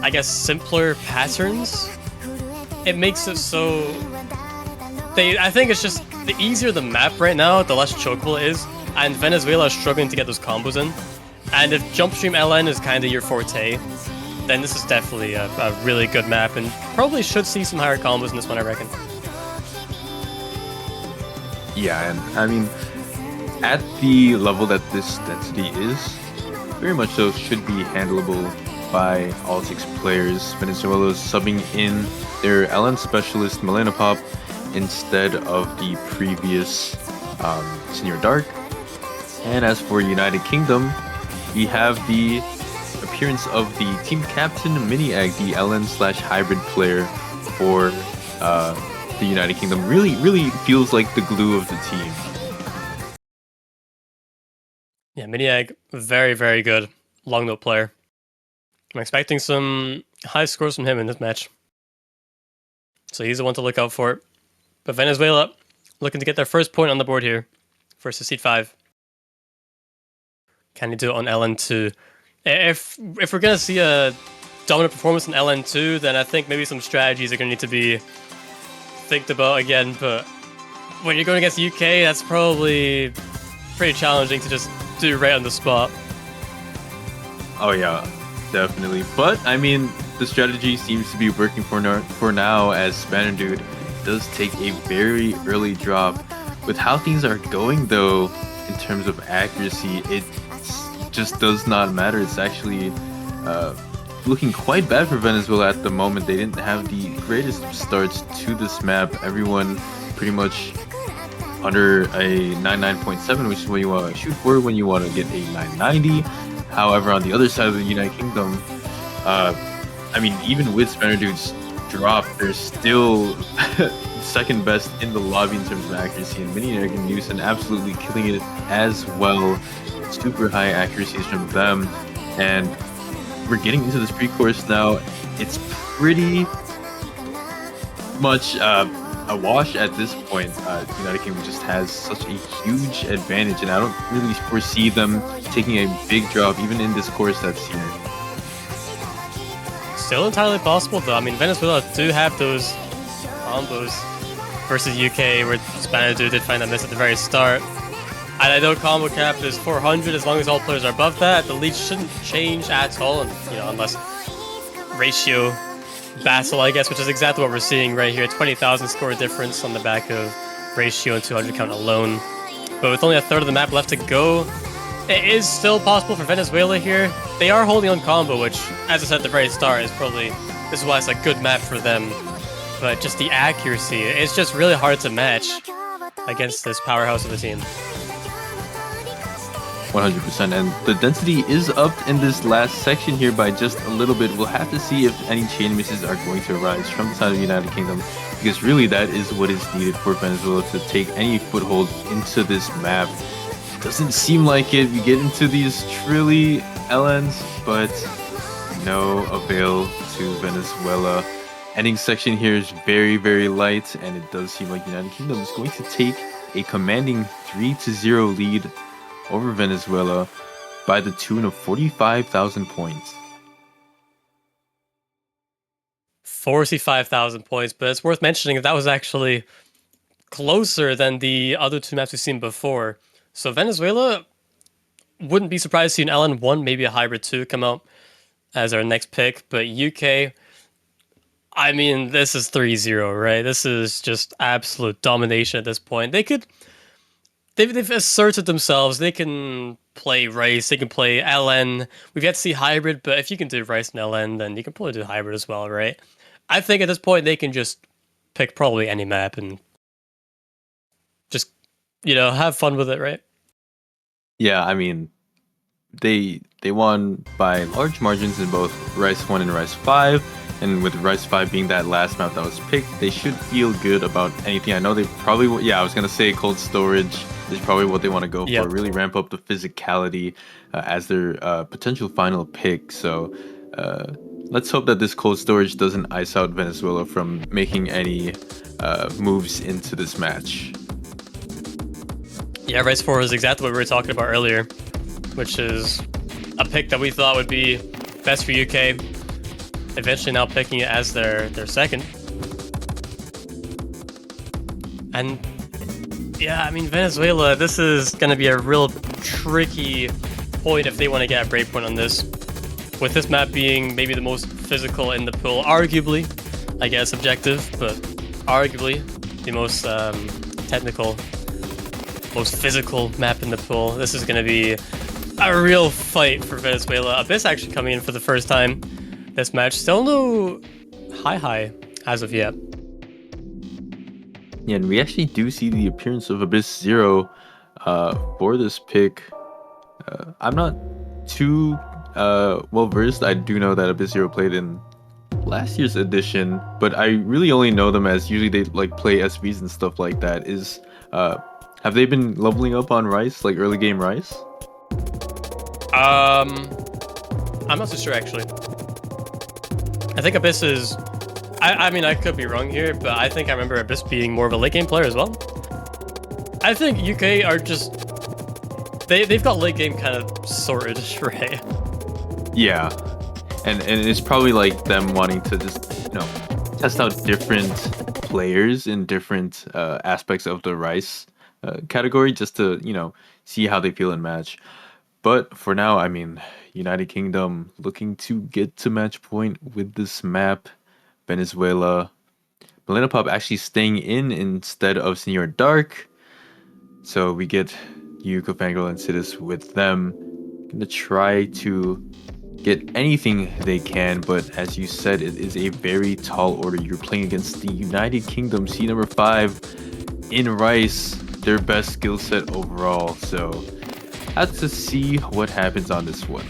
I guess, simpler patterns, it makes it so... I think it's just, the easier the map right now, the less chokeable it is, and Venezuela is struggling to get those combos in. And if Jump Stream LN is kind of your forte, then this is definitely a really good map, and probably should see some higher combos in this one, I reckon. Yeah, and I mean, at the level that this density is, very much so should be handleable by all 6 players. Venezuela is subbing in their LN specialist Melanopop instead of the previous Senior Dark. And as for United Kingdom, we have the appearance of the team captain Miniag, the LN/hybrid player for the United Kingdom. Really feels like the glue of the team. Yeah, Miniag, very, very good long note player. I'm expecting some high scores from him in this match. So he's the one to look out for. But Venezuela looking to get their first point on the board here versus Seed 5. Can he do it on LN2? If we're going to see a dominant performance in LN2, then I think maybe some strategies are going to need to be think about again. But when you're going against the UK, that's probably pretty challenging to just do right on the spot. Oh yeah, definitely. But I mean, the strategy seems to be working for now, as Spanner Dude does take a very early drop. With how things are going though, in terms of accuracy, it just does not matter. It's actually looking quite bad for Venezuela at the moment. They didn't have the greatest starts to this map. Everyone pretty much under a 99.7, which is what you want to shoot for when you want to get a 990. However, on the other side of the United Kingdom, I mean, even with Spanner Dude's drop, they're still second best in the lobby in terms of accuracy, and Miniag and Houston absolutely killing it as well. Super high accuracies from them, and we're getting into this pre-course now. It's pretty much a wash at this point. United Kingdom just has such a huge advantage, and I don't really foresee them taking a big drop even in this course that's here. Still entirely possible though. I mean, Venezuela do have those combos versus UK, where Spanner Dude did find that miss at the very start. And I know combo cap is 400. As long as all players are above that, the lead shouldn't change at all, and, you know, unless ratio battle, I guess, which is exactly what we're seeing right here. 20,000 score difference on the back of ratio and 200 count alone. But with only a third of the map left to go, it is still possible for Venezuela here. They are holding on combo, which, as I said at the very start, is probably, this is why it's a good map for them. But just the accuracy, it's just really hard to match against this powerhouse of a team. 100%, and the density is upped in this last section here by just a little bit. We'll have to see if any chain misses are going to arise from the side of the United Kingdom, because really that is what is needed for Venezuela to take any foothold into this map. Doesn't seem like it. We get into these Trilly LNs, but no avail to Venezuela. Ending section here is very, very light, and it does seem like United Kingdom is going to take a commanding 3-0 lead over Venezuela by the tune of 45,000 points. 45,000 points, but it's worth mentioning that was actually closer than the other two maps we've seen before. So Venezuela, wouldn't be surprised to see an LN1, maybe a Hybrid 2 come out as our next pick, but UK, I mean, this is 3-0, right? This is just absolute domination at this point. They've asserted themselves. They can play Rice. They can play LN. We've yet to see Hybrid, but if you can do Rice and LN, then you can probably do Hybrid as well, right? I think at this point they can just pick probably any map and just, have fun with it, right? Yeah, I mean, they won by large margins in both Rice 1 and Rice 5. And with Rice 5 being that last map that was picked, they should feel good about anything. I know they probably, I was going to say cold storage is probably what they want to go for. Really ramp up the physicality as their potential final pick. So let's hope that this cold storage doesn't ice out Venezuela from making any moves into this match. Yeah, Rice 4 is exactly what we were talking about earlier, which is a pick that we thought would be best for UK. Eventually now picking it as their second. And yeah, I mean, Venezuela, this is going to be a real tricky point if they want to get a breakpoint on this. With this map being maybe the most physical in the pool, arguably, I guess objective, but arguably the most technical, most physical map in the pool. This is going to be a real fight for Venezuela. Abyss actually coming in for the first time this match. Still no high as of yet. Yeah, and we actually do see the appearance of Abyss 0 for this pick. I'm not too well versed. I do know that Abyss 0 played in last year's edition, but I really only know them as usually they like play SVs and stuff like that. Have they been leveling up on Rice, like early game Rice? I'm not so sure actually. I think Abyss is... I mean, I could be wrong here, but I think I remember Abyss being more of a late game player as well. I think UK are just... They've got late game kind of sorted, right? Yeah. And it's probably like them wanting to just, test out different players in different aspects of the Rice category just to, see how they feel in match. But for now, I mean, United Kingdom looking to get to match point with this map. Venezuela, Millennium Pop actually staying in instead of Senior Dark. So we get Yuko, Fangirl, and Sidus with them. Gonna try to get anything they can, but as you said, it is a very tall order. You're playing against the United Kingdom, seed number 5 in Rice, their best skill set overall. So have to see what happens on this one.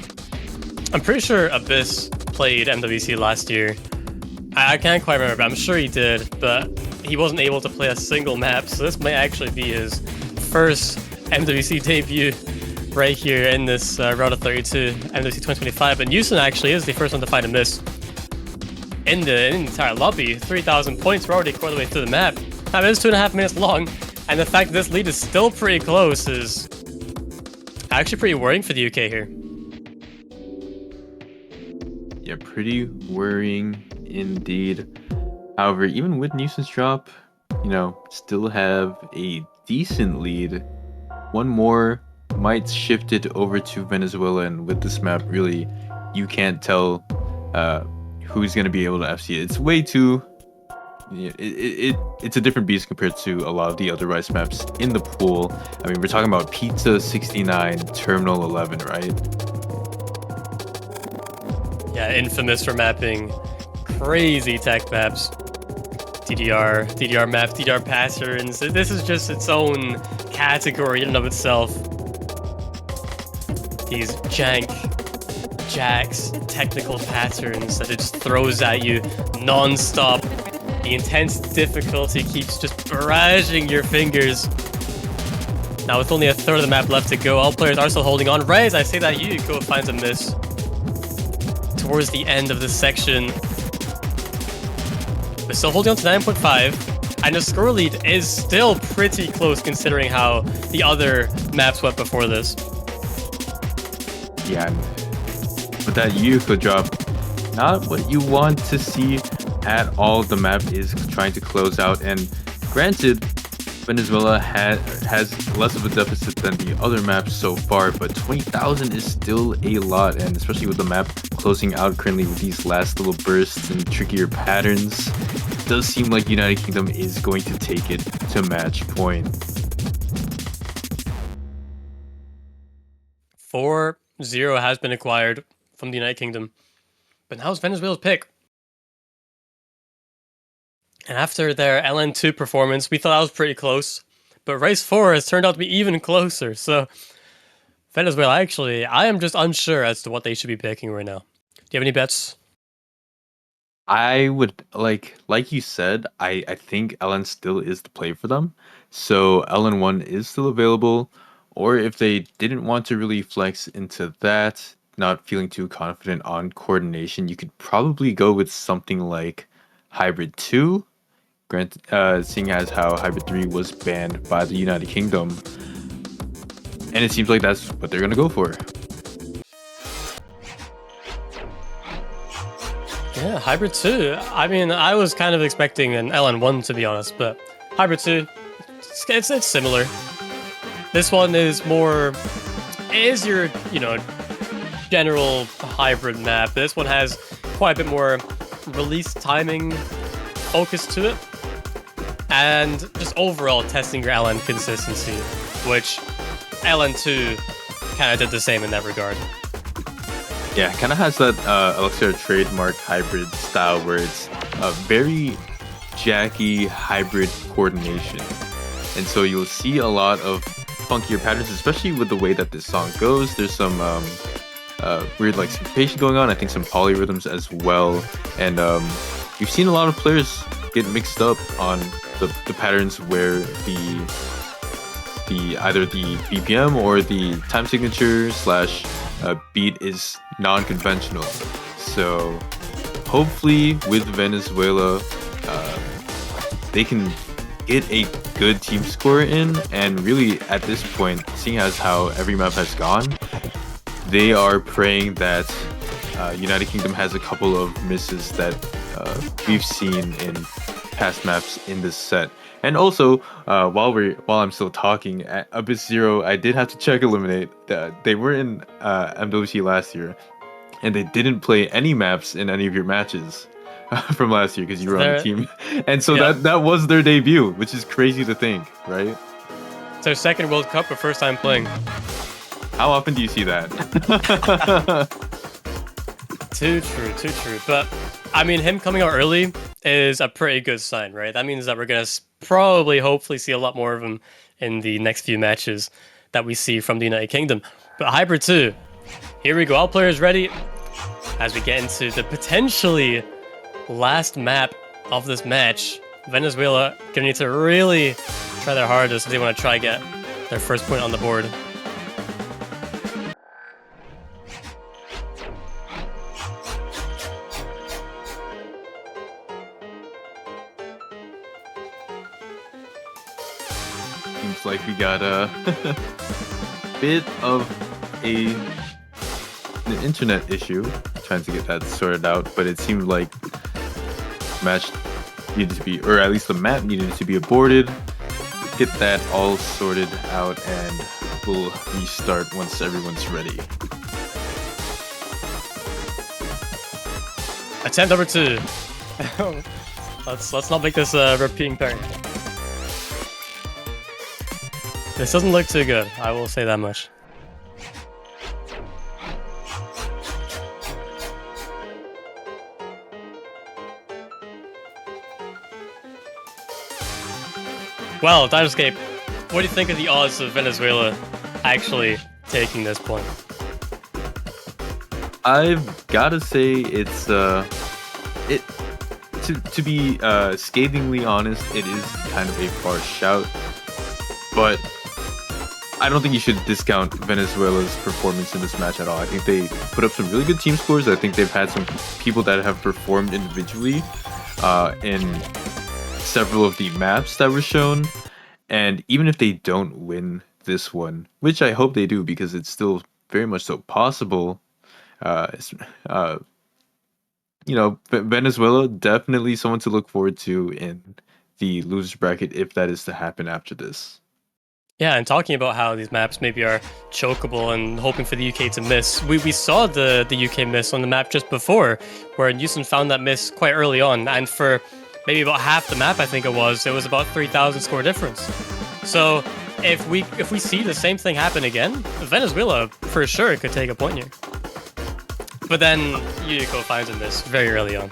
I'm pretty sure Abyss played MWC last year. I can't quite remember, but I'm sure he did, but he wasn't able to play a single map, so this might actually be his first MWC debut right here in this round of 32, MWC 2025. And Houston actually is the first one to find a miss in the entire lobby. 3,000 points, we're already a quarter way through the map. That is 2.5 minutes long, and the fact that this lead is still pretty close is actually pretty worrying for the UK here. Yeah, pretty worrying indeed. However, even with Houston's drop, still have a decent lead. One more might shift it over to Venezuela, and with this map, really, you can't tell, who's going to be able to FC it. It's way too... It's a different beast compared to a lot of the other Rice maps in the pool. I mean, we're talking about Pizza 69, Terminal 11, right? Yeah, infamous for mapping crazy tech maps. DDR map, DDR patterns. This is just its own category in and of itself. These jacks, technical patterns that it just throws at you non-stop. The intense difficulty keeps just barraging your fingers. Now with only a third of the map left to go, all players are still holding on. Rez, I say that Yuko finds a miss towards the end of this section. But still holding on to 9.5. And the score lead is still pretty close considering how the other maps went before this. Yeah, but that Yuko drop, not what you want to see at all. The map is trying to close out, and granted, Venezuela has less of a deficit than the other maps so far, but 20,000 is still a lot, and especially with the map closing out currently with these last little bursts and trickier patterns, it does seem like United Kingdom is going to take it to match point. 4-0 has been acquired from the United Kingdom, but now it's Venezuela's pick. And after their LN2 performance, we thought that was pretty close. But Race 4 has turned out to be even closer. So, Venezuela, actually, I am just unsure as to what they should be picking right now. Do you have any bets? I would, like you said, I think LN still is the play for them. So, LN1 is still available. Or if they didn't want to really flex into that, not feeling too confident on coordination, you could probably go with something like Hybrid 2. Seeing as how Hybrid 3 was banned by the United Kingdom. And it seems like that's what they're going to go for. Yeah, Hybrid 2. I mean, I was kind of expecting an LN1 to be honest, but Hybrid 2, it's similar. This one is more, it is your, general hybrid map. This one has quite a bit more release timing focus to it. And just overall testing your LN consistency, which LN2 kind of did the same in that regard. Yeah, kind of has that Elixir trademark hybrid style where it's a very jacky hybrid coordination. And so you'll see a lot of funkier patterns, especially with the way that this song goes. There's some weird like syncopation going on, I think some polyrhythms as well. And you've seen a lot of players get mixed up on the patterns where the either the BPM or the time signature / beat is non-conventional. So hopefully with Venezuela, they can get a good team score in, and really at this point, seeing as how every map has gone, they are praying that United Kingdom has a couple of misses that we've seen in past maps in this set. And also, while I'm still talking, at Abyss 0, I did have to check Eliminate. They were in MWC last year, and they didn't play any maps in any of your matches from last year because you were on the team. And so that was their debut, which is crazy to think, right? It's their second World Cup, but first time playing. How often do you see that? Too true. But, I mean, him coming out early is a pretty good sign, right? That means that we're going to hopefully see a lot more of him in the next few matches that we see from the United Kingdom. But Hybrid 2, here we go. All players ready as we get into the potentially last map of this match. Venezuela gonna need to really try their hardest if they want to try get their first point on the board. Seems like we got a bit of an internet issue trying to get that sorted out, but it seemed like match needed to be, or at least the map needed to be aborted. Get that all sorted out and we'll restart once everyone's ready. Attempt number 2. let's not make this a repeating pattern. This doesn't look too good, I will say that much. Well, Dynascape, what do you think of the odds of Venezuela actually taking this point? I've gotta say it's to be scathingly honest, it is kind of a far shout, but I don't think you should discount Venezuela's performance in this match at all. I think they put up some really good team scores. I think they've had some people that have performed individually in several of the maps that were shown, and even if they don't win this one, which I hope they do because it's still very much so possible, Venezuela definitely someone to look forward to in the losers bracket if that is to happen after this. Yeah, and talking about how these maps maybe are chokeable and hoping for the UK to miss, we saw the UK miss on the map just before, where Houston found that miss quite early on, and for maybe about half the map, I think it was about 3,000 score difference. So if we see the same thing happen again, Venezuela for sure could take a point here. But then Yuriko finds a miss very early on.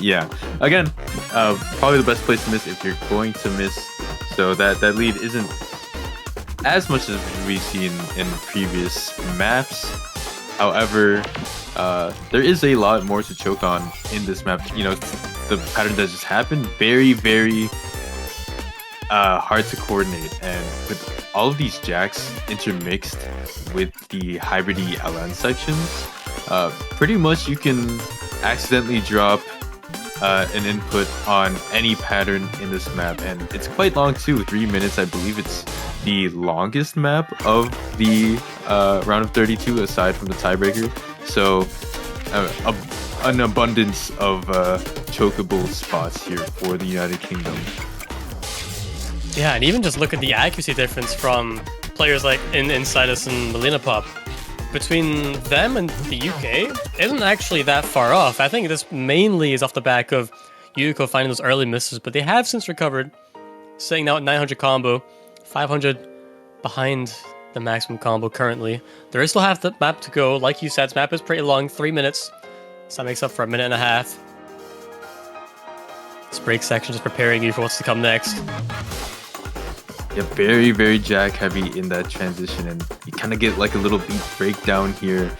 Yeah, again, probably the best place to miss if you're going to miss. So that lead isn't as much as we've seen in previous maps. However, there is a lot more to choke on in this map. You know, the pattern that just happened, very, very hard to coordinate. And with all of these jacks intermixed with the hybridy LN sections, pretty much you can accidentally drop an input on any pattern in this map, and it's quite long too, 3 minutes. I believe it's the longest map of the round of 32 aside from the tiebreaker, so an abundance of chokeable spots here for the United Kingdom. Yeah, and even just look at the accuracy difference from players like Insidus and Melina Pop. Between them and the UK isn't actually that far off. I think this mainly is off the back of Yuko finding those early misses, but they have since recovered, sitting now at 900 combo, 500 behind the maximum combo currently. There is still half the map to go. Like you said, this map is pretty long, 3 minutes, so that makes up for a minute and a half. This break section is preparing you for what's to come next. Yeah, very, very jack heavy in that transition, and you kind of get like a little beat breakdown here,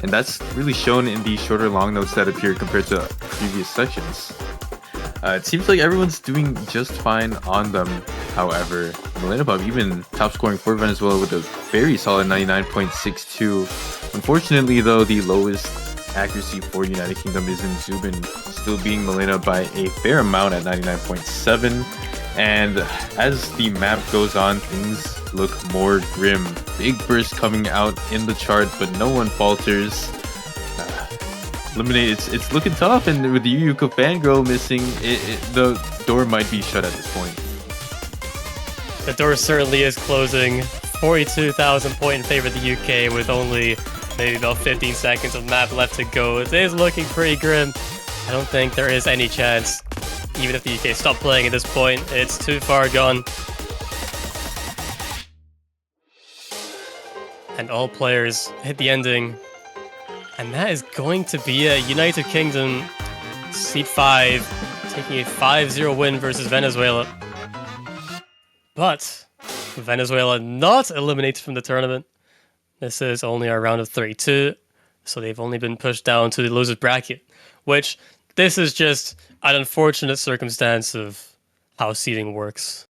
and that's really shown in the shorter long notes that appear compared to previous sections. It seems like everyone's doing just fine on them. However, Melinapov even top scoring for Venezuela with a very solid 99.62. Unfortunately though, the lowest accuracy for United Kingdom is in Zubin, still being Melina by a fair amount at 99.7. And as the map goes on, things look more grim. Big burst coming out in the chart, but no one falters. Eliminate, it's looking tough, and with the Yuko fangirl missing, the door might be shut at this point. The door certainly is closing. 42,000 point in favor of the UK with only maybe about 15 seconds of map left to go. It is looking pretty grim. I don't think there is any chance. Even if the UK stop playing at this point, it's too far gone. And all players hit the ending. And that is going to be a United Kingdom Seed 5 taking a 5-0 win versus Venezuela. But Venezuela not eliminated from the tournament. This is only our round of 32, so they've only been pushed down to the losers bracket, which this is just an unfortunate circumstance of how seeding works.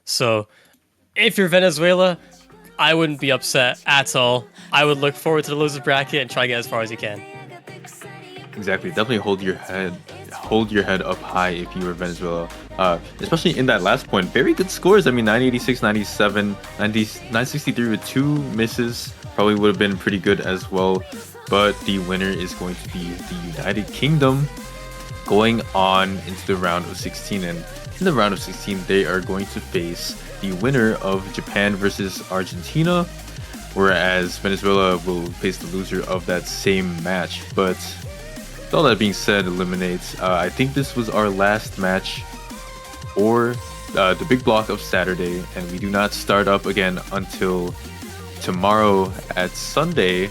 So if you're Venezuela, I wouldn't be upset at all. I would look forward to the losers bracket and try to get as far as you can. Exactly. Definitely hold your head up high if you were Venezuela. Especially in that last point. Very good scores. I mean, 986, 97, 963 with 2 misses. Probably would have been pretty good as well. But the winner is going to be the United Kingdom, going on into the round of 16. And in the round of 16, they are going to face the winner of Japan versus Argentina, whereas Venezuela will face the loser of that same match. But with all that being said, Eliminates, I think this was our last match for the big block of Saturday, and we do not start up again until tomorrow at Sunday,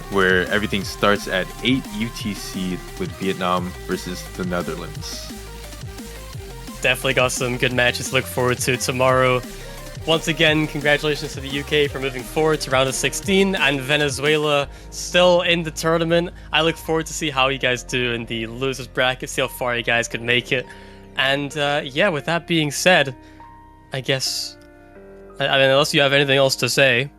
where everything starts at 8 UTC with Vietnam versus the Netherlands. Definitely got some good matches to look forward to tomorrow. Once again, congratulations to the UK for moving forward to round of 16, and Venezuela still in the tournament. I look forward to see how you guys do in the losers bracket, see how far you guys could make it. And yeah, with that being said, I guess, I mean, unless you have anything else to say.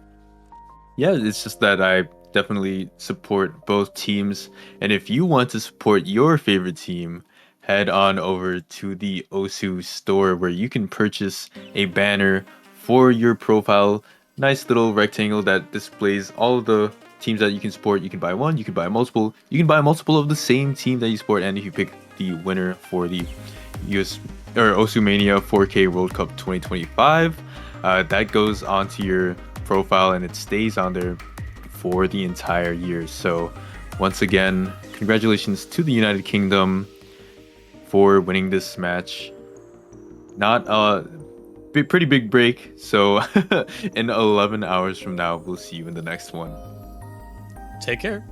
Yeah, it's just that I definitely support both teams, and if you want to support your favorite team, head on over to the Osu store where you can purchase a banner for your profile. Nice little rectangle that displays all of the teams that you can support. You can buy one, you can buy multiple, you can buy multiple of the same team that you support, and if you pick the winner for the US or Osu Mania 4K World Cup 2025, that goes onto your profile and it stays on there for the entire year. So once again, congratulations to the United Kingdom for winning this match. Not a pretty big break, so in 11 hours from now, we'll see you in the next one. Take care.